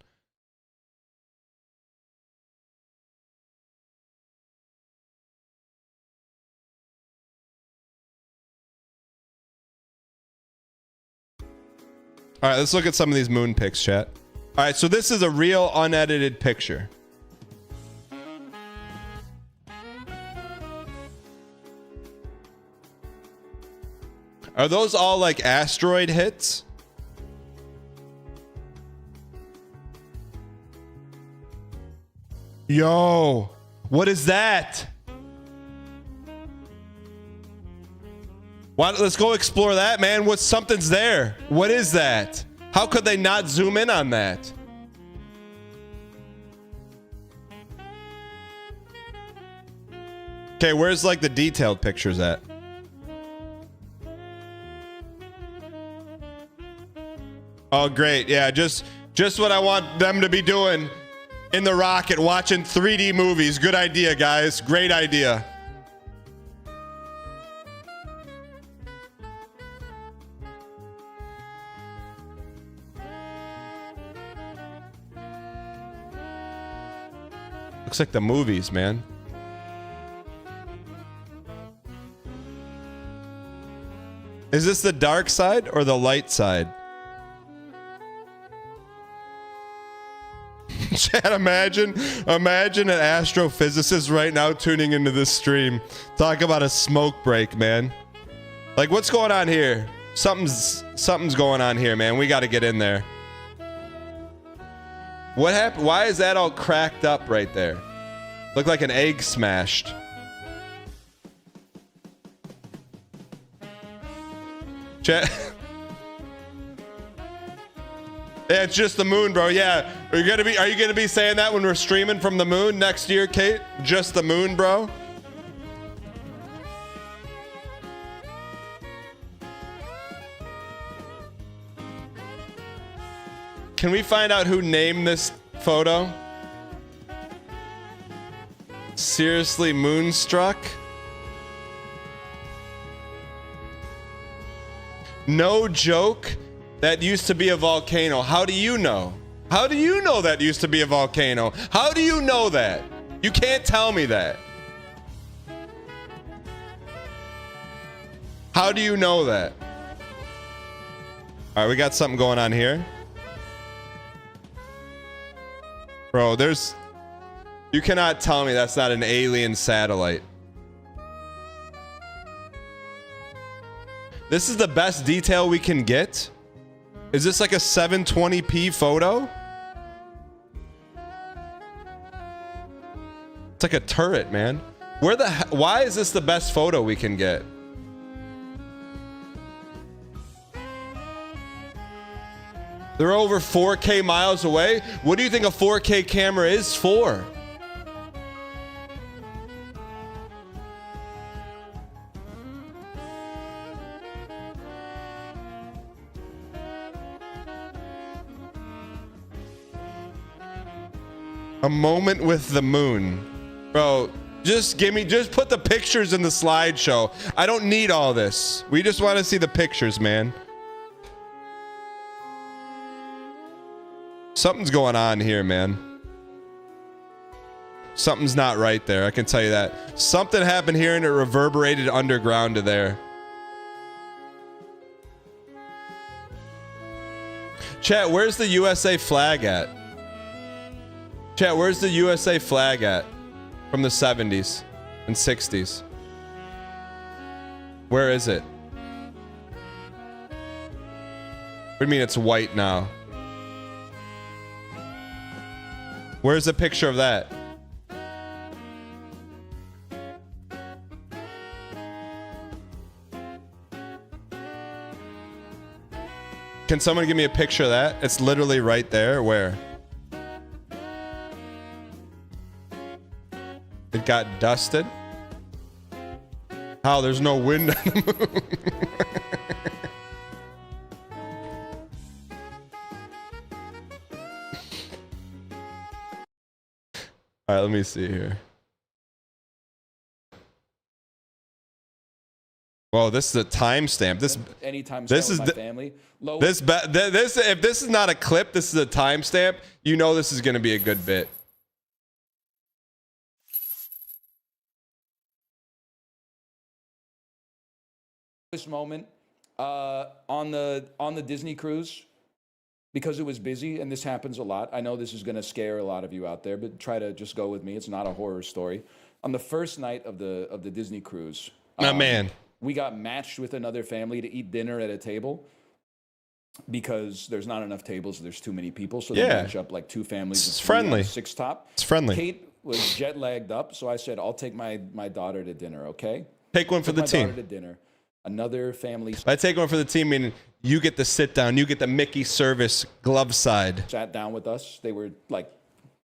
All right, let's look at some of these moon pics, chat. All right, so this is a real unedited picture. Are those all like asteroid hits? Yo, what is that? Let's go explore that, man. Something's there. What is that? How could they not zoom in on that? Okay, where's like the detailed pictures at? Oh, great. Yeah, just what I want them to be doing in the rocket, watching 3D movies. Good idea, guys. Great idea. Looks like the movies, man. Is this the dark side or the light side? Chad, imagine an astrophysicist right now tuning into this stream. Talk about a smoke break, man. Like, what's going on here? Something's going on here, man. We got to get in there. What happened? Why is that all cracked up right there? Looked like an egg smashed. Chat. Yeah, it's just the moon, bro. Yeah. Are you gonna be saying that when we're streaming from the moon next year, Kate? Just the moon, bro? Can we find out who named this photo? Seriously, Moonstruck? No joke. That used to be a volcano. How do you know? How do you know that used to be a volcano? How do you know that? You can't tell me that. How do you know that? All right, we got something going on here. Bro, you cannot tell me that's not an alien satellite. This is the best detail we can get? Is this like a 720p photo? It's like a turret, man. Why is this the best photo we can get? They're over 4K miles away. What do you think a 4K camera is for? A moment with the moon. Bro, just put the pictures in the slideshow. I don't need all this. We just want to see the pictures, man. Something's going on here, man. Something's not right there. I can tell you that. Something happened here and it reverberated underground to there. Chat, where's the USA flag at? Chat, where's the USA flag at? From the 70s and 60s. Where is it? What do you mean it's white now? Where's the picture of that? Can someone give me a picture of that? It's literally right there. Where? It got dusted. How? There's no wind on the moon. All right, let me see here. Whoa, this is a timestamp.
Anytime
this is
with my family.
If this is not a clip, this is a timestamp. You know this is going to be a good bit.
This moment on the Disney cruise, because it was busy, and this happens a lot. I know this is going to scare a lot of you out there, but try to just go with me. It's not a horror story. On the first night of the Disney cruise,
Man,
we got matched with another family to eat dinner at a table because there's not enough tables. There's too many people. So they match up like 2 families.
It's friendly.
6 top.
It's friendly.
Kate was jet lagged up. So I said, I'll take my daughter to dinner. Okay.
Take one for the team.
Daughter to dinner. Another family.
I take one for the team, meaning you get the sit down. You get the Mickey service glove side.
Sat down with us. They were like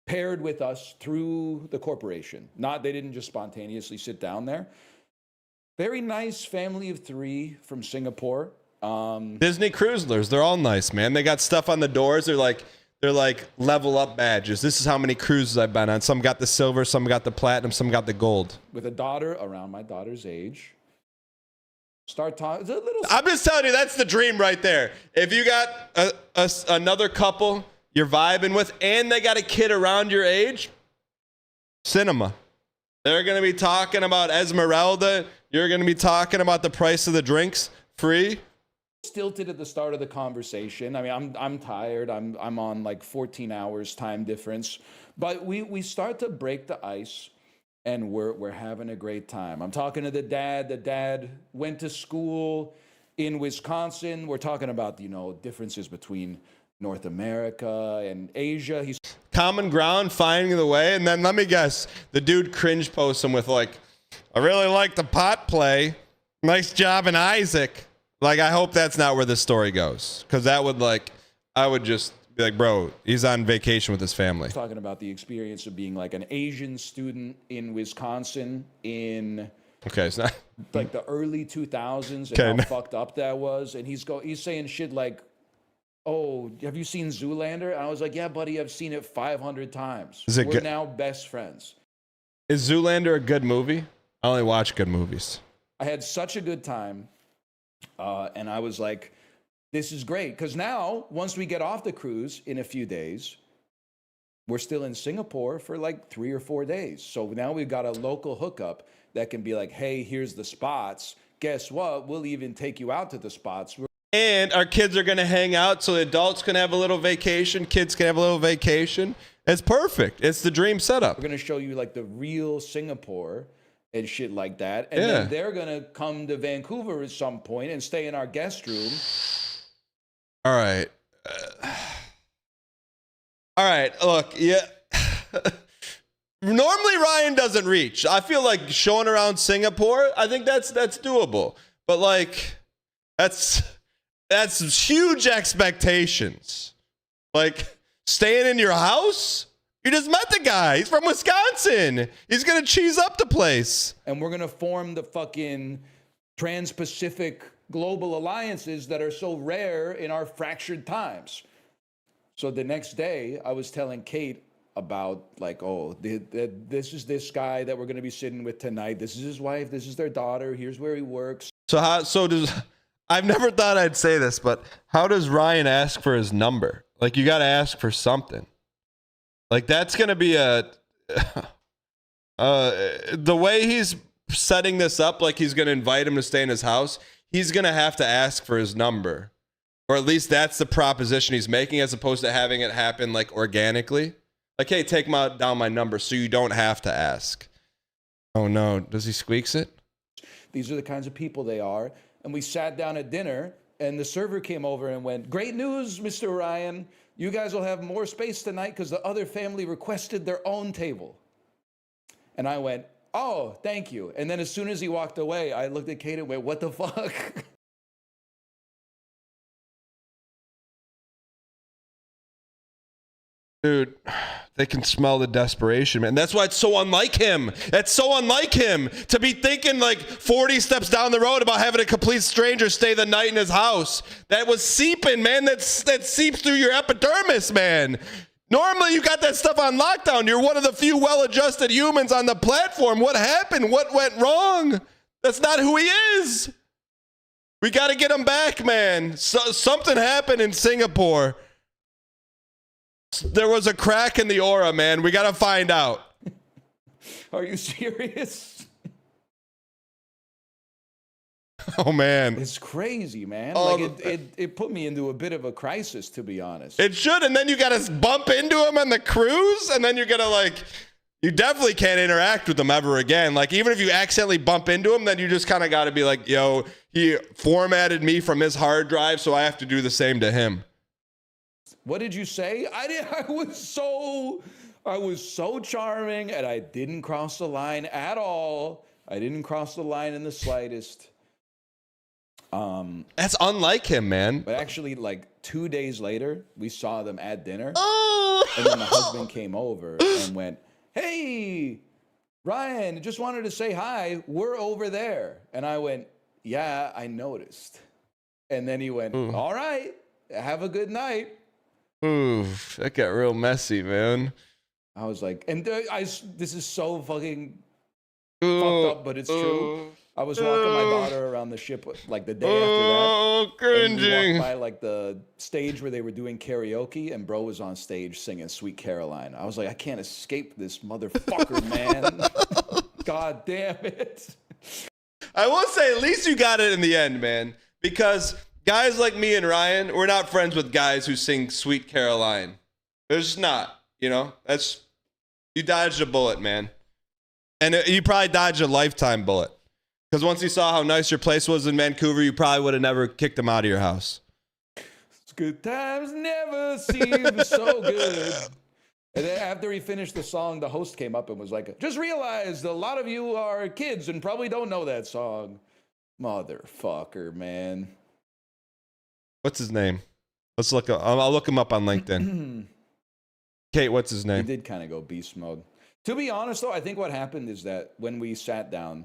paired with us through the corporation. They didn't just spontaneously sit down there. Very nice family of 3 from Singapore.
Disney cruisers, they're all nice, man. They got stuff on the doors. They're like level up badges. This is how many cruises I've been on. Some got the silver, some got the platinum, some got the gold.
With a daughter around my daughter's age. Start talking.
I'm just telling you, that's the dream right there. If you got another couple you're vibing with, and they got a kid around your age, cinema. They're going to be talking about Esmeralda. You're going to be talking about the price of the drinks, free.
Stilted at the start of the conversation. I mean, I'm tired. I'm on like 14 hours time difference. But we start to break the ice, and we're having a great time. I'm talking to the dad. The dad went to school in Wisconsin. We're talking about, differences between North America and Asia. He's
common ground, finding the way. And then let me guess, the dude cringe posts him with like, I really like the pot play. Nice job in Isaac. Like, I hope that's not where this story goes. Because that would I would just be like, bro, he's on vacation with his family.
Talking about the experience of being like an Asian student in Wisconsin in
it's not
like the early 2000s and how fucked up that was. And he's saying shit like, oh, have you seen Zoolander? And I was like, yeah, buddy, I've seen it 500 times. We're now best friends.
Is Zoolander a good movie? I only watch good movies.
I had such a good time. And I was like, this is great. Because now, once we get off the cruise in a few days, we're still in Singapore for like 3 or 4 days. So now we've got a local hookup that can be like, hey, here's the spots. Guess what? We'll even take you out to the spots.
And our kids are going to hang out, so the adults can have a little vacation. Kids can have a little vacation. It's perfect. It's the dream setup.
We're going to show you like the real Singapore and shit like that. And then they're going to come to Vancouver at some point and stay in our guest room.
All right. All right. Look, yeah. Normally Ryan doesn't reach. I feel like showing around Singapore, I think that's doable. But like, that's huge expectations. Like, staying in your house? You just met the guy. He's from Wisconsin. He's going to cheese up the place.
And we're going to form the fucking trans-Pacific global alliances that are so rare in our fractured times. So the next day, I was telling Kate about, like, oh, this is this guy that we're going to be sitting with tonight. This is his wife. This is their daughter. Here's where he works.
I've never thought I'd say this, but how does Ryan ask for his number? Like, you got to ask for something. Like, that's going to be the way he's setting this up, like he's going to invite him to stay in his house, he's going to have to ask for his number. Or at least that's the proposition he's making, as opposed to having it happen, like, organically. Like, hey, take down my number so you don't have to ask. Oh, no. Does he squeaks it?
These are the kinds of people they are. And we sat down at dinner, and the server came over and went, great news, Mr. Ryan. You guys will have more space tonight because the other family requested their own table. And I went, oh, thank you. And then as soon as he walked away, I looked at Kate and went, what the fuck?
Dude, they can smell the desperation, man. That's why it's so unlike him. That's so unlike him to be thinking like 40 steps down the road about having a complete stranger stay the night in his house. That was seeping, man. That seeps through your epidermis, man. Normally, you got that stuff on lockdown. You're one of the few well-adjusted humans on the platform. What happened? What went wrong? That's not who he is. We got to get him back, man. Something happened in Singapore. There was a crack in the aura, man. We got to find out.
Are you serious?
Oh, man.
It's crazy, man. Like it put me into a bit of a crisis, to be honest.
It should. And then you got to bump into him on the cruise. And then you're going to, like, You definitely can't interact with him ever again. Like, even if you accidentally bump into him, then you just kind of got to be like, yo, he formatted me from his hard drive, so I have to do the same to him.
What did you say? I was so charming, and I didn't cross the line at all. I didn't cross the line in the slightest.
That's unlike him, man.
But actually, like 2 days later, we saw them at dinner.
Oh.
And then the husband came over and went, hey, Ryan, just wanted to say hi. We're over there. And I went, yeah, I noticed. And then he went, all right, have a good night.
Ooh, that got real messy, man.
I was like, and this is so fucking fucked up, but it's true. I was walking my daughter around the ship like the day after that.
Oh, cringing.
And we walked by like the stage where they were doing karaoke, and bro was on stage singing Sweet Caroline. I was like, I can't escape this motherfucker, man. God damn it.
I will say, at least you got it in the end, man. Because guys like me and Ryan, we're not friends with guys who sing Sweet Caroline. There's just not, you know? You dodged a bullet, man. And you probably dodged a lifetime bullet. Because once you saw how nice your place was in Vancouver, you probably would have never kicked him out of your house.
Good times never seem so good. And then after he finished the song, the host came up and was like, just realized a lot of you are kids and probably don't know that song. Motherfucker, man.
What's his name? Let's look up. I'll look him up on LinkedIn. Kate, what's his name?
He did kind of go beast mode. To be honest, though, I think what happened is that when we sat down,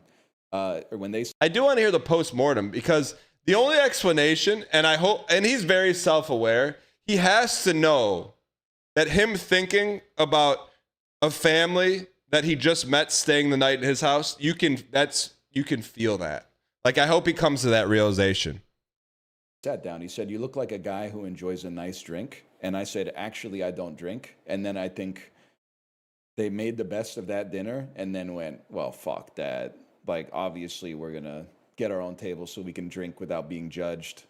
or when they...
I do want to hear the post-mortem, because the only explanation, and I hope, and he's very self-aware, he has to know that him thinking about a family that he just met staying the night in his house, you can feel that. Like, I hope he comes to that realization.
Sat down. He said, you look like a guy who enjoys a nice drink. And I said, actually, I don't drink. And then I think they made the best of that dinner and then went, well, fuck that. Like, obviously, we're going to get our own table so we can drink without being judged.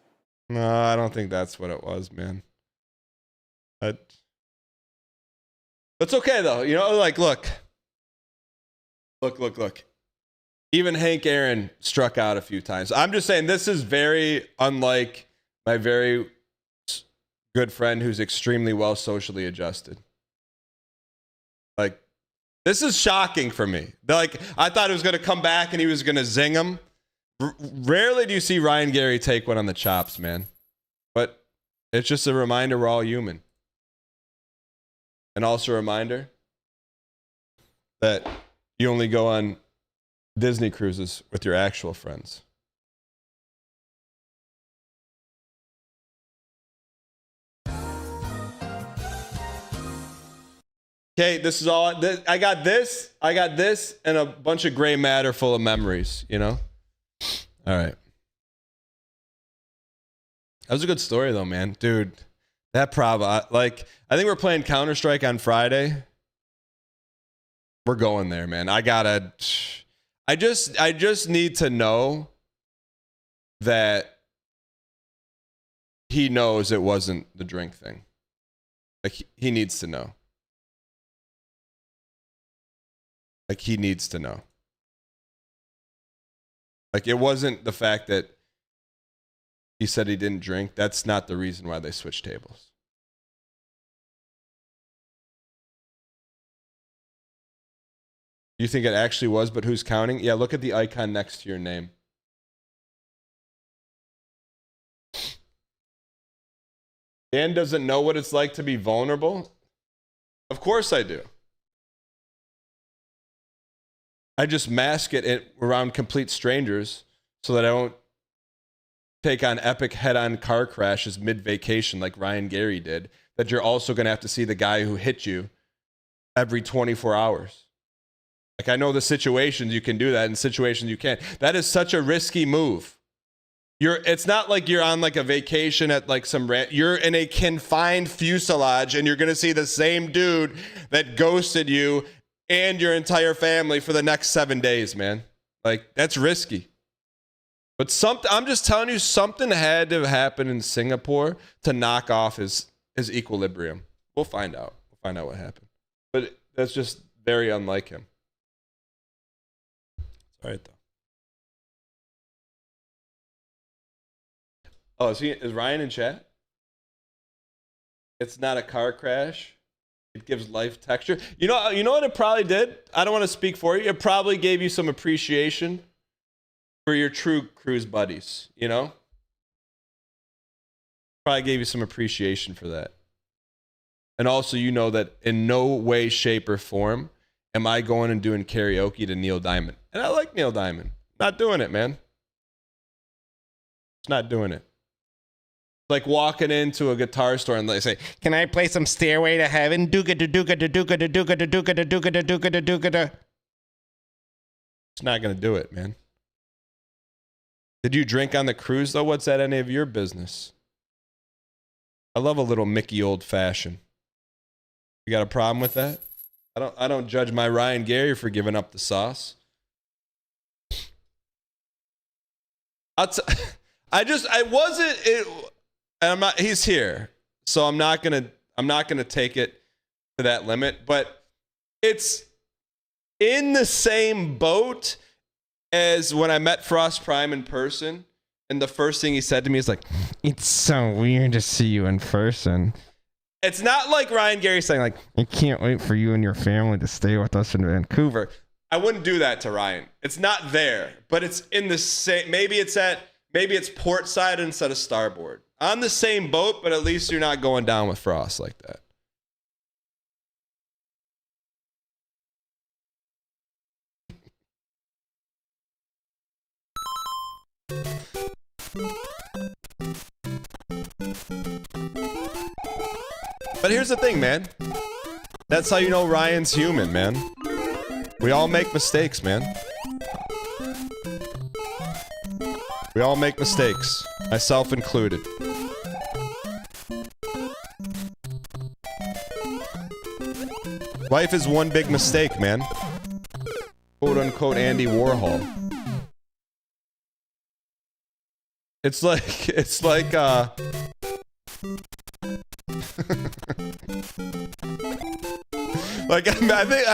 No, I don't think that's what it was, man. That's okay, though. You know, like, look. Even Hank Aaron struck out a few times. I'm just saying, this is very unlike my very good friend who's extremely well socially adjusted. Like, this is shocking for me. Like, I thought it was going to come back and he was going to zing him. Rarely do you see Ryan Gary take one on the chops, man. But it's just a reminder we're all human. And also a reminder that you only go on Disney cruises with your actual friends. Okay, this is all. I got this, and a bunch of gray matter full of memories, you know? All right. That was a good story, though, man. Dude, that problem, I think we're playing Counter-Strike on Friday. We're going there, man. I just need to know that he knows it wasn't the drink thing. Like, he needs to know. Like, he needs to know. Like, it wasn't the fact that he said he didn't drink. That's not the reason why they switched tables. You think it actually was, but who's counting? Yeah, look at the icon next to your name. Dan doesn't know what it's like to be vulnerable? Of course I do. I just mask it around complete strangers so that I don't take on epic head-on car crashes mid-vacation like Ryan Gary did, that you're also going to have to see the guy who hit you every 24 hours. Like, I know the situations you can do that and situations you can't. That is such a risky move. It's not like you're on like a vacation at like you're in a confined fuselage and you're going to see the same dude that ghosted you and your entire family for the next 7 days, man. Like, that's risky. But I'm just telling you, something had to happen in Singapore to knock off his equilibrium. We'll find out. We'll find out what happened. But that's just very unlike him. It's all right though. Oh, is Ryan in chat? It's not a car crash. It gives life texture. You know what it probably did? I don't want to speak for you. It probably gave you some appreciation for your true cruise buddies, you know? Probably gave you some appreciation for that. And also, you know that in no way, shape, or form am I going and doing karaoke to Neil Diamond. And I like Neil Diamond. Not doing it, man. Just not doing it. Like walking into a guitar store and they say,
Can I play some Stairway to Heaven? Dooga da dooga da dooga da dooga da dooga da dooga da dooga da dooga da.
it's not going to do it, man. Did you drink on the cruise, though? What's that any of your business? I love a little Mickey old fashioned. You got a problem with that? I don't judge my Ryan Gary for giving up the sauce. And I'm not, he's here. So I'm not gonna take it to that limit, but it's in the same boat as when I met Frost Prime in person, and the first thing he said to me is like,
It's so weird to see you in person.
it's not like Ryan Gary saying like,
I can't wait for you and your family to stay with us in Vancouver.
I wouldn't do that to Ryan. It's not there, but it's in the same, maybe it's port side instead of starboard. On the same boat, but at least you're not going down with Frost like that. But here's the thing, man. That's how you know Ryan's human, man. We all make mistakes, man. We all make mistakes, myself included. Life is one big mistake, man. Quote unquote Andy Warhol. It's like like I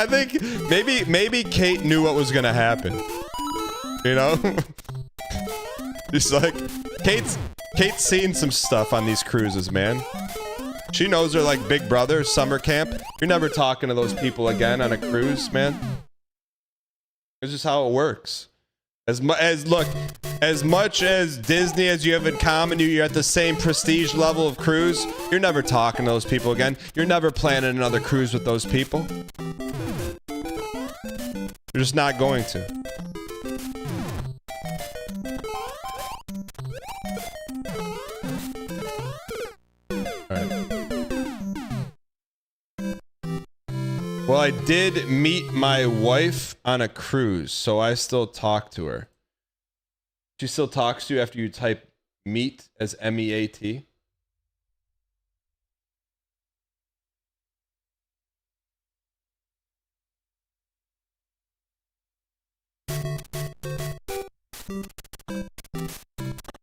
think maybe Kate knew what was gonna happen. You know? Just like Kate's seen some stuff on these cruises, man. She knows they're like Big Brother, summer camp. You're never talking to those people again on a cruise, man. It's just how it works. As much as Disney as you have in common, you're at the same prestige level of cruise. You're never talking to those people again. You're never planning another cruise with those people. You're just not going to. Well, I did meet my wife on a cruise, so I still talk to her. She still talks to you after you type meet as MEAT.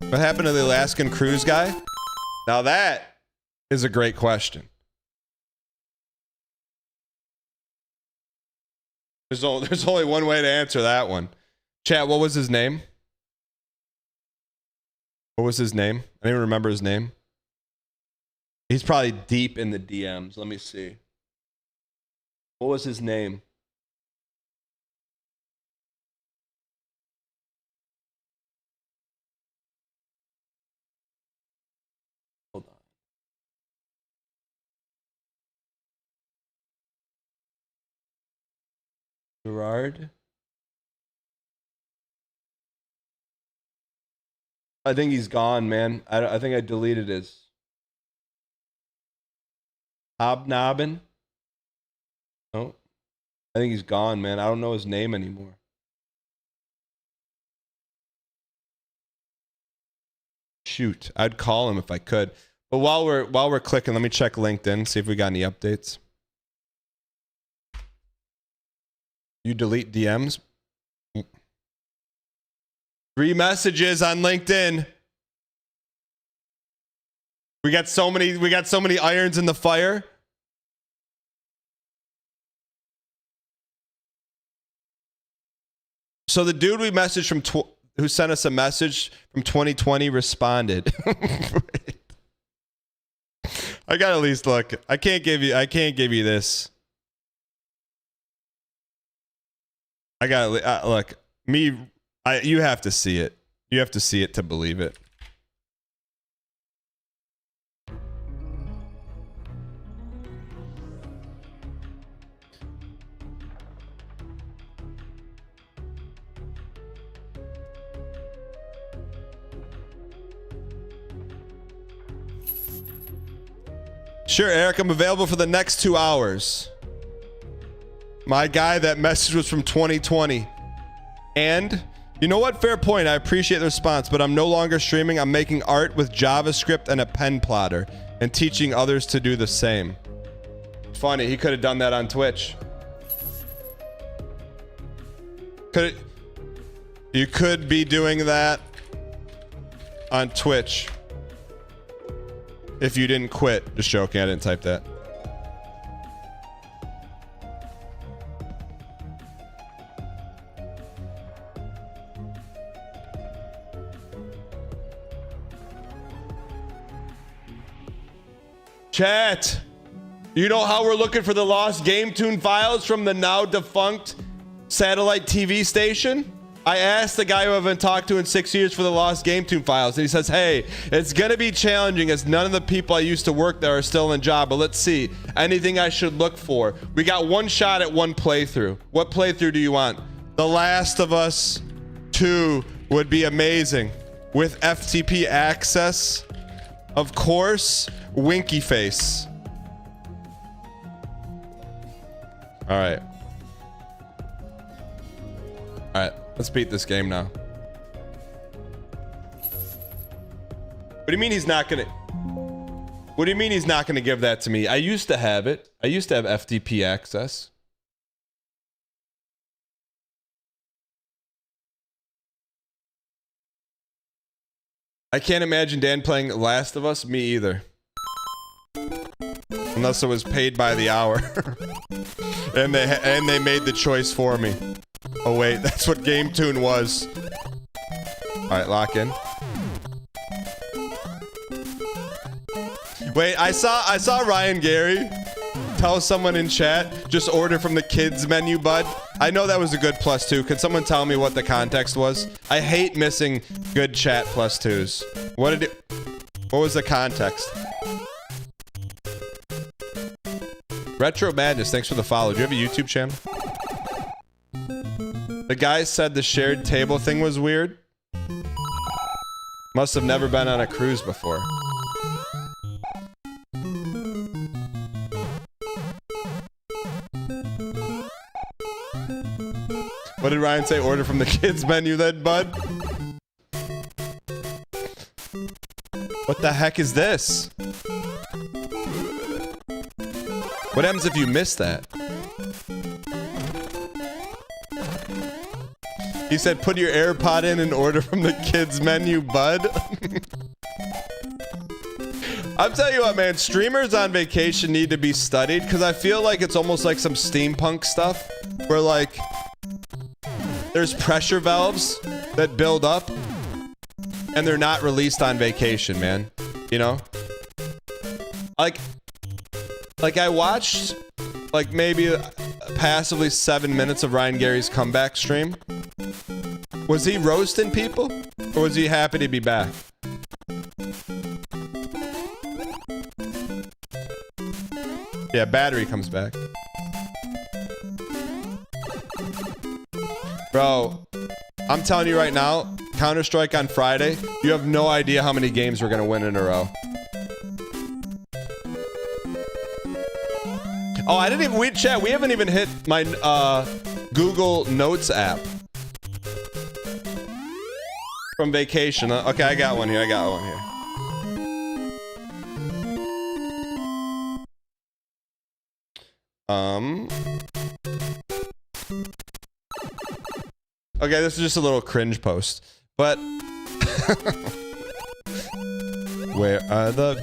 What happened to the Alaskan cruise guy? Now that is a great question. There's only one way to answer that one. Chat, what was his name? What was his name? I don't even remember his name. He's probably deep in the DMs. Let me see. What was his name? Hold on. Gerard? I think he's gone, man. I think I deleted his. Hobnobbin? No. I think he's gone, man. I don't know his name anymore. Shoot. I'd call him if I could. But while we're clicking, let me check LinkedIn, see if we got any updates. You delete DMs? 3 messages on LinkedIn. We got so many irons in the fire. So the dude we messaged from who sent us a message from 2020 responded. I gotta at least look. I can't give you this. I gotta look. You have to see it. You have to see it to believe it. Sure, Eric, I'm available for the next 2 hours. My guy, that message was from 2020. And, you know what? Fair point. I appreciate the response, but I'm no longer streaming. I'm making art with JavaScript and a pen plotter and teaching others to do the same. Funny, he could have done that on Twitch. You could be doing that on Twitch. If you didn't quit. Just joking, I didn't type that. Chat, you know how we're looking for the lost game tune files from the now defunct satellite TV station? I asked the guy who I haven't talked to in 6 years for the lost game tune files, and he says, hey, it's gonna be challenging as none of the people I used to work there are still in job, but let's see. Anything I should look for? We got one shot at one playthrough. What playthrough do you want? The Last of Us 2 would be amazing. With FTP access, of course, winky face. All right. All right. Let's beat this game now. What do you mean he's not gonna... What do you mean he's not gonna give that to me? I used to have it. I used to have FTP access. I can't imagine Dan playing Last of Us. Me either. Unless it was paid by the hour. and they made the choice for me. Oh wait, that's what Game Tune was. Alright, lock in. Wait, I saw Ryan Gary tell someone in chat, just order from the kids menu, bud. I know that was a good +2. Could someone tell me what the context was? I hate missing good chat +2s. What was the context? Retro Madness, thanks for the follow. Do you have a YouTube channel? The guy said the shared table thing was weird. Must have never been on a cruise before. What did Ryan say? Order from the kids menu then, bud? What the heck is this? What happens if you miss that? He said, put your AirPod in and order from the kids menu, bud. I'm telling you what, man, streamers on vacation need to be studied because I feel like it's almost like some steampunk stuff where like there's pressure valves that build up and they're not released on vacation, man. You know? Like I watched like maybe passively 7 minutes of Ryan Gary's comeback stream. Was he roasting people or was he happy to be back? Yeah, battery comes back. Bro, I'm telling you right now, Counter-Strike on Friday, you have no idea how many games we're gonna win in a row. Oh, I didn't even, we haven't even hit my Google Notes app. From vacation. Okay, I got one here, Okay, this is just a little cringe post, but where are the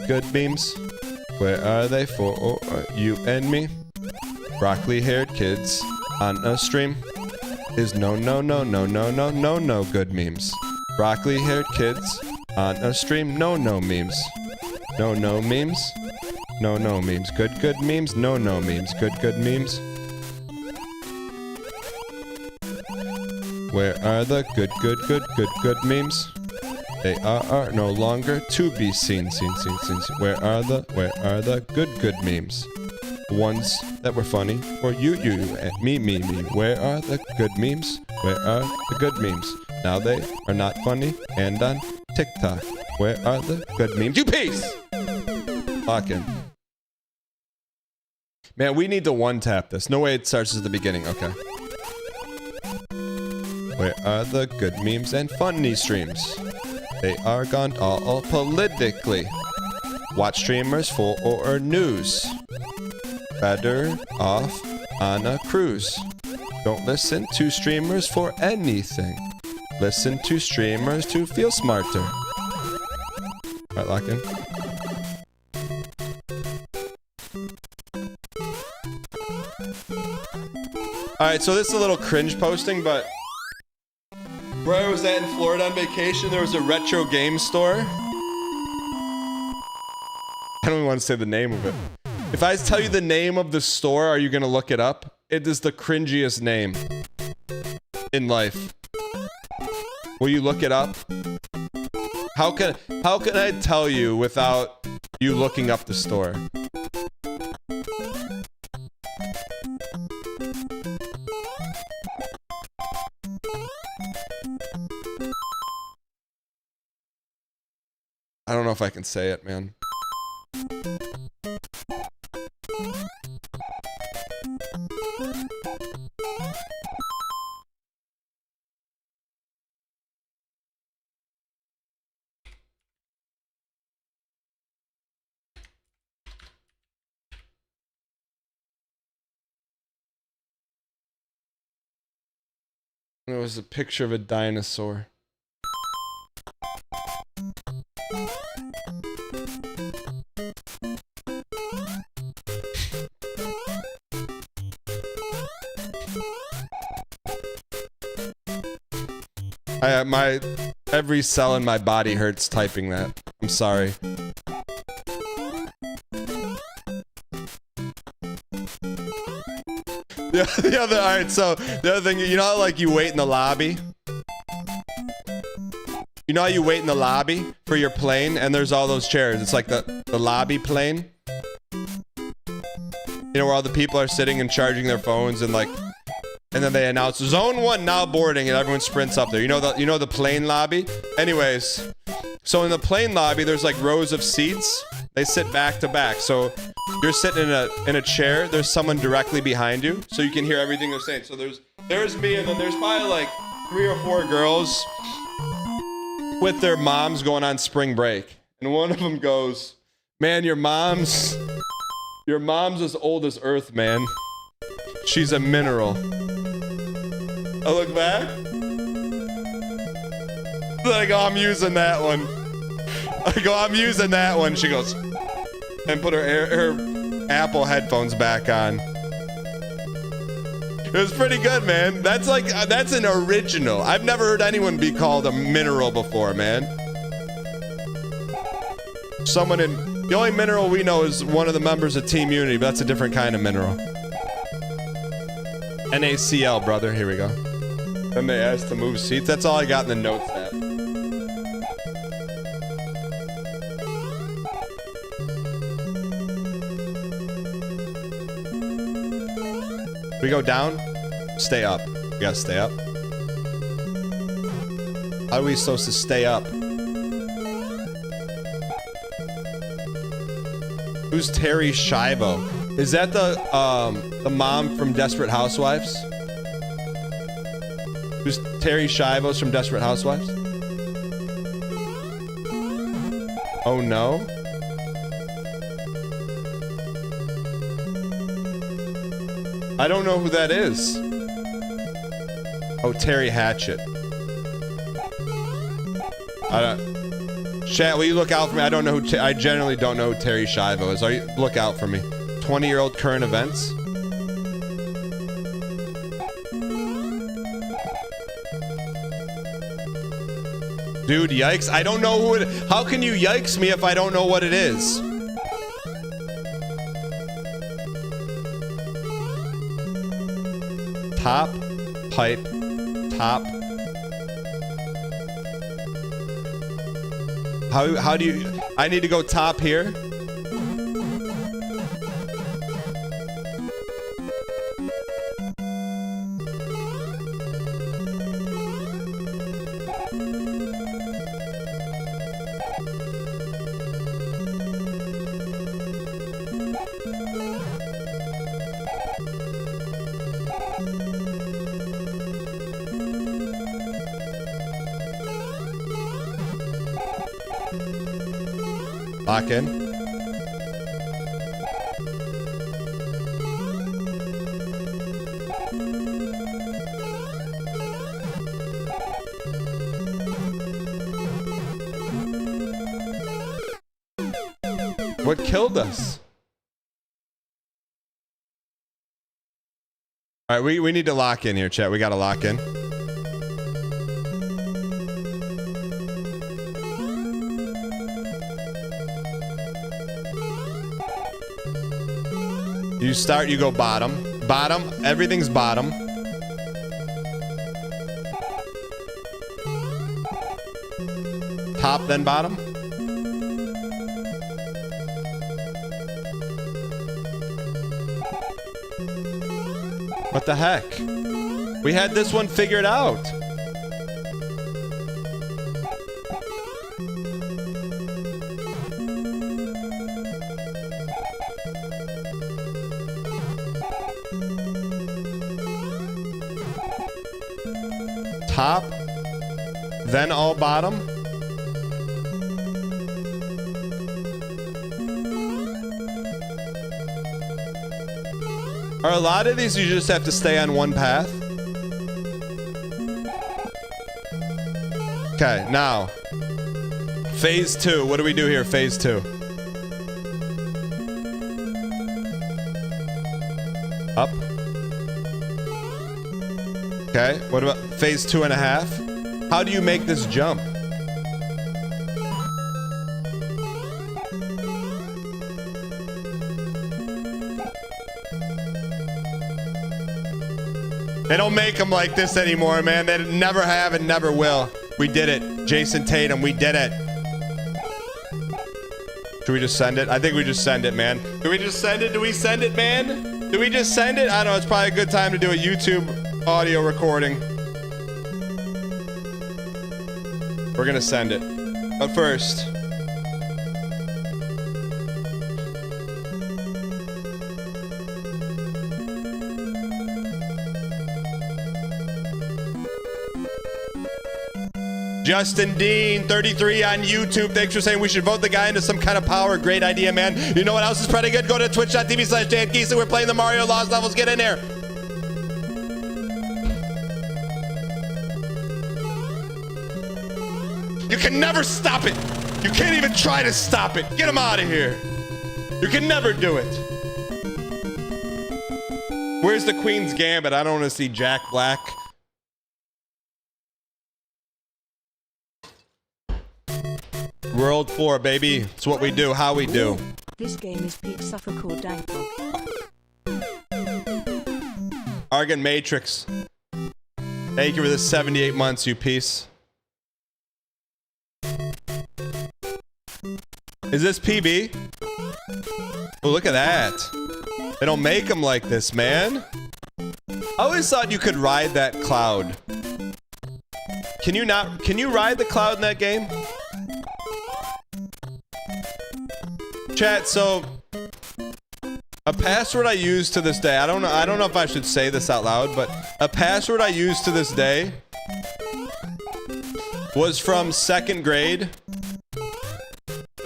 good memes? Where are they for you and me? Broccoli-haired kids on a stream. is no good memes. Broccoli haired kids on a stream, no memes. No memes. No memes. Good memes. No memes. Good memes. Where are the good memes? They are no longer to be seen. Where are the good memes? Ones that were funny for you, and me. Where are the good memes? Where are the good memes? Now they are not funny and on TikTok. Where are the good memes? You peace! Fucking. Man, we need to one-tap this. No way it starts at the beginning. Okay. Where are the good memes and funny streams? They are gone all politically. Watch streamers for news. Better off on a cruise. Don't listen to streamers for anything. Listen to streamers to feel smarter. Alright, lock in. Alright, so this is a little cringe posting, but where I was at in Florida on vacation, there was a retro game store. I don't even want to say the name of it. If I tell you the name of the store, are you gonna look it up? It is the cringiest name in life. Will you look it up? How can I tell you without you looking up the store? I don't know if I can say it, man. It was a picture of a dinosaur. Every cell in my body hurts typing that. I'm sorry. Alright, so the other thing, you know how like you wait in the lobby? You know how you wait in the lobby for your plane and there's all those chairs? It's like the lobby plane. You know where all the people are sitting and charging their phones and like, and then they announce zone 1 now boarding and everyone sprints up there. You know the plane lobby? Anyways, so in the plane lobby there's like rows of seats. They sit back to back. So you're sitting in a chair, there's someone directly behind you so you can hear everything they're saying. So there's me and then there's probably like 3 or 4 girls with their moms going on spring break. And one of them goes, "Man, your mom's as old as Earth, man. She's a mineral." I look back. I go, "I'm using that one." I go, "I'm using that one." She goes, and put her Apple headphones back on. It was pretty good, man. That's an original. I've never heard anyone be called a mineral before, man. The only mineral we know is one of the members of Team Unity, but that's a different kind of mineral. NaCl, brother. Here we go. Then they asked to move seats. That's all I got in the notes app. We go down, stay up. We gotta stay up. How are we supposed to stay up? Who's Terry Schiavo? Is that the mom from Desperate Housewives? Who's Terry Schiavo's from Desperate Housewives? Oh no. I don't know who that is. Oh, Terry Hatchett. Chat, will you look out for me? I don't know who. I generally don't know who Terry Schiavo is. Look out for me. 20-year-old current events. Dude, yikes. I don't know who it... How can you yikes me if I don't know what it is? Top, pipe, top. How do you... I need to go top here. Lock in. What killed us? All right, we need to lock in here, chat. We got to lock in. You start, you go bottom. Bottom, everything's bottom. Top, then bottom. What the heck? We had this one figured out. Top, then all bottom. Are a lot of these you just have to stay on one path? Okay, now. Phase 2. What do we do here, phase 2? Up. Okay, what about phase 2.5? How do you make this jump? They don't make them like this anymore, man. They never have and never will. We did it. Jason Tatum, we did it. Should we just send it? I think we just send it, man. Do we just send it? Do we send it, man? Do we just send it? I don't know. It's probably a good time to do a YouTube audio recording. We're gonna send it. But first... Justin Dean, 33 on YouTube. Thanks for saying we should vote the guy into some kind of power. Great idea, man. You know what else is pretty good? Go to twitch.tv/JanKeeson. We're playing the Mario Lost levels. Get in there. You can never stop it. You can't even try to stop it. Get him out of here. You can never do it. Where's the Queen's Gambit? I don't want to see Jack Black. World 4, baby. It's what we do, how we do.
This game is peak suffercore dank dog.
Argon Matrix. Thank you for the 78 months, you piece. Is this PB? Oh, look at that. They don't make them like this, man. I always thought you could ride that cloud. Can you not? Can you ride the cloud in that game? Chat, so a password I use to this day, I don't know if I should say this out loud, but a password I use to this day was from 2nd grade.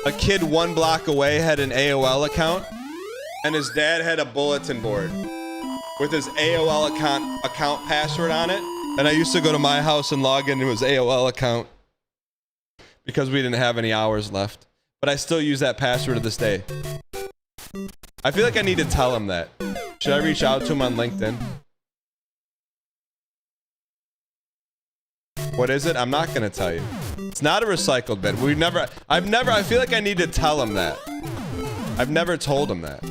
A kid 1 block away had an AOL account, and his dad had a bulletin board with his AOL account password on it, and I used to go to my house and log into his AOL account because we didn't have any hours left. But I still use that password to this day. I feel like I need to tell him that. Should I reach out to him on LinkedIn? What is it? I'm not gonna tell you. It's not a recycled bin. I feel like I need to tell him that. I've never told him that.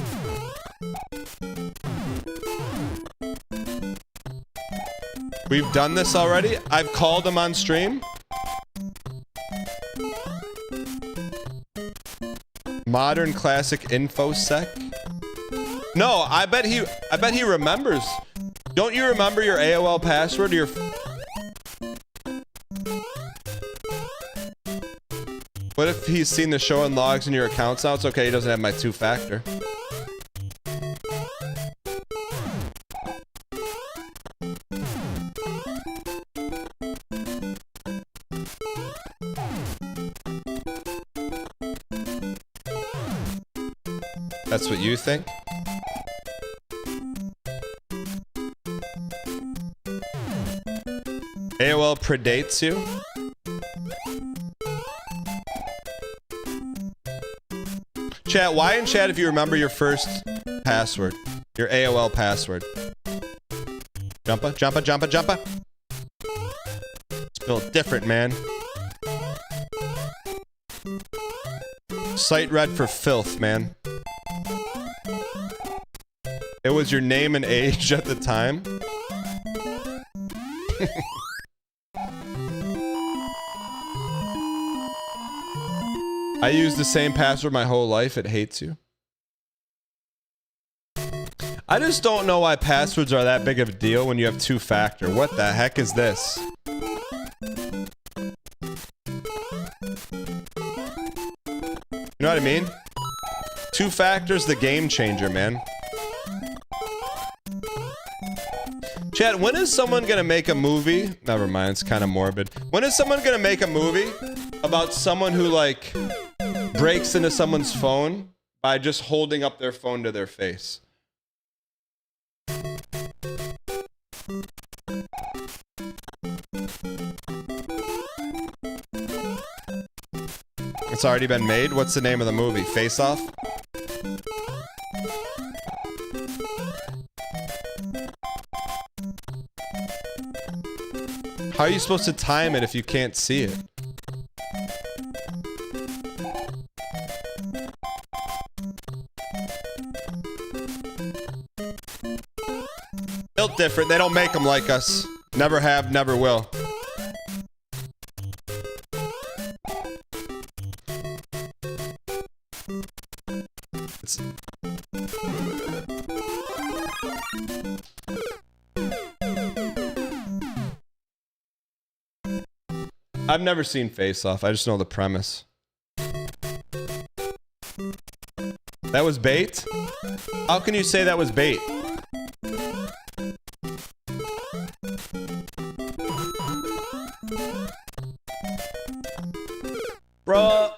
We've done this already. I've called him on stream. Modern classic infosec. No, I bet he remembers. Don't you remember your AOL password or your... What if he's seen the show and logs in your accounts now? It's okay, he doesn't have my two-factor. That's what you think? AOL predates you? Chat, why in chat if you remember your first password? Your AOL password. Jumpa, jumpa, jumpa, jumpa. It's built different, man. Site read for filth, man. It was your name and age at the time. I used the same password my whole life. It hates you. I just don't know why passwords are that big of a deal when you have two-factor. What the heck is this? You know what I mean? Two-factor's the game changer, man. Chat, when is someone gonna make a movie? Never mind, it's kind of morbid. When is someone gonna make a movie about someone who, like, breaks into someone's phone by just holding up their phone to their face? It's already been made? What's the name of the movie? Face Off? How are you supposed to time it if you can't see it? Built different. They don't make them like us. Never have, never will. I've never seen Face Off. I just know the premise. That was bait? How can you say that was bait? Bruh.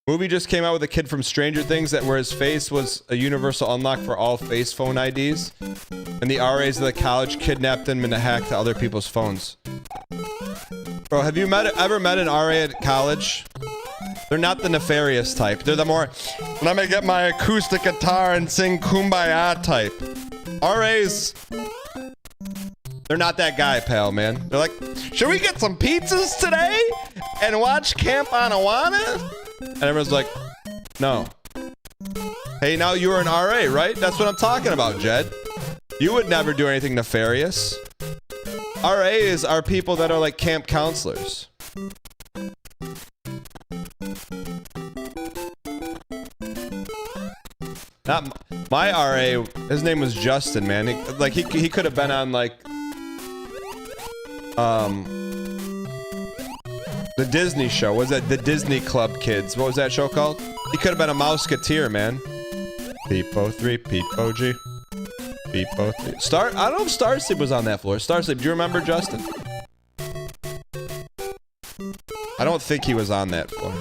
Movie just came out with a kid from Stranger Things that where his face was a universal unlock for all face phone IDs. And the RAs of the college kidnapped them and hacked other people's phones. Bro, have you ever met an RA at college? They're not the nefarious type. They're the more, let me get my acoustic guitar and sing Kumbaya type. RAs, they're not that guy, pal, man. They're like, should we get some pizzas today and watch Camp Anawana? And everyone's like, no. Hey, now you're an RA, right? That's what I'm talking about, Jed. You would never do anything nefarious. RAs are people that are like camp counselors. Not my RA, his name was Justin, man. He could have been on like the Disney show. Was that the Disney Club Kids? What was that show called? He could have been a Mouseketeer, man. Peepo 3, Peepo G. Peepo 3. I don't know if Starsleep was on that floor. Starsleep, do you remember Justin? I don't think he was on that floor.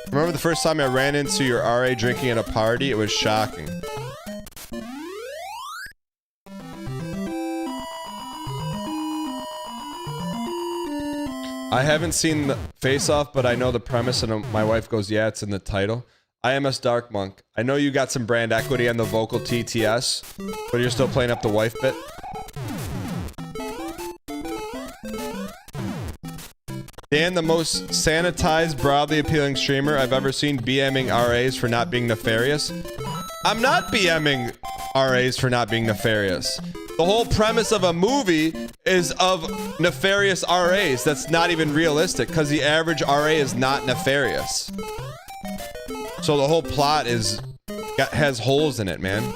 Remember the first time I ran into your RA drinking at a party? It was shocking. I haven't seen the Face Off, but I know the premise, and my wife goes, yeah, it's in the title. IMS Dark Monk. I know you got some brand equity on the vocal TTS, but you're still playing up the wife bit. Dan, the most sanitized, broadly appealing streamer I've ever seen BMing RAs for not being nefarious. I'm not BMing RAs for not being nefarious. The whole premise of a movie is of nefarious RAs. That's not even realistic because the average RA is not nefarious. So the whole plot has holes in it, man.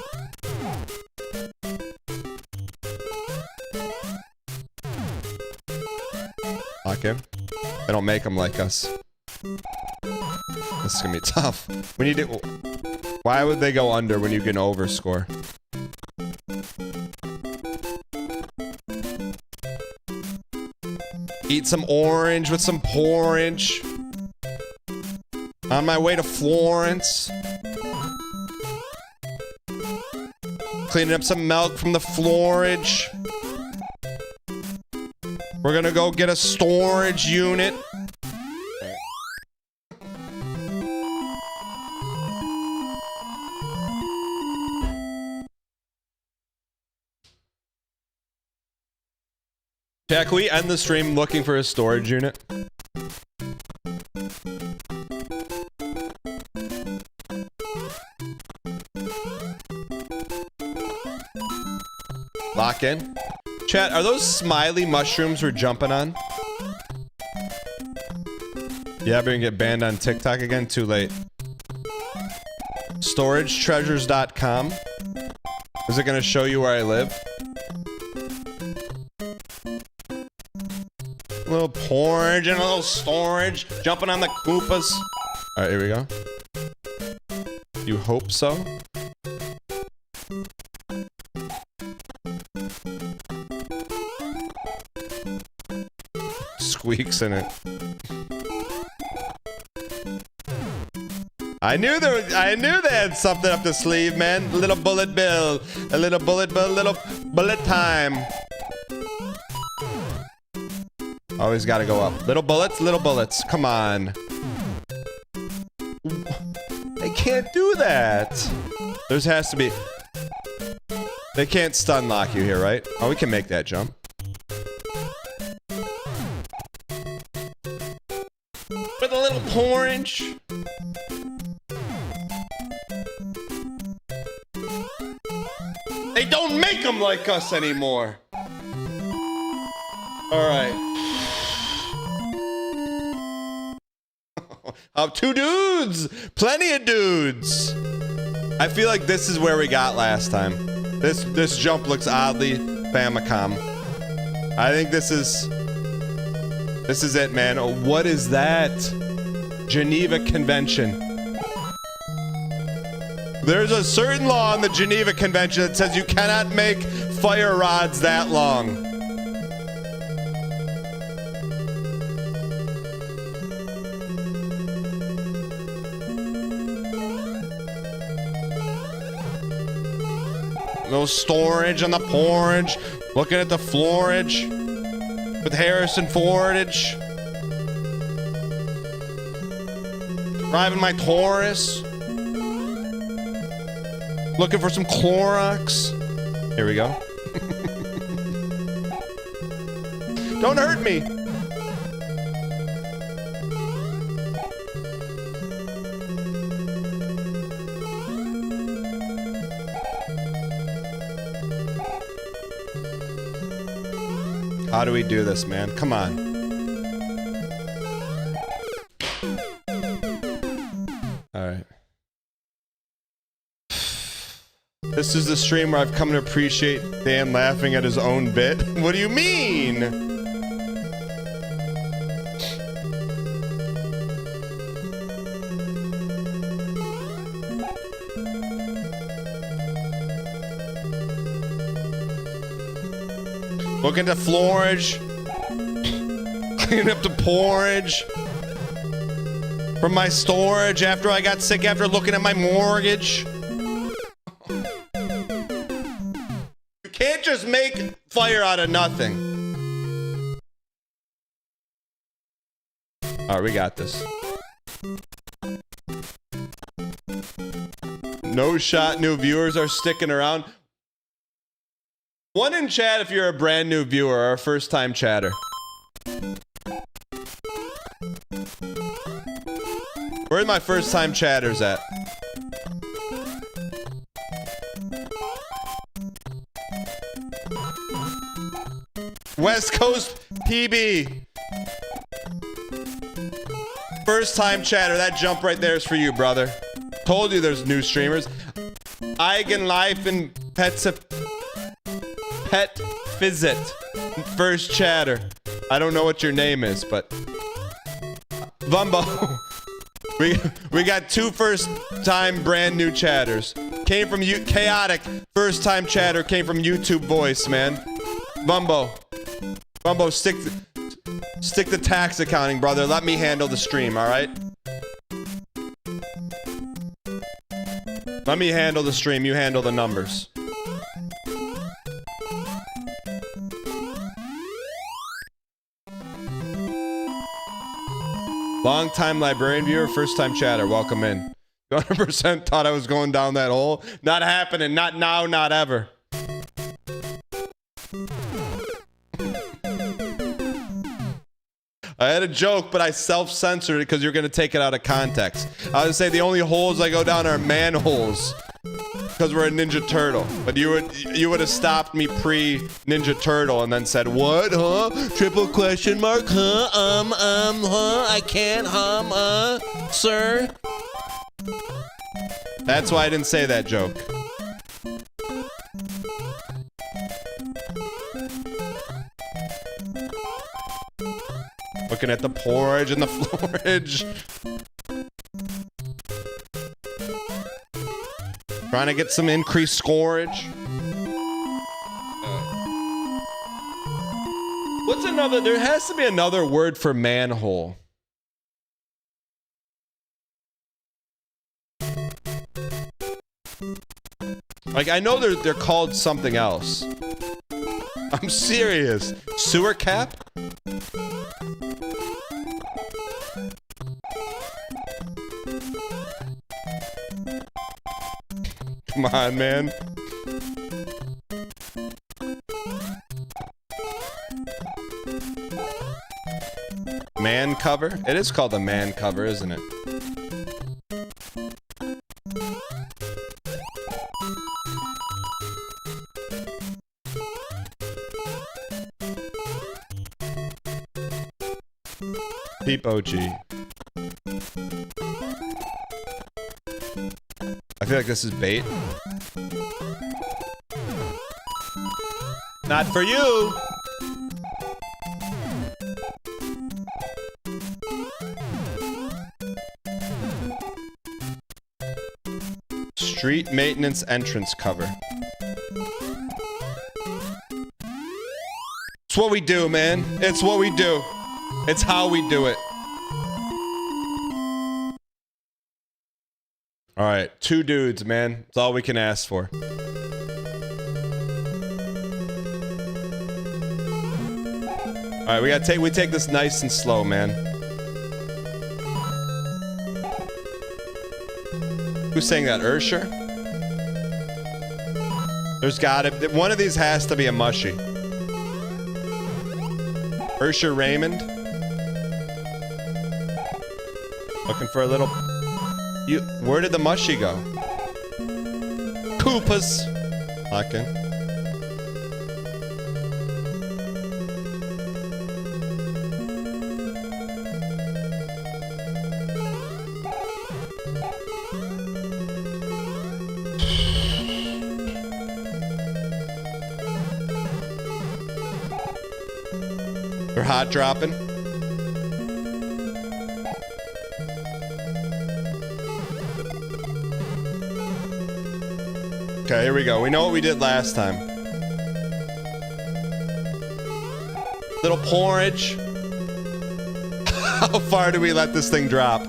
Okay. They don't make them like us. This is gonna be tough. We need to. Why would they go under when you can overscore? Eat some orange with some porridge. On my way to Florence. Cleaning up some milk from the florage. We're gonna go get a storage unit. Yeah, can we end the stream looking for a storage unit? Lock in. Chat, are those smiley mushrooms we're jumping on? Yeah, we're gonna get banned on TikTok again. Too late. StorageTreasures.com. Is it gonna show you where I live? A little porridge and a little storage. Jumping on the Koopas. Alright, here we go. You hope so? Squeaks in it. I knew they had something up the sleeve, man. A little bullet bill. A little bullet bill, little bullet time. Always gotta go up. Little bullets. Come on. They can't do that. There has to be. They can't stun lock you here, right? Oh, we can make that jump. With a little porridge. They don't make them like us anymore. All right. Two dudes. Plenty of dudes. I feel like this is where we got last time. This jump looks oddly Famicom. I think this is it, man. Oh, what is that? Geneva Convention. There's a certain law in the Geneva Convention that says you cannot make fire rods that long. No storage on the porridge. Looking at the florage with Harrison Fordage. Driving my Taurus. Looking for some Clorox. Here we go. Don't hurt me. How do we do this, man? Come on. All right. This is the stream where I've come to appreciate Dan laughing at his own bit. What do you mean? Looking at the florage. Cleaning up the porridge. From my storage after I got sick after looking at my mortgage. You can't just make fire out of nothing. All right, we got this. No shot. New viewers are sticking around. One in chat if you're a brand new viewer or a first time chatter. Where are my first time chatters at? West Coast PB. First time chatter. That jump right there is for you, brother. Told you there's new streamers. Eigen Life and Pet Visit. First chatter. I don't know what your name is, but Vumbo. we got two first time brand new chatters. Came from you. Chaotic first time chatter came from YouTube voice, man. Vumbo, stick to tax accounting, brother. Let me handle the stream, all right? Let me handle the stream. You handle the numbers. Long time librarian viewer, first time chatter. Welcome in. 100% thought I was going down that hole. Not happening. Not now. Not ever. I had a joke, but I self-censored it because you're going to take it out of context. I was going to say the only holes I go down are manholes because we're a Ninja Turtle. But you would have stopped me pre-Ninja Turtle and then said, what, huh? Triple question mark, huh? Huh? I can't, sir? That's why I didn't say that joke. Looking at the porridge and the florage. Trying to get some increased scorage. What's another? There has to be another word for manhole. Like, I know they're called something else. I'm serious. Sewer cap? Come on, man. Man cover? It is called a man cover, isn't it? Peep OG. I feel like this is bait. Not for you! Street maintenance entrance cover. It's what we do, man. It's what we do. It's how we do it. All right, 2 dudes, man. That's all we can ask for. All right, we take this nice and slow, man. Who's saying that? Ursher? There's gotta one of these has to be a mushy. Ursher Raymond. Looking for a little. Where did the mushy go? Koopas. Okay. They're hot dropping. Okay, here we go. We know what we did last time. Little porridge. How far do we let this thing drop?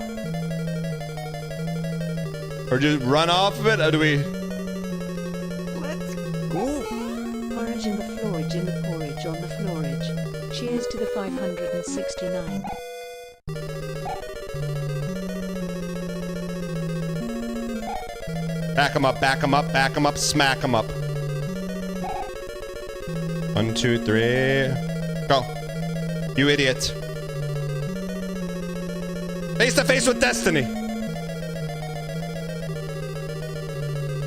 Or just run off of it, or do we...
Let's go. Porridge in the florage, in the porridge, on the florage. Cheers to the 569.
Back him up, back him up, back him up, smack him up. 1, 2, 3. Go. You idiot. Face to face with destiny.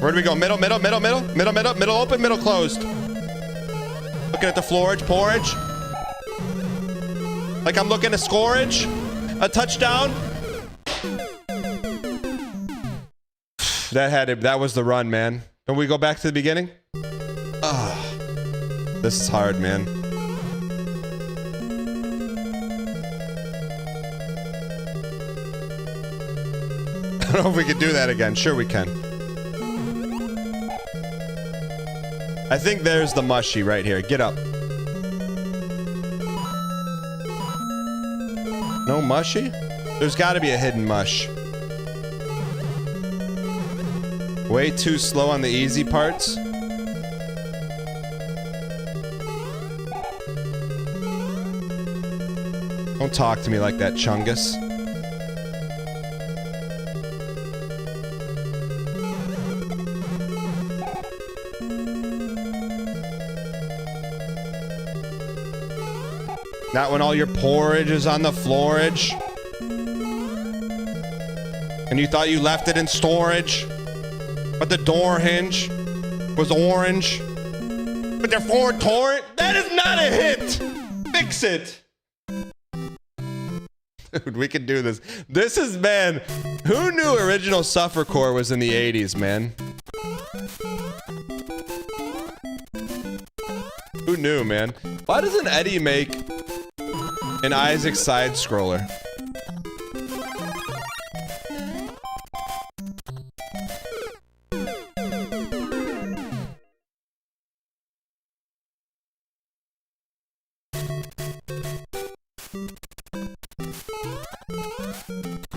Where do we go? Middle, middle, middle, middle, middle, middle, middle open, middle closed. Looking at the floorage, porridge. Like I'm looking at scoreage. A touchdown. That was the run, man. Don't we go back to the beginning? Ah, this is hard, man. I don't know if we can do that again. Sure we can. I think there's the mushy right here. Get up. No mushy? There's got to be a hidden mush. Way too slow on the easy parts. Don't talk to me like that, Chungus. Not when all your porridge is on the floorage. And you thought you left it in storage. But the door hinge was orange. But they're Ford Torrent? That is not a hit! Fix it! Dude, we can do this. This is, man, who knew original Suffercore was in the 80s, man? Who knew, man? Why doesn't Eddie make an Isaac side scroller?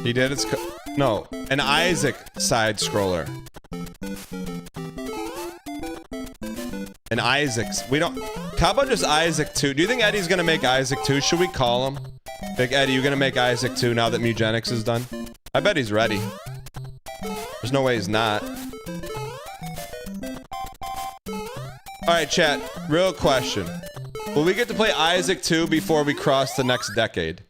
He did its no, an Isaac side scroller. An Isaac's. We don't. How about just Isaac 2? Do you think Eddie's gonna make Isaac 2? Should we call him? Big Eddie, you gonna make Isaac 2 now that Mugenics is done? I bet he's ready. There's no way he's not. Alright, chat. Real question. Will we get to play Isaac 2 before we cross the next decade?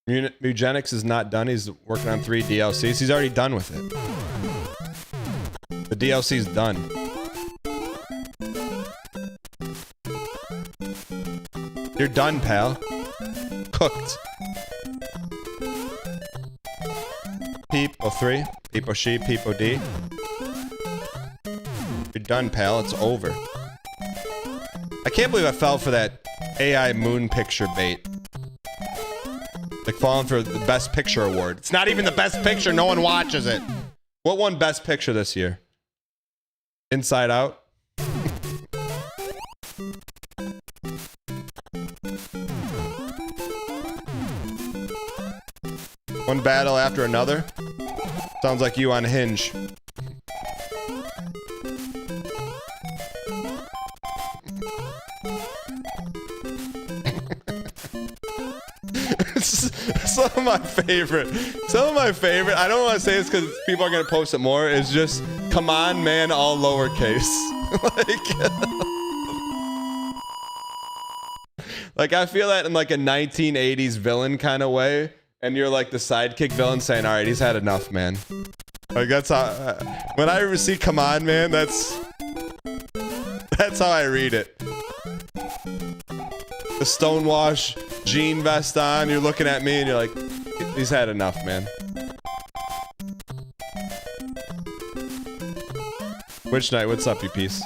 Mugenics is not done. He's working on 3 DLCs. He's already done with it. The DLC's done. You're done, pal. Cooked. Peep 03, Peep she, Peep D. You're done, pal. It's over. I can't believe I fell for that AI moon picture bait. Like falling for the Best Picture award. It's not even the Best Picture. No one watches it. What won Best Picture this year? Inside Out? One battle after another? Sounds like you on Hinge. Some of my favorite, I don't want to say this because people are going to post it more, is just, come on, man, all lowercase. like, I feel that in like a 1980s villain kind of way, and you're like the sidekick villain saying, all right, he's had enough, man. Like, that's how, when I see come on, man, that's how I read it. The Stonewash jean vest on, you're looking at me and you're like, he's had enough, man. Witch Knight, what's up, you piece?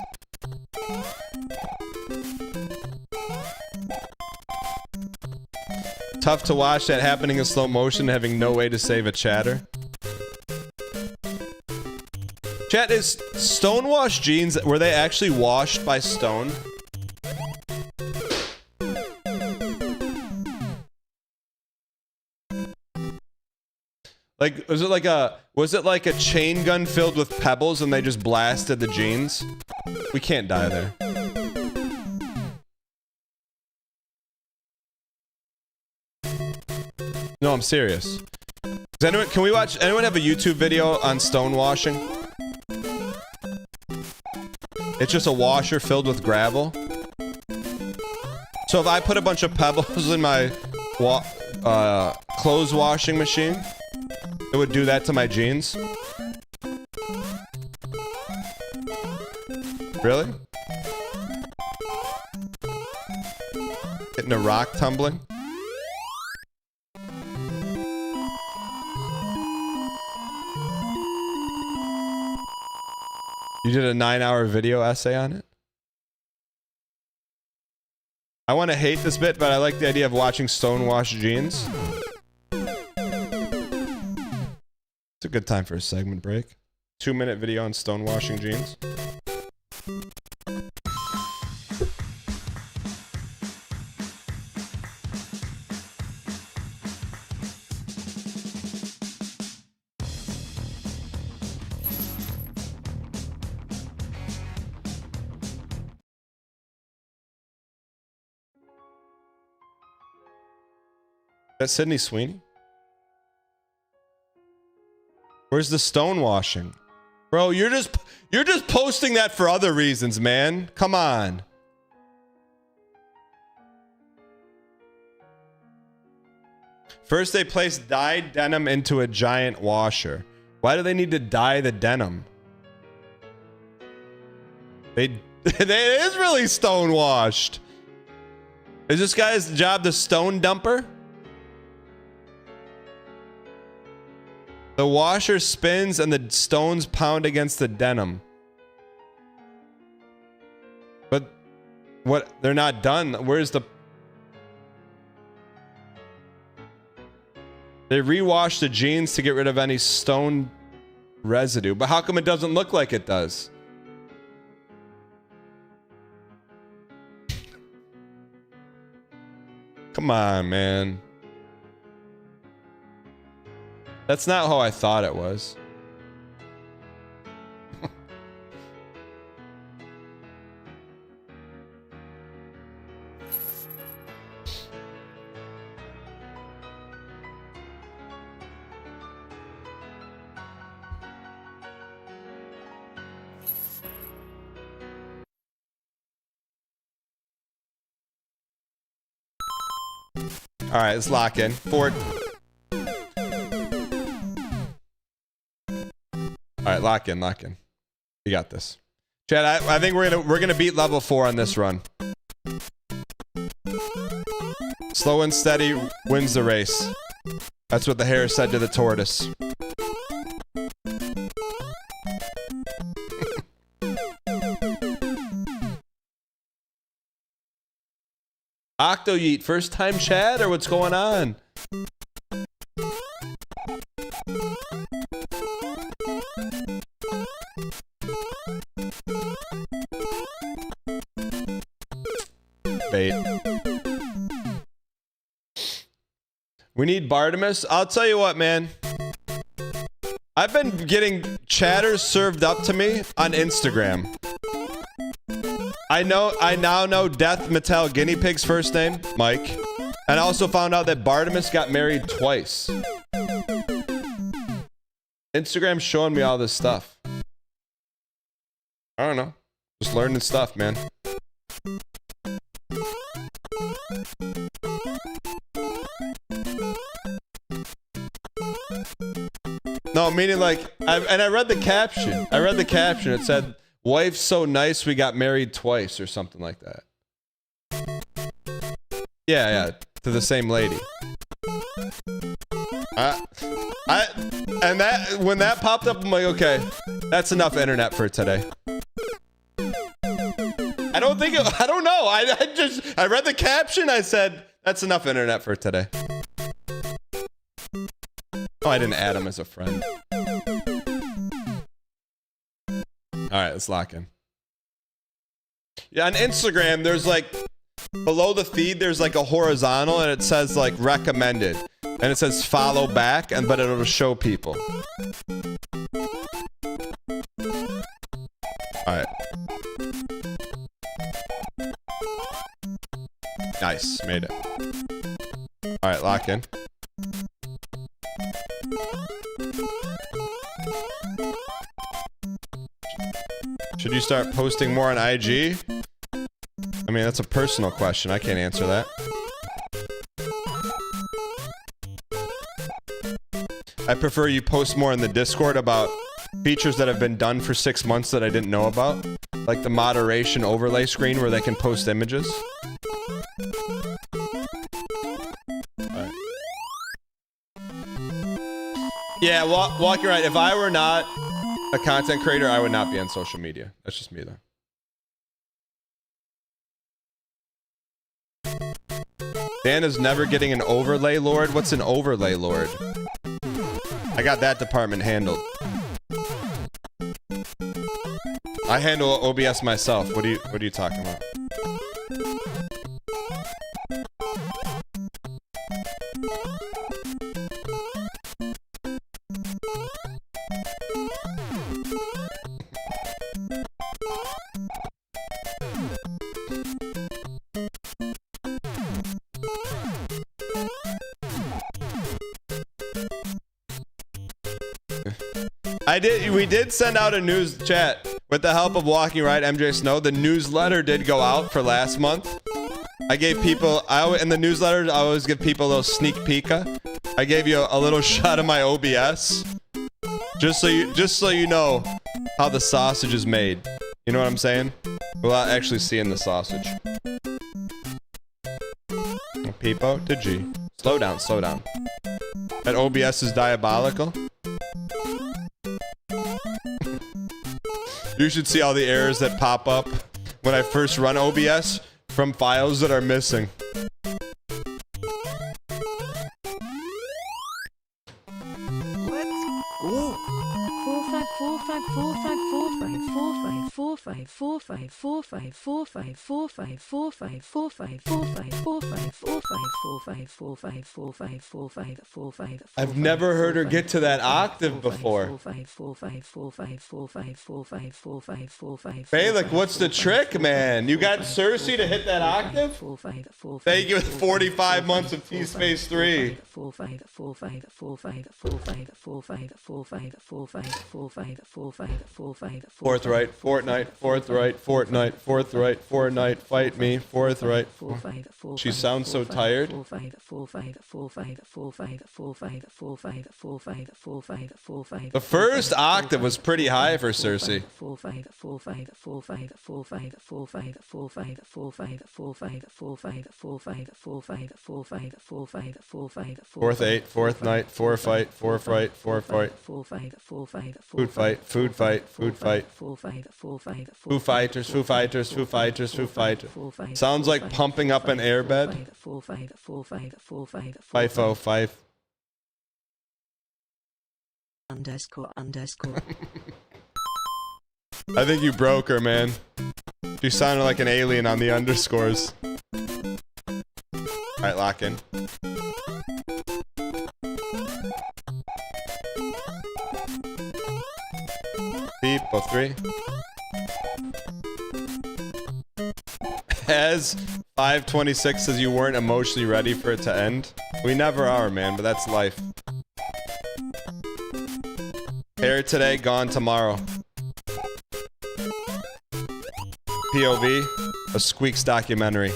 Tough to watch that happening in slow motion, having no way to save a chatter. Chat, is Stonewash jeans, were they actually washed by Stone? Like, was it like a chain gun filled with pebbles and they just blasted the jeans? We can't die there. No, I'm serious. Does anyone, can we watch, anyone have a YouTube video on stonewashing? It's just a washer filled with gravel. So if I put a bunch of pebbles in my clothes washing machine, it would do that to my jeans. Really? Hitting a rock tumbling? You did a 9-hour video essay on it? I want to hate this bit, but I like the idea of watching stonewash jeans. It's a good time for a segment break. 2-minute video on stonewashing jeans. That's Sydney Sweeney? Where's the stonewashing? Bro, you're just posting that for other reasons, man. Come on. First they place dyed denim into a giant washer. Why do they need to dye the denim? It is really stonewashed. Is this guy's job the stone dumper? The washer spins and the stones pound against the denim. But what? They're not done. Where's the... They rewash the jeans to get rid of any stone residue. But how come it doesn't look like it does? Come on, man. That's not how I thought it was. All right, let's lock in. Ford. All right, lock in, lock in. You got this. Chad, I think we're gonna beat level 4 on this run. Slow and steady wins the race. That's what the hare said to the tortoise. Octo Yeet, first time Chad, or what's going on? Bait. We need Bartimus. I'll tell you what, man. I've been getting chatters served up to me on Instagram. I now know Death Mattel Guinea Pig's first name, Mike. And I also found out that Bartimus got married twice. Instagram's showing me all this stuff. I don't know. Just learning stuff, man. No, meaning like, I read the caption. It said, "Wife's so nice we got married twice," or something like that. Yeah, to the same lady. And that when that popped up, I'm like, okay, that's enough internet for today. I don't know. I read the caption. I said, that's enough internet for today. Oh, I didn't add him as a friend. All right, let's lock in. Yeah, on Instagram, there's like, below the feed, there's like a horizontal and it says like recommended. And it says follow back, but it'll show people. All right. Nice, made it. All right, lock in.
Should you start posting more on IG? I mean, that's a personal question. I can't answer that. I prefer you post more in the Discord about features that have been done for 6 months that I didn't know about. Like the moderation overlay screen where they can post images. Alright. Yeah, Walk, you're right. If I were not a content creator, I would not be on social media. That's just me, though. Dan is never getting an overlay lord. What's an overlay lord? I got that department handled. I handle OBS myself. What are you talking about? We did send out a news chat with the help of Walking Right, MJ Snow. The newsletter did go out for last month. I gave people, in the newsletter, I always give people a little sneak peek. I gave you a little shot of my OBS, just so you know how the sausage is made. You know what I'm saying? Without actually seeing the sausage. Peepo to G. Slow down, slow down. That OBS is diabolical. You should see all the errors that pop up when I first run OBS from files that are missing. I've never heard her get to that octave before. Balak, what's the trick, man? You got Cersei to hit that octave? Thank you for 45 months of T-Space 3. Fourth right, Fortnite, fourth right, Fortnite, fourth right, Fortnite, fight me, fourth right. She sounds so tired. The first octave was pretty high for Cersei. Fourth eight, fourth night, four fight, fourth right, four fight. Food fight, food fight, food fight. Foo Fighters, Foo Fighters, Foo Fighters, Foo Fighters. Sounds like pumping up an airbed. FIFO, five.
Underscore.
I think you broke her, man. You sounded like an alien on the underscores. Alright, lock in. Beep, both three. As 526 says you weren't emotionally ready for it to end. We never are, man, but that's life. Hair today, gone tomorrow. POV, a Squeaks documentary.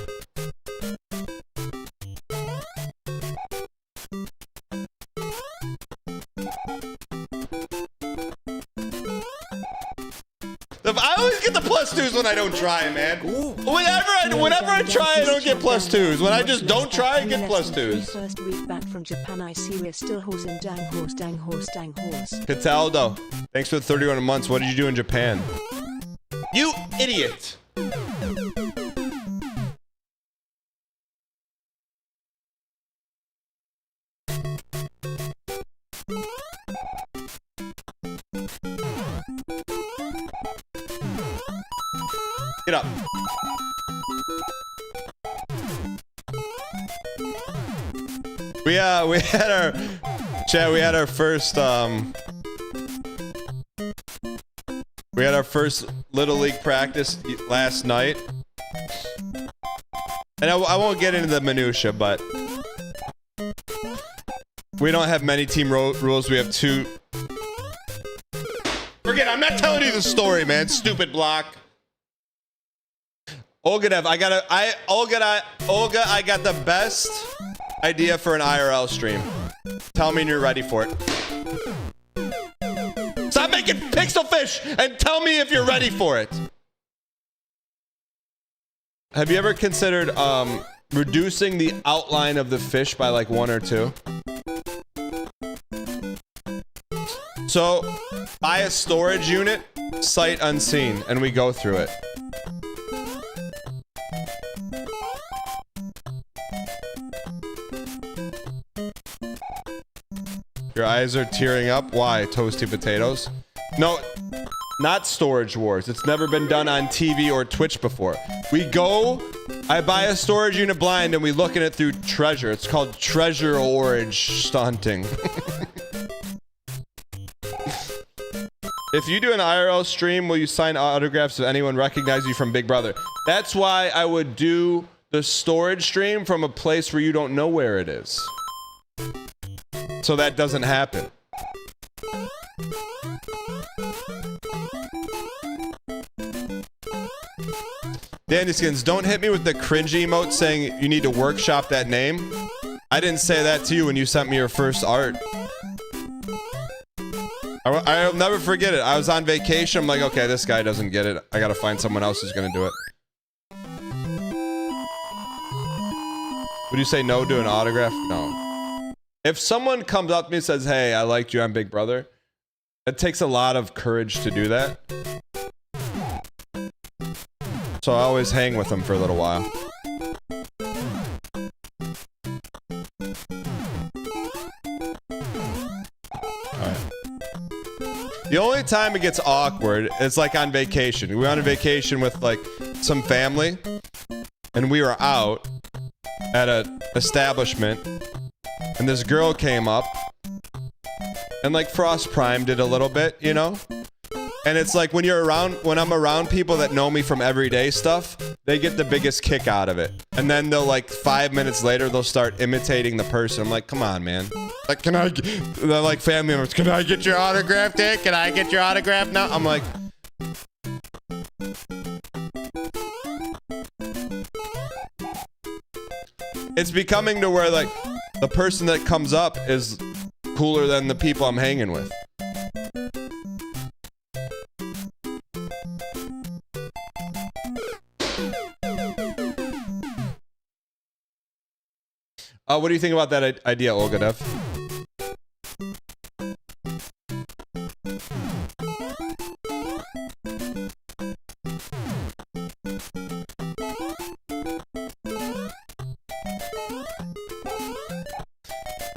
I always get the +2s when I don't try, man. Whenever I try, I don't get +2s. When I just don't try, I get +2s.
First week back from Japan, I see we're still horsing. Dang horse.
Cataldo, thanks for the 31 months. What did you do in Japan? You idiot! Get up. We had our chat. We had our first Little League practice last night, and I won't get into the minutia, but we don't have many team rules. We have two Forget it. I'm not telling you the story, man. Stupid block. Olga, I got the best idea for an IRL stream. Tell me when you're ready for it. Stop making pixel fish and tell me if you're ready for it. Have you ever considered reducing the outline of the fish by like 1 or 2? So, buy a storage unit, sight unseen, and we go through it. Your eyes are tearing up. Why? Toasty potatoes? No, not Storage Wars. It's never been done on TV or Twitch before. We go, I buy a storage unit blind and we look at it through treasure. It's called treasure orange stunting. If you do an IRL stream, will you sign autographs if anyone recognizes you from Big Brother? That's why I would do the storage stream from a place where you don't know where it is. So that doesn't happen. Dandy Skins, don't hit me with the cringe emote saying you need to workshop that name. I didn't say that to you when you sent me your first art. I'll never forget it. I was on vacation. I'm like, okay, this guy doesn't get it. I gotta find someone else who's gonna do it. Would you say no to an autograph? No. If someone comes up to me and says, hey, I liked you on Big Brother, it takes a lot of courage to do that. So I always hang with them for a little while. Alright. The only time it gets awkward is like on vacation. We went on a vacation with like some family and we were out at an establishment and this girl came up and like Frost primed it a little bit, you know? And it's like when I'm around people that know me from everyday stuff, they get the biggest kick out of it. And then they'll like 5 minutes later, they'll start imitating the person. I'm like, come on, man. Like, they're like family members. Can I get your autograph, Dick? Can I get your autograph now? I'm like, it's becoming to where like the person that comes up is cooler than the people I'm hanging with. What do you think about that idea, Olgadev?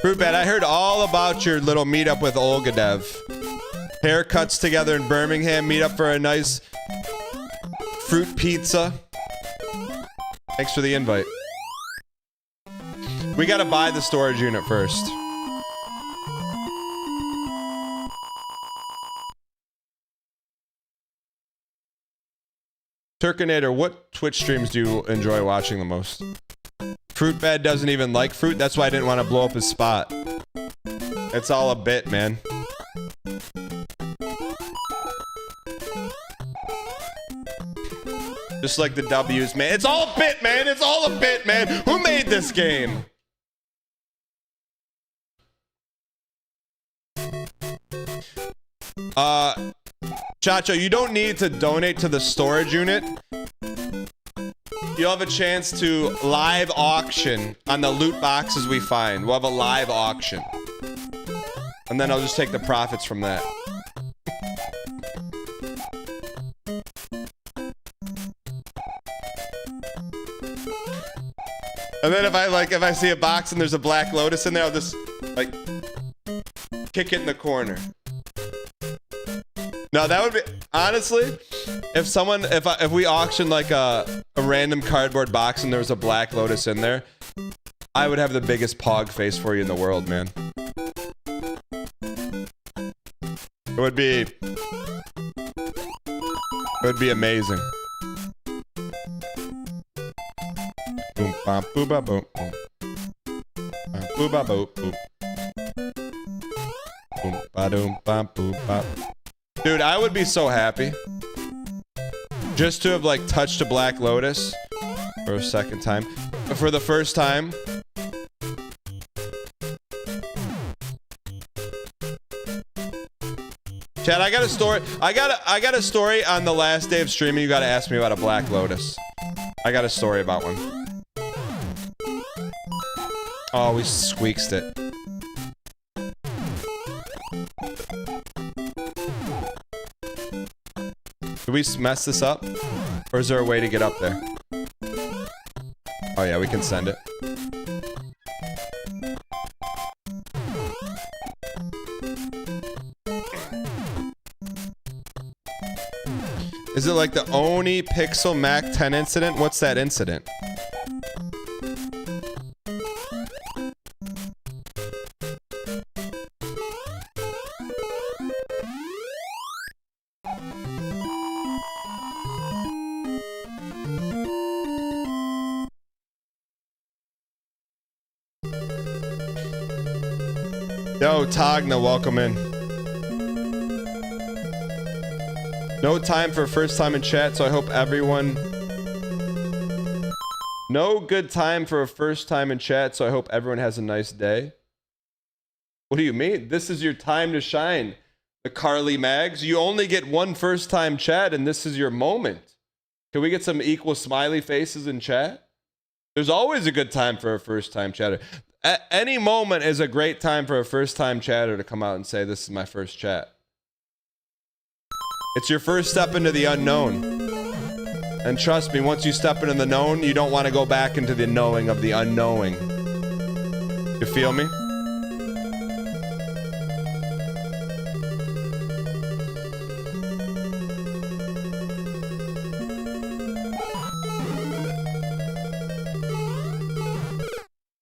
Fruitbat, I heard all about your little meetup with Olgadev. Haircuts together in Birmingham, meet up for a nice fruit pizza. Thanks for the invite. We gotta buy the storage unit first. Turkinator, what Twitch streams do you enjoy watching the most? Fruitbad doesn't even like fruit. That's why I didn't want to blow up his spot. It's all a bit, man. Just like the W's, man. It's all a bit, man. It's all a bit, man. Who made this game? Chacho, you don't need to donate to the storage unit. You'll have a chance to live auction on the loot boxes we find. We'll have a live auction. And then I'll just take the profits from that. And then if I see a box and there's a black lotus in there, I'll just like kick it in the corner. No, that would be honestly, if we auctioned like a random cardboard box and there was a black lotus in there, I would have the biggest pog face for you in the world, man. It would be amazing. Boom bam boom ba boom boom. Boom ba boom boom. Boom ba doom bam boom ba. Dude, I would be so happy. Just to have like touched a Black Lotus for a second time. For the first time. Chad, I got a story. I got a story on the last day of streaming. You gotta ask me about a Black Lotus. I got a story about one. Oh, we squeaked it. Did we mess this up? Or is there a way to get up there? Oh yeah, we can send it. Is it like the Oni Pixel Mac 10 incident? What's that incident? Yo, Tagna, welcome in. No time for first time in chat, so I hope everyone... No good time for a first time in chat, so I hope everyone has a nice day. What do you mean? This is your time to shine, the Carly Mags. You only get one first time chat, and this is your moment. Can we get some equal smiley faces in chat? There's always a good time for a first time chatter. At any moment is a great time for a first time chatter to come out and say, this is my first chat. It's your first step into the unknown. And trust me, once you step into the known, you don't want to go back into the knowing of the unknowing. You feel me?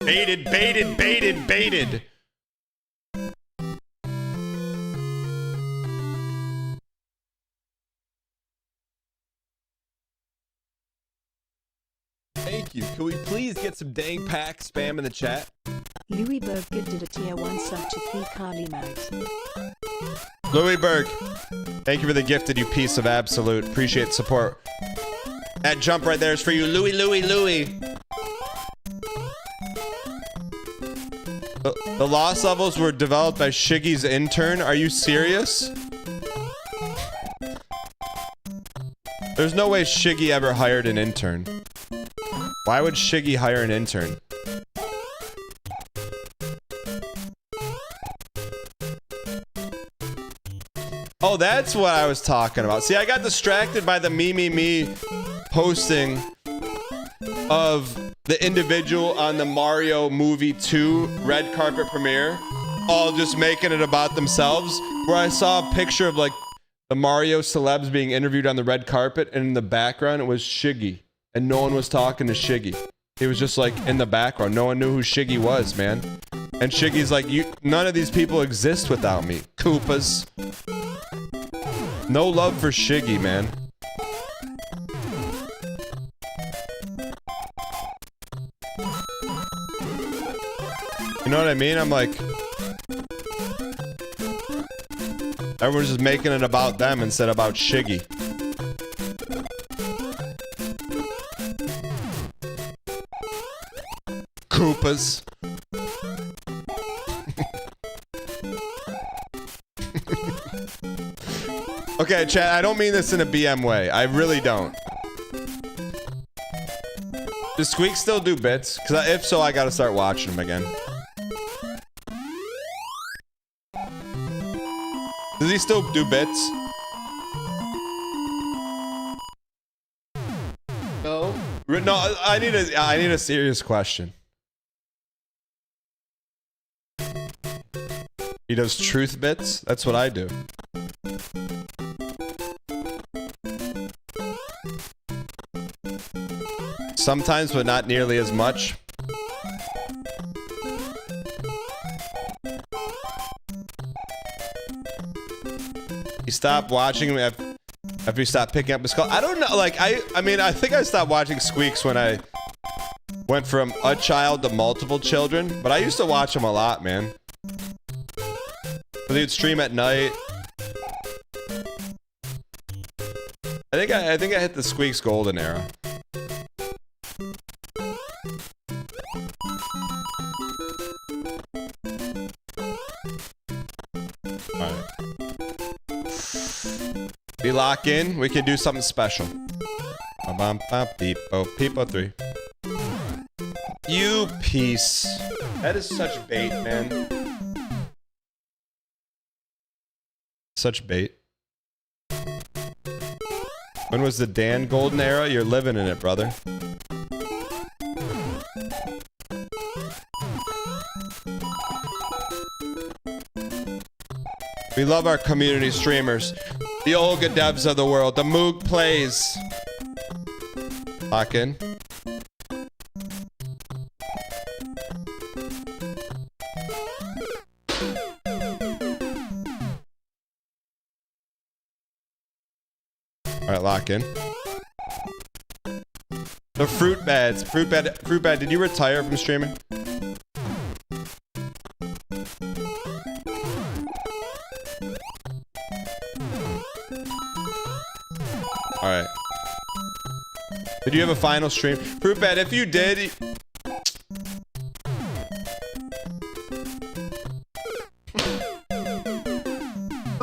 Baited, baited, baited, baited.
Thank you. Can we please get some dang pack spam in the chat?
Louis Berg gifted a tier 1 sub to 3 Carly Mags.
Louis Berg, thank you for the gifted, you piece of absolute. Appreciate the support. That jump right there is for you, Louis, Louis, Louis. The lost levels were developed by Shiggy's intern. Are you serious? There's no way Shiggy ever hired an intern. Why would Shiggy hire an intern? Oh, that's what I was talking about. See, I got distracted by the me posting of the individual on the Mario Movie 2 red carpet premiere, all just making it about themselves, where I saw a picture of like the Mario celebs being interviewed on the red carpet, and in the background it was Shiggy, and no one was talking to Shiggy. He was just like in the background. No one knew who Shiggy was, man. And Shiggy's like, none of these people exist without me. Koopas. No love for Shiggy, man. You know what I mean? I'm like, everyone's just making it about them instead of about Shiggy. Koopas. Okay, chat, I don't mean this in a BM way. I really don't. Does Squeak still do bits? Because if so, I gotta start watching him again. Does he still do bits? No. No, I need a serious question. He does truth bits? That's what I do. Sometimes, but not nearly as much. You stopped watching him after you stopped picking up his call. I don't know, like, I mean, I think I stopped watching Squeaks when I went from a child to multiple children, but I used to watch him a lot, man. He'd stream at night.
think I hit the Squeaks golden era. Alright. We lock in, we can do something special. People 3. You piece. That is such bait, man. Such bait. When was the Dan golden era? You're living in it, brother. We love our community streamers. The Olga devs of the world. The Moog plays. Lock in. Alright, lock in. The fruit beds. Fruit bed, did you retire from streaming? Alright. Did you have a final stream? Fruit bed, if you did... Was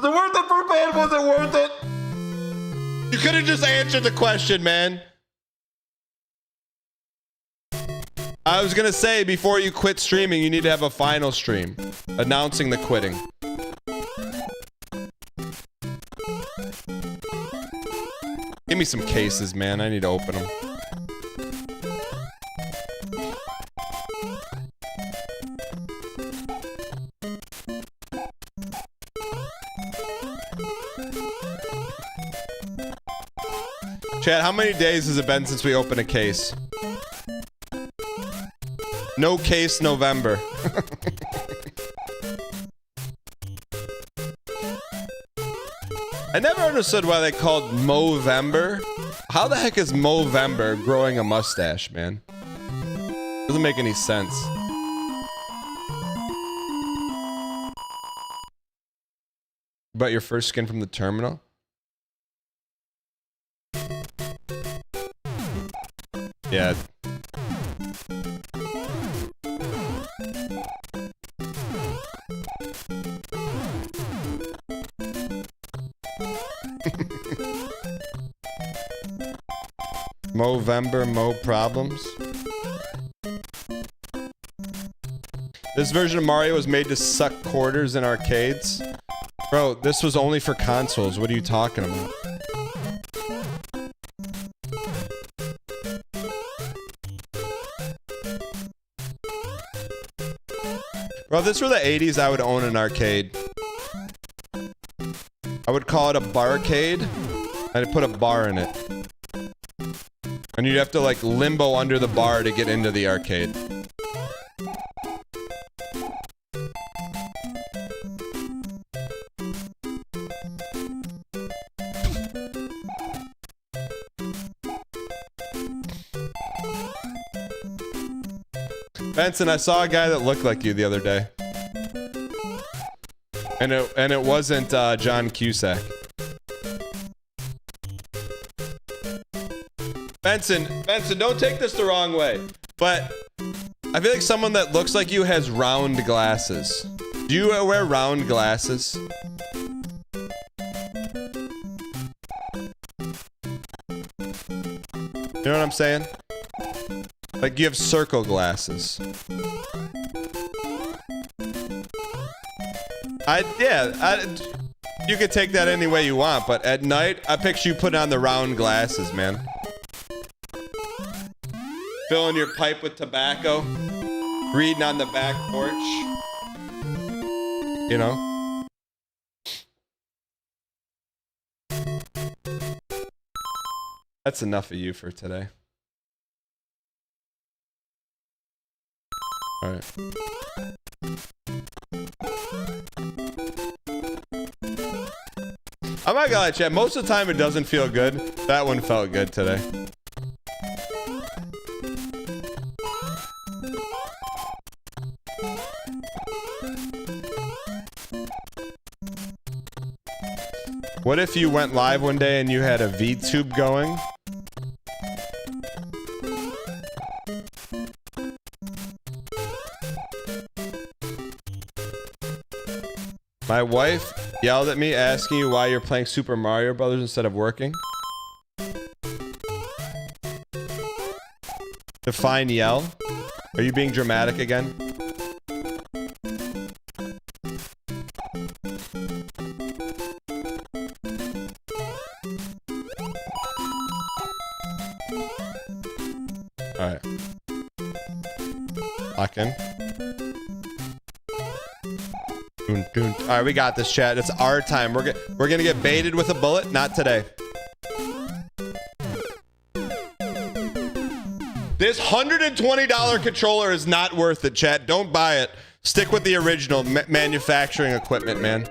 it worth it, Fruit bed? Was it worth it? You could have just answered the question, man. I was gonna say, before you quit streaming, you need to have a final stream. Announcing the quitting. Give me some cases, man. I need to open them. Chad, how many days has it been since we opened a case? No case November. I never understood why they called Movember. How the heck is Movember growing a mustache, man? Doesn't make any sense. But your first skin from the terminal? Yeah. Movember, Mo problems. This version of Mario was made to suck quarters in arcades. Bro, this was only for consoles. What are you talking about? Bro, if this were the 80s, I would own an arcade. I would call it a barcade. I'd put a bar in it. And you'd have to like limbo under the bar to get into the arcade. Benson, I saw a guy that looked like you the other day. And it wasn't John Cusack. Benson, don't take this the wrong way, but I feel like someone that looks like you has round glasses. Do you wear round glasses? You know what I'm saying? Like you have circle glasses. You could take that any way you want, but at night, I picture you putting on the round glasses, man. Filling your pipe with tobacco. Reading on the back porch. You know? That's enough of you for today. Alright. I'm not gonna lie, chat. Most of the time it doesn't feel good. That one felt good today. What if you went live one day and you had a VTube going? My wife yelled at me asking you why you're playing Super Mario Brothers instead of working. Define yell. Are you being dramatic again? Alright. Lock in. Alright, we got this, chat. It's our time. We're gonna get baited with a bullet. Not today. This $120 controller is not worth it, chat. Don't buy it. Stick with the original manufacturing equipment, man.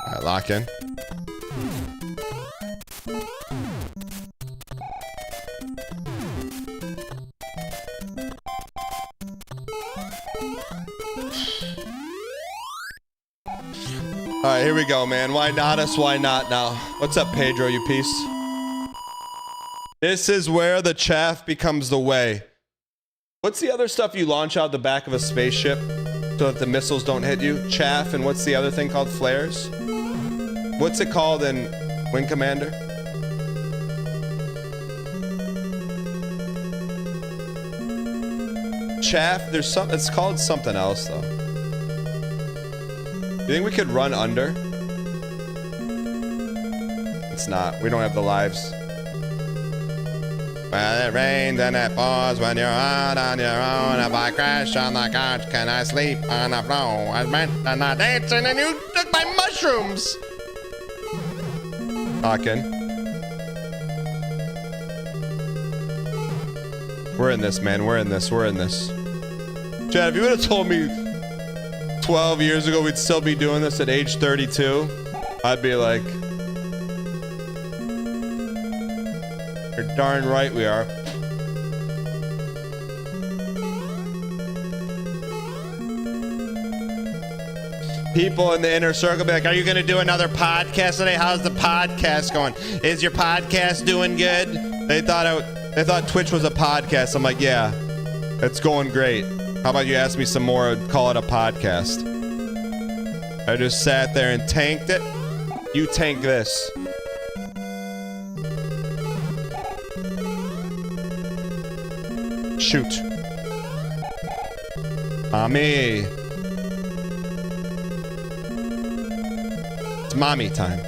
Alright, lock in. Alright, here we go, man. Why not us? Why not now? What's up, Pedro, you piece? This is where the chaff becomes the way. What's the other stuff you launch out the back of a spaceship so that the missiles don't hit you? Chaff, and what's the other thing called? Flares? What's it called in Wing Commander? Chaff? There's some. It's called something else, though. You think we could run under? It's not. We don't have the lives. Well, it rains and it pours when you're out on your own. If I crash on the couch, can I sleep on the floor? I meant I'm not dancing and you took my mushrooms. Talking. We're in this, man. We're in this. We're in this. Chad, if you would have told me 12 years ago we'd still be doing this at age 32, I'd be like, you're darn right we are. People in the inner circle be like, are you going to do another podcast today? How's the podcast going? Is your podcast doing good? They thought Twitch was a podcast. I'm like, yeah, it's going great. How about you ask me some more and call it a podcast? I just sat there and tanked it. You tank this. Shoot. Mommy. It's mommy time.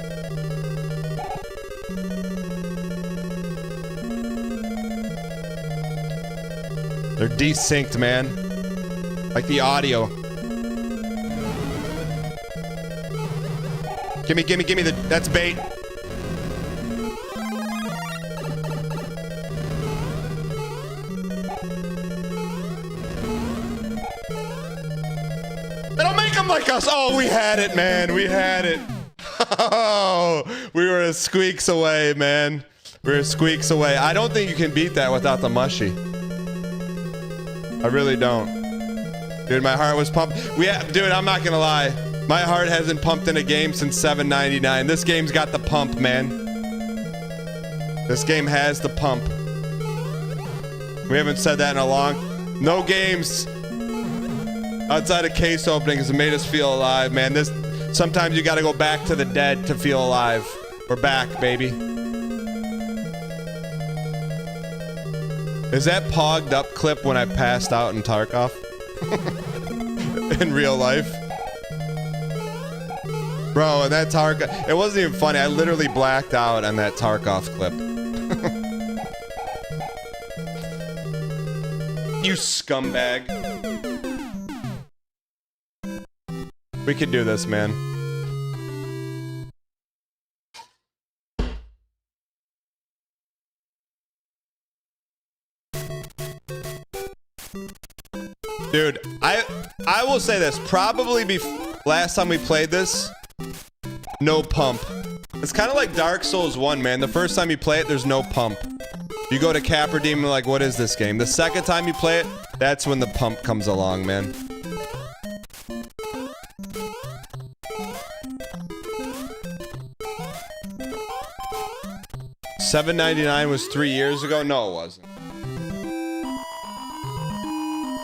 They're desynced, man. Like the audio. Gimme the, that's bait. They don't make them like us. Oh, we had it, man. We had it. Oh, we were squeaks away, man. We were squeaks away. I don't think you can beat that without the mushy. I really don't. Dude, my heart was pumped. Dude, I'm not gonna lie. My heart hasn't pumped in a game since $7.99. This game's got the pump, man. This game has the pump. We haven't said that in a long... No games outside of case openings have made us feel alive, man. Sometimes you gotta go back to the dead to feel alive. We're back, baby. Is that pogged up clip when I passed out in Tarkov? In real life? Bro, and that Tarkov... It wasn't even funny. I literally blacked out on that Tarkov clip. You scumbag. We can do this, man. Dude, I will say this. Probably last time we played this, no pump.
It's kind of like Dark Souls 1, man. The first time you play it, there's no pump. You go to Capra Demon, like, what is this game? The second time you play it, that's when the pump comes along, man. $7.99 was 3 years ago? No, it wasn't.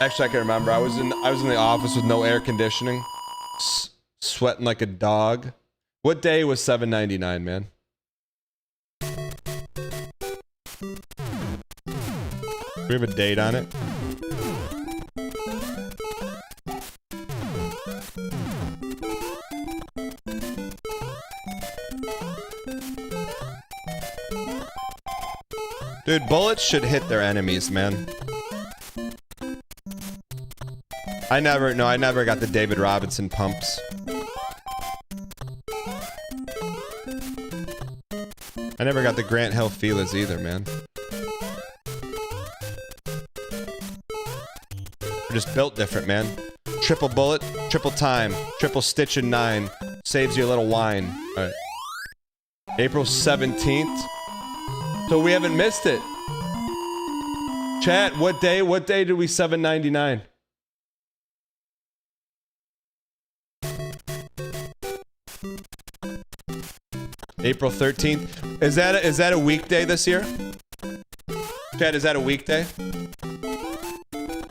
Actually, I can remember. I was in the office with no air conditioning, sweating like a dog. What day was $7.99, man? Do we have a date on it? Dude, bullets should hit their enemies, man. I never got the David Robinson pumps. I never got the Grant Hill Feelers either, man. We're just built different, man. Triple bullet, triple time, triple stitch in 9. Saves you a little wine. Alright. April 17th. So we haven't missed it. Chat, what day did we $7.99? April 13th. Is that a weekday this year? Chat, is that a weekday?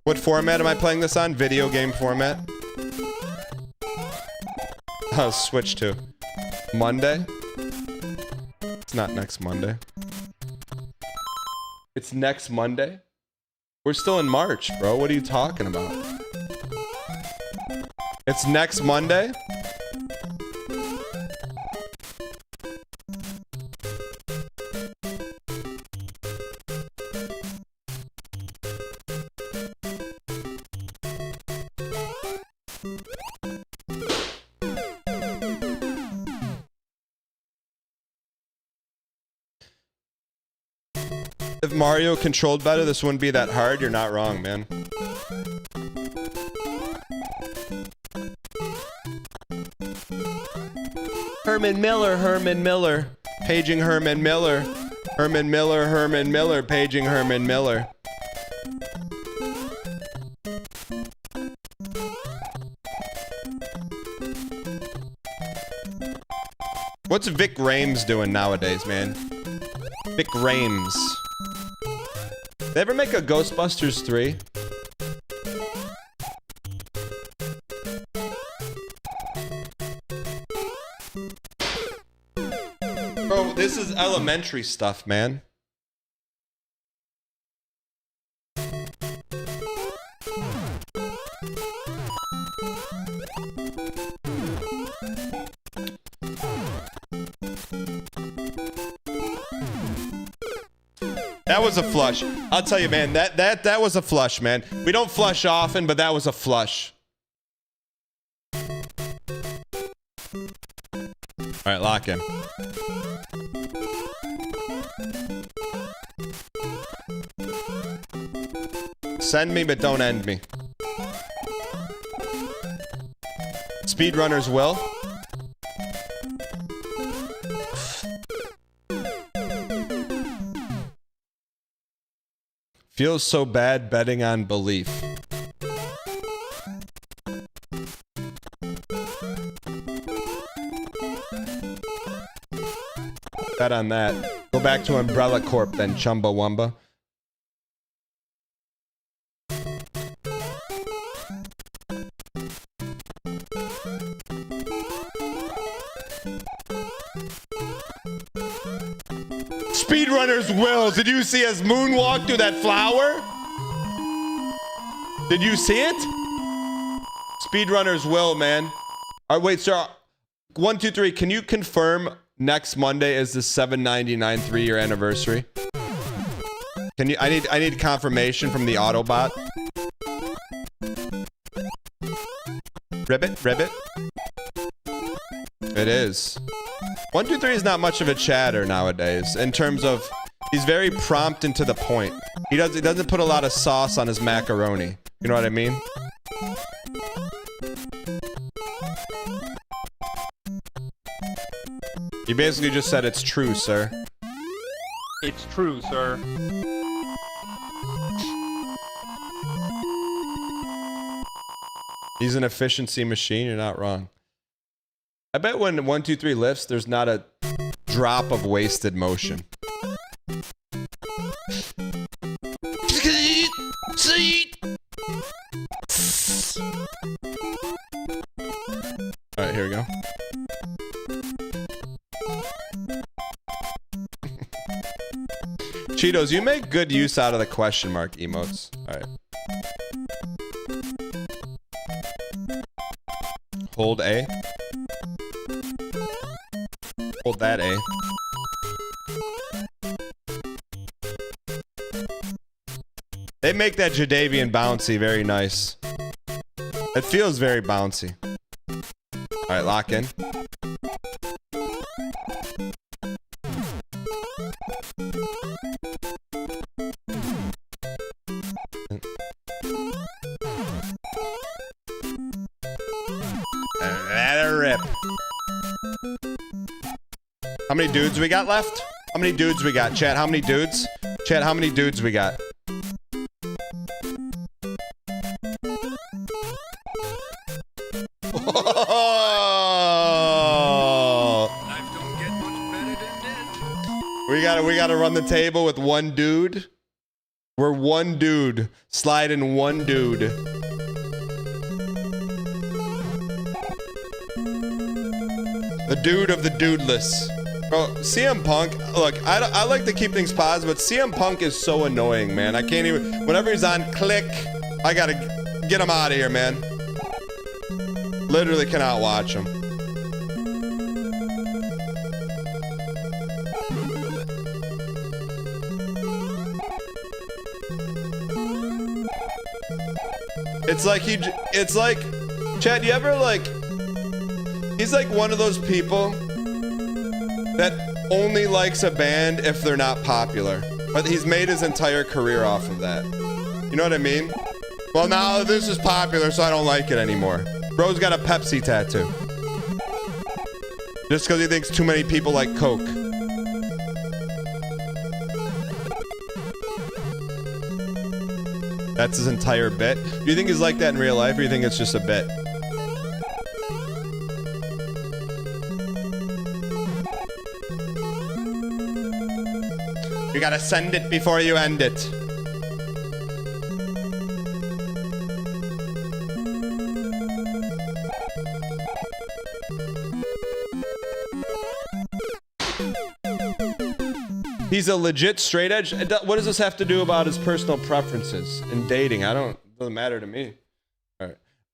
What format am I playing this on? Video game format? I'll switch to Monday. It's not next Monday. It's next Monday? We're still in March, bro. What are you talking about? It's next Monday? If Mario controlled better, this wouldn't be that hard. You're not wrong, man. Herman Miller. Paging Herman Miller. Herman Miller. Paging Herman Miller. What's Vic Rames doing nowadays, man? Vic Rames. They ever make a Ghostbusters 3? Bro, this is elementary stuff, man. That was a flush. I'll tell you, man, that was a flush, man. We don't flush often, but that was a flush. All right, lock in. Send me, but don't end me. Speedrunners will. Feels so bad betting on belief. Bet on that. Go back to Umbrella Corp then, Chumbawamba. Speedrunners will. Did you see us moonwalk through that flower? Did you see it? Speedrunners will, man. All right, wait, sir. 1, 2, 3. Can you confirm next Monday is the $7.99 3-year anniversary? Can you? I need confirmation from the Autobot. Ribbit. It is. 1, 2, 3 is not much of a chatter nowadays in terms of he's very prompt and to the point. He doesn't put a lot of sauce on his macaroni. You know what I mean?
basically just said it's true, sir.
It's true, sir.
He's an efficiency machine. You're not wrong. I bet when 1, 2, 3 lifts, there's not a drop of wasted motion. All right, here we go. Cheetos, you make good use out of the question mark emotes. All right. Hold A. Hold that A. They make that Jadavian bouncy very nice. It feels very bouncy. All right, lock in. Let it rip. How many dudes we got left? How many dudes we got? Chat, how many dudes? Chat, how many dudes we got? We gotta run the table with one dude. We're one dude. Slide in one dude. The dude of the dudeless. Bro, CM Punk, look, I like to keep things positive, but CM Punk is so annoying, man. I can't even, whenever he's on click, I gotta get him out of here, man. Literally cannot watch him. It's like, Chad, you ever like, he's like one of those people that only likes a band if they're not popular. But he's made his entire career off of that. You know what I mean? Well, now this is popular, so I don't like it anymore. Bro's got a Pepsi tattoo. Just because he thinks too many people like Coke. That's his entire bit. Do you think he's like that in real life, or do you think it's just a bit? You gotta send it before you end it. He's a legit straight edge. What does this have to do about his personal preferences in dating? Doesn't matter to me. All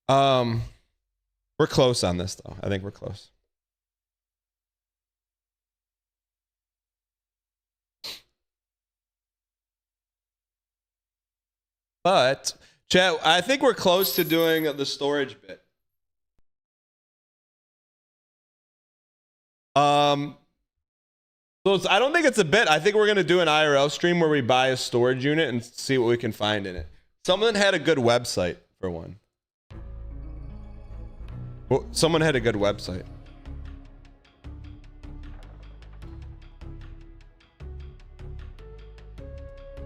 right. We're close on this though. I think we're close. But, chat, I think we're close to doing the storage bit. So I don't think it's a bit. I think we're going to do an IRL stream where we buy a storage unit and see what we can find in it. Someone had a good website for one. Well, someone had a good website.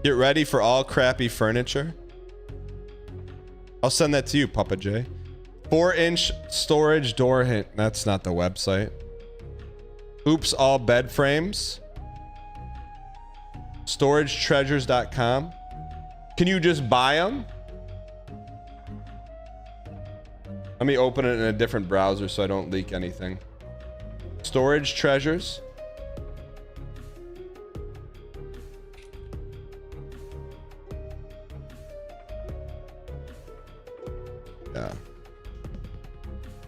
Get ready for all crappy furniture. I'll send that to you, Papa J. 4-inch storage door hint. That's not the website. Oops, all bed frames. StorageTreasures.com. Can you just buy them? Let me open it in a different browser so I don't leak anything. Storage Treasures. Yeah.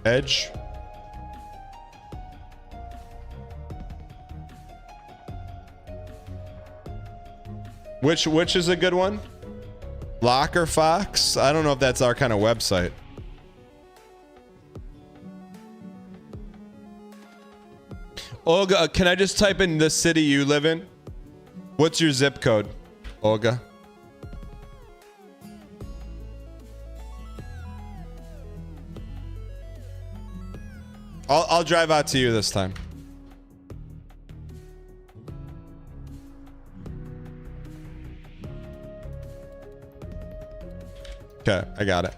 Edge. Which is a good one? Locker Fox? I don't know if that's our kind of website. Olga, can I just type in the city you live in? What's your zip code, Olga? I'll drive out to you this time. Okay, I got it.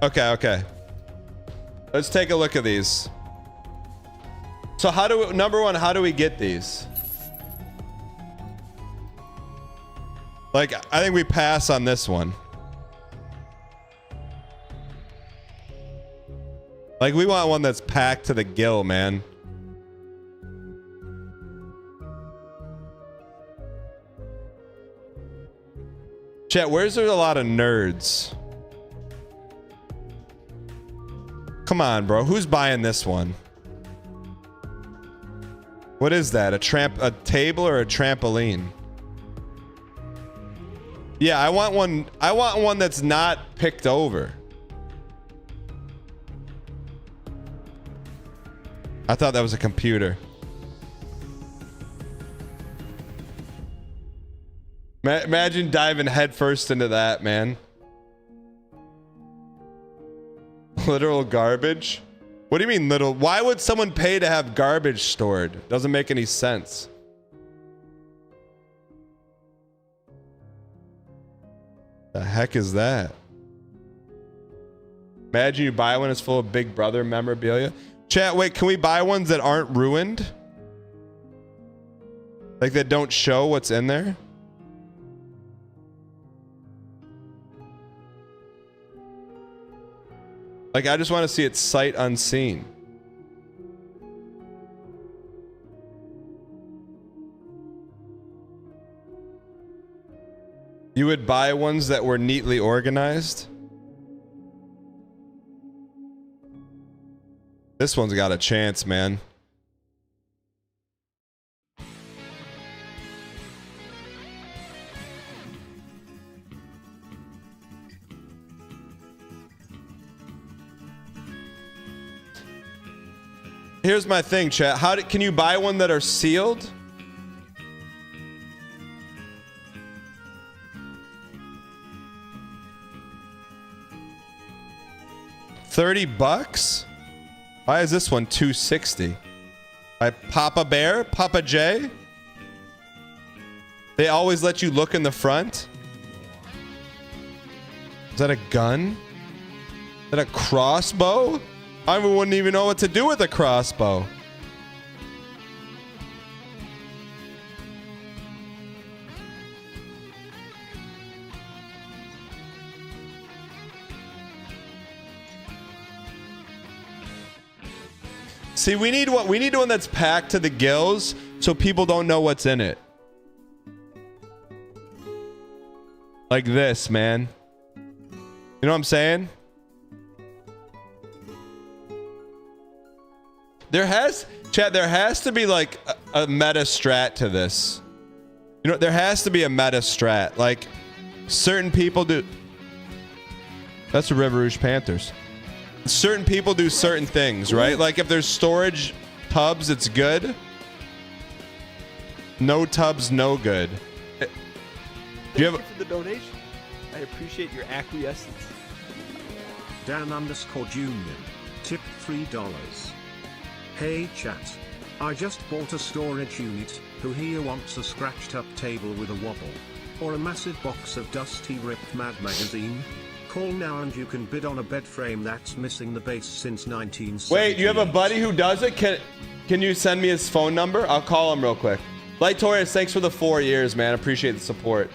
Okay, okay. Let's take a look at these. So how do we, number one, how do we get these? Like, I think we pass on this one. Like, we want one that's packed to the gill, man. Chat, where's there a lot of nerds? Come on, bro. Who's buying this one? What is that? A table or a trampoline? Yeah, I want one that's not picked over. I thought that was a computer. Imagine diving headfirst into that, man. Literal garbage? What do you mean little? Why would someone pay to have garbage stored? Doesn't make any sense. The heck is that? Imagine you buy one that's full of Big Brother memorabilia. Chat, wait, can we buy ones that aren't ruined? Like that don't show what's in there? Like, I just want to see it sight unseen. You would buy ones that were neatly organized? This one's got a chance, man. Here's my thing, chat. Can you buy one that are sealed? $30? Why is this one $260? By Papa Bear? Papa J? They always let you look in the front? Is that a gun? Is that a crossbow? I wouldn't even know what to do with a crossbow. See, we need one that's packed to the gills so people don't know what's in it. Like this, man. You know what I'm saying? There has to be like a meta strat to this. You know, there has to be a meta strat. Like, certain people do. That's the River Rouge Panthers. Certain people do certain things, right? Like, if there's storage tubs, it's good. No tubs, no good.
Thank you for the donation. I appreciate your acquiescence.
Dan_Junior. Tip $3. Hey chat. I just bought a storage unit. Who here wants a scratched up table with a wobble? Or a massive box of dusty ripped Mad magazine? Call now and you can bid on a bed frame that's missing the base since 1970.
Wait, you have a buddy who does it? Can you send me his phone number? I'll call him real quick. Light Taurus, thanks for the 4 years, man. Appreciate the support.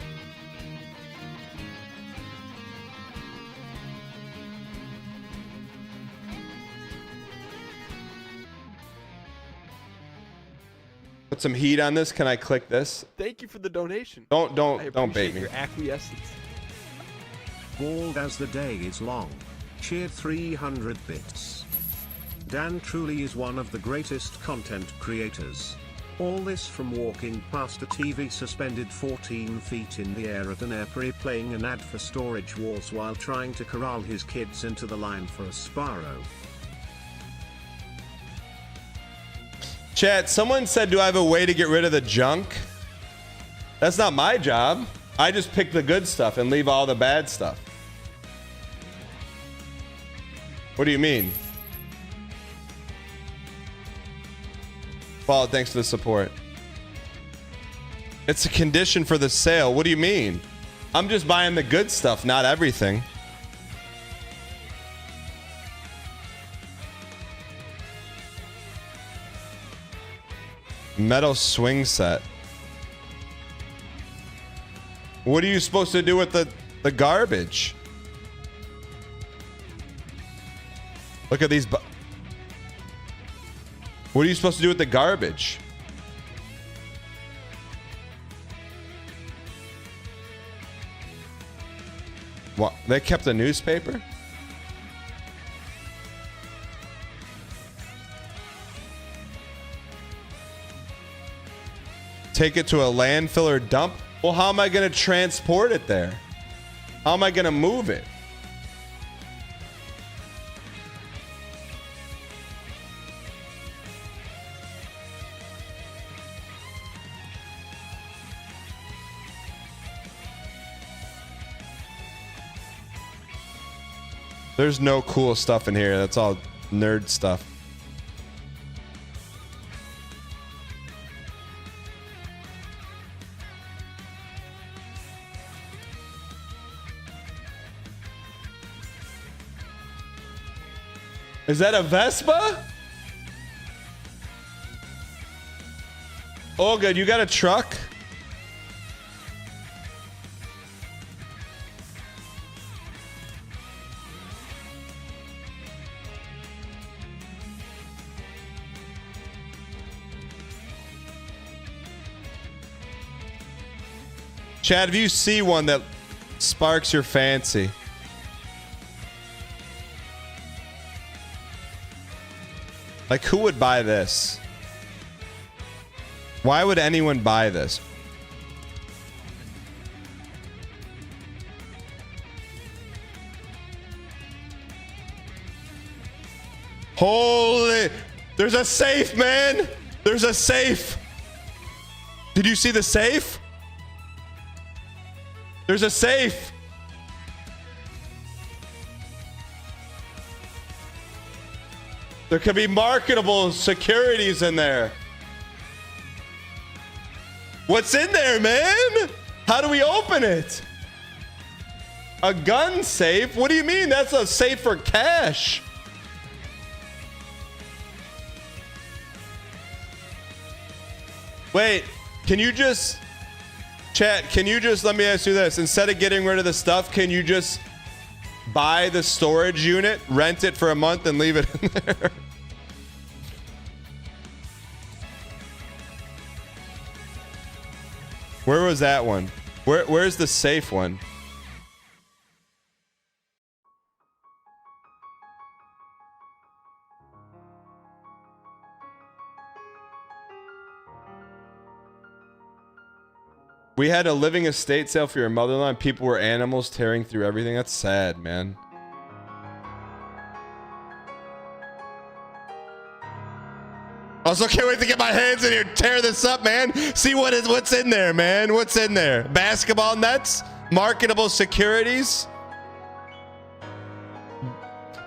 Put some heat on this. Can I click this?
Thank you for the donation.
Don't bait
appreciate
me.
your acquiescence.
Bald as the day is long. Cheered 300 bits. Dan truly is one of the greatest content creators. All this from walking past a TV suspended 14 feet in the air at an airport playing an ad for Storage Wars while trying to corral his kids into the line for a Sparrow.
Chat, someone said, do I have a way to get rid of the junk? That's not my job. I just pick the good stuff and leave all the bad stuff. What do you mean? Paul, thanks for the support. It's a condition for the sale. What do you mean? I'm just buying the good stuff, not everything. Metal swing set. What are you supposed to do with the garbage? Look at these. What are you supposed to do with the garbage? What? They kept a newspaper? Take it to a landfill or dump? Well, how am I going to transport it there? How am I going to move it? There's no cool stuff in here. That's all nerd stuff. Is that a Vespa? Oh, good. You got a truck? Chad, if you see one that sparks your fancy, like, who would buy this? Why would anyone buy this? Holy, there's a safe, man. There's a safe. Did you see the safe? There's a safe. There could be marketable securities in there. What's in there, man? How do we open it? A gun safe? What do you mean? That's a safe for cash. Wait, can you just... Chat, can you just, let me ask you this. Instead of getting rid of the stuff, can you just buy the storage unit, rent it for a month, and leave it in there? Where was that one? Where's the safe one? We had a living estate sale for your mother-in-law and people were animals tearing through everything. That's sad, man. Also, can't wait to get my hands in here, tear this up, man. See what's in there, man. What's in there? Basketball nets, marketable securities,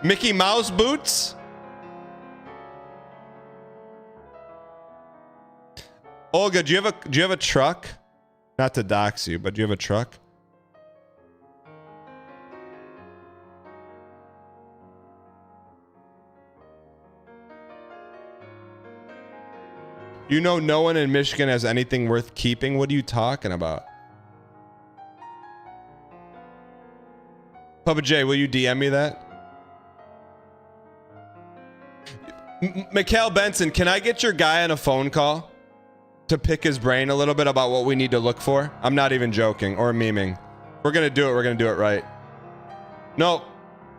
Mickey Mouse boots. Olga, do you have a truck? Not to dox you, but do you have a truck? You know no one in Michigan has anything worth keeping? What are you talking about? Papa J, will you DM me that? Mikhail Benson, can I get your guy on a phone call to pick his brain a little bit about what we need to look for? I'm not even joking or memeing. We're gonna do it. We're gonna do it right. No,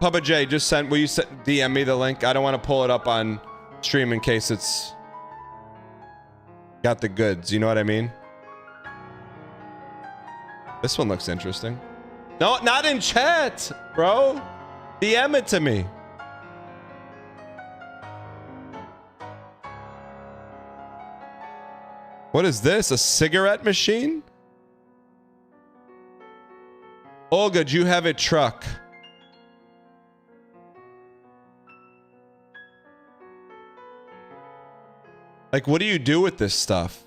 Papa J, just send. Will you DM me the link? I don't want to pull it up on stream in case it's got the goods. You know what I mean? This one looks interesting. No, not in chat, bro. DM it to me. What is this? A cigarette machine? Olga, do you have a truck?
Like, what do you do with this stuff?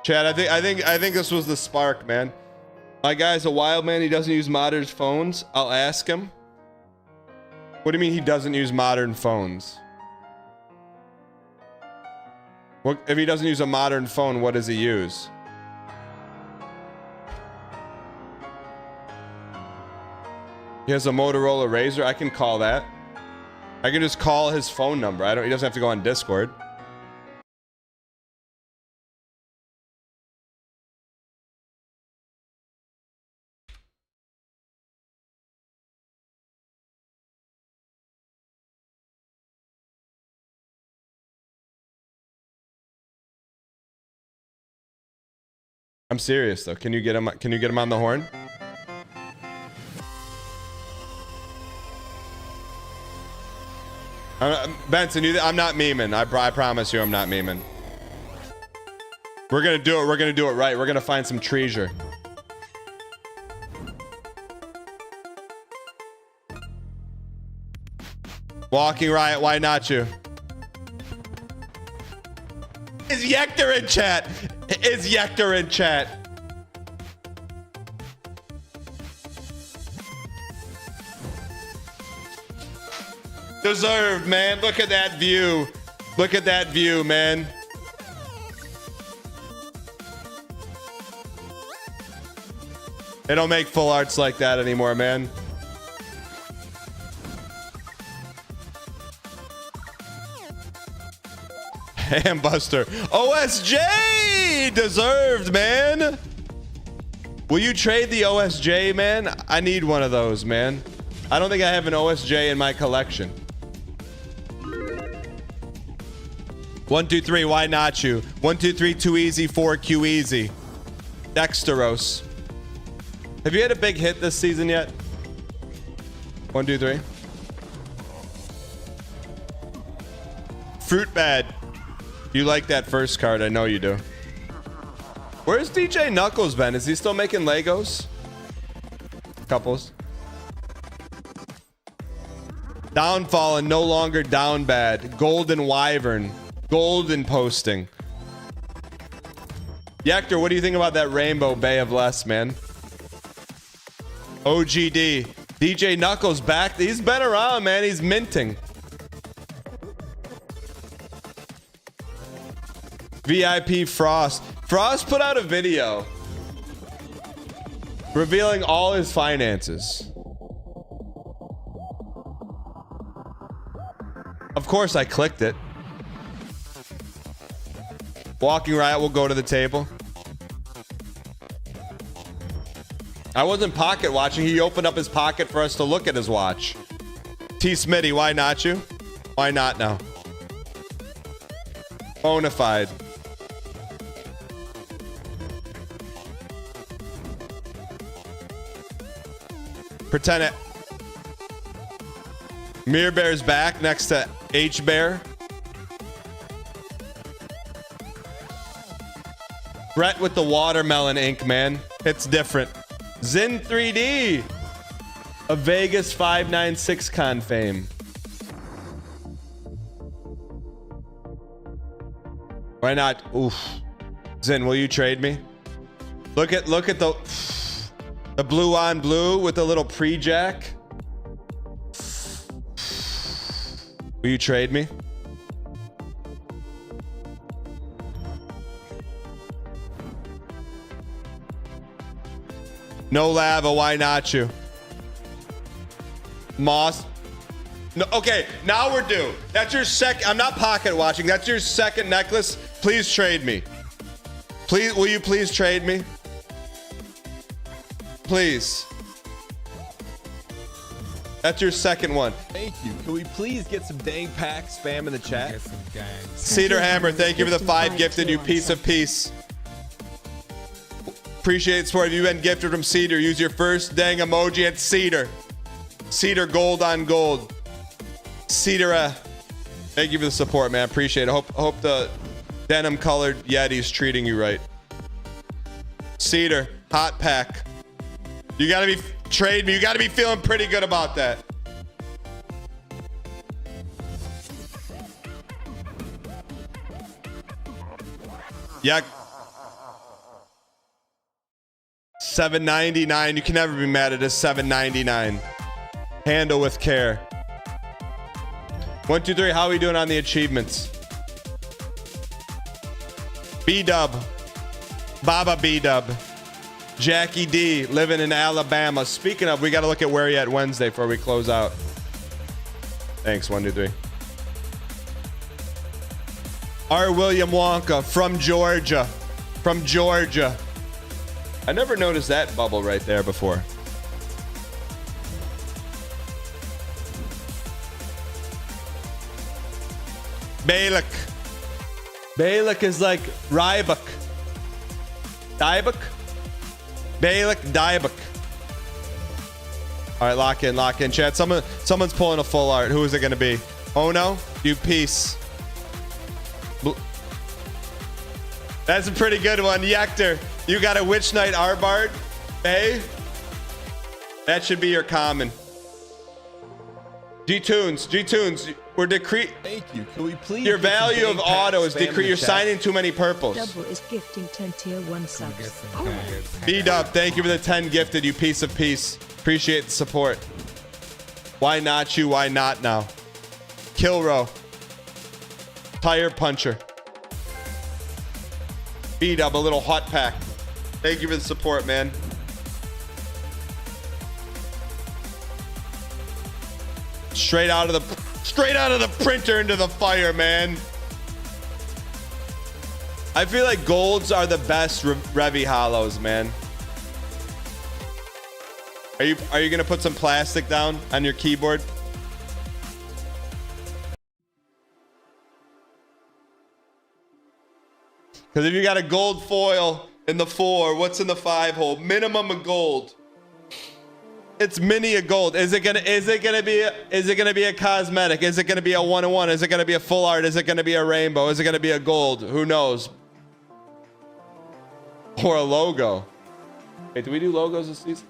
Chad, I think this was the spark, man. My guy's a wild man. He doesn't use modern phones. I'll ask him. What do you mean he doesn't use modern phones? What if he doesn't use a modern phone? What does he use? He has a Motorola Razr. I can call that. I can just call his phone number. He doesn't have to go on Discord. I'm serious though. Can you get him? Can you get him on the horn? Benson, I'm not memeing. I promise you, I'm not memeing. We're gonna do it. We're gonna do it right. We're gonna find some treasure. Walking Riot, why not you? Is Yector in chat? Is Yector in chat? Deserved, man. Look at that view. Look at that view, man. They don't make full arts like that anymore, man. Hambuster. OSJ! Deserved, man. Will you trade the OSJ, man? I need one of those, man. I don't think I have an OSJ in my collection. 1, 2, 3, why not you? 1, 2, 3, too easy, 4, Q easy. Dexteros. Have you had a big hit this season yet? 1, 2, 3. Fruit bad. You like that first card, I know you do. Where's DJ Knuckles been? Is he still making Legos? Couples. Downfall and no longer down bad. Golden Wyvern. Golden posting. Yector, what do you think about that Rainbow Bay of Less, man? OGD. DJ Knuckles back. He's been around, man. He's minting. VIP Frost. Frost put out a video revealing all his finances. Of course, I clicked it. Walking Riot will go to the table. I wasn't pocket watching. He opened up his pocket for us to look at his watch. T. Smitty, why not you? Why not now? Bonafide. Pretend it. Mirror Bear's back next to H Bear. Brett with the watermelon ink, man. It's different. Zin 3D. A Vegas 596 con fame. Why not? Oof. Zin, will you trade me? Look at the blue on blue with a little pre-jack. Will you trade me? No lava, why not you? Moss. No, okay, now we're due. That's your second. I'm not pocket watching. That's your second necklace. Please trade me. Please, will you please trade me? Please. That's your second one.
Thank you. Can we please get some dang pack spam in the chat?
Cedar Hammer, thank you for the 5 gifted, you piece of peace. Appreciate support. If you've been gifted from Cedar, use your first dang emoji at Cedar. Cedar gold on gold. Cedar, thank you for the support, man. Appreciate it. Hope the Denim colored Yeti's treating you right. Cedar, hot pack. You gotta be, trade me. You gotta be feeling pretty good about that. Yeah. $7.99. You can never be mad at a $7.99. Handle with care. 1, 2, 3. How are we doing on the achievements? B-Dub. Baba B-Dub. Jackie D, living in Alabama. Speaking of, we got to look at where he at Wednesday before we close out. Thanks, 1, 2, 3. R. William Wonka from Georgia. From Georgia. I never noticed that bubble right there before. Balak. Balak is like Rybuk. Dybuk? Balak, Dybuk. All right, lock in, chat. Someone's pulling a full art. Who is it going to be? Oh no, you piece. That's a pretty good one. Yector, you got a Witch Knight Arbard? Hey? That should be your common. G-Tunes, we're decreasing.
Thank you. Can we please?
Your value of auto is decreased. You're signing too many purples.
Double is gifting 10 tier 1 subs.
B-Dub, thank you for the 10 gifted, you piece of peace. Appreciate the support. Why not you? Why not now? Kilro. Tire puncher. B-Dub, a little hot pack. Thank you for the support, man. Straight out of the printer into the fire, man. I feel like golds are the best Revy hollows, man. Are you gonna put some plastic down on your keyboard? Because if you got a gold foil in the 4, what's in the 5 hole? Minimum of gold. It's mini a gold. Is it gonna be a cosmetic? Is it gonna be a 1-on-1? Is it gonna be a full art? Is it gonna be a rainbow? Is it gonna be a gold? Who knows? Or a logo. Hey, do we do logos this season?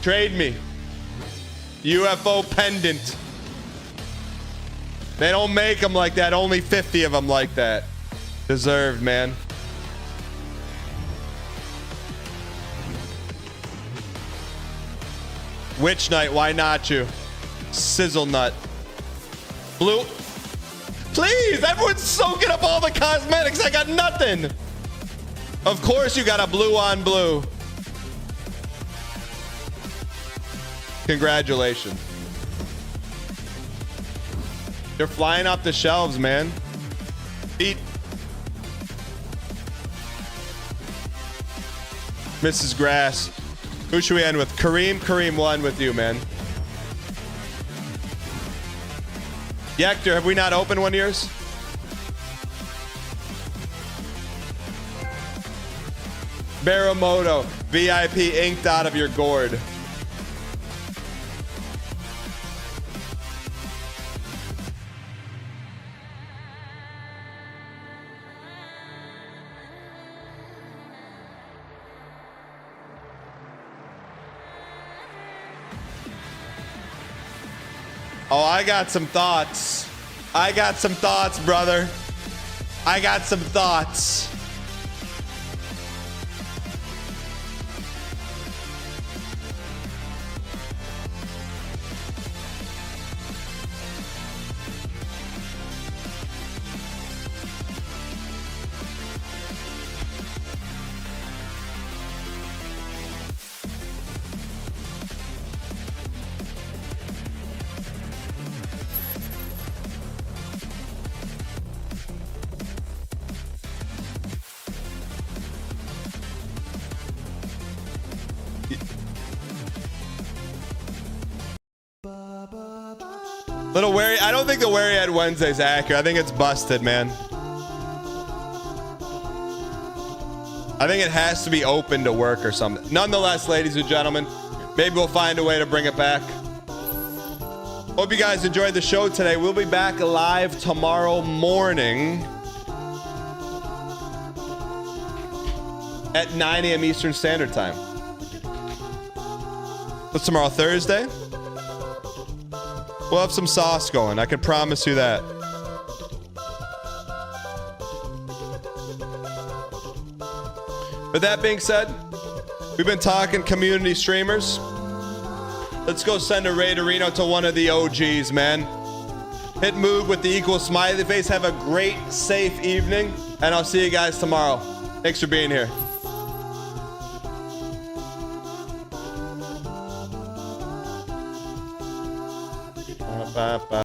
Trade me. UFO pendant. They don't make them like that. Only 50 of them like that. Deserved, man. Witch Knight, why not you? Sizzle Nut. Blue. Please, everyone's soaking up all the cosmetics. I got nothing. Of course you got a blue on blue. Congratulations. They're flying off the shelves, man. Eat. Mrs. Grass. Who should we end with? Kareem? Kareem will end with you, man. Yector, have we not opened one of yours? Baramoto. VIP inked out of your gourd. Oh, I got some thoughts. I got some thoughts, brother. I got some thoughts. Little wary. I don't think the Wary Head Wednesday's accurate. I think it's busted, man. I think it has to be open to work or something. Nonetheless, ladies and gentlemen, maybe we'll find a way to bring it back. Hope you guys enjoyed the show today. We'll be back live tomorrow morning at 9 a.m. Eastern Standard Time. What's tomorrow, Thursday? We'll have some sauce going. I can promise you that. With that being said, we've been talking community streamers. Let's go send a Raiderino to one of the OGs, man. Hit move with the equal smiley face. Have a great, safe evening, and I'll see you guys tomorrow. Thanks for being here.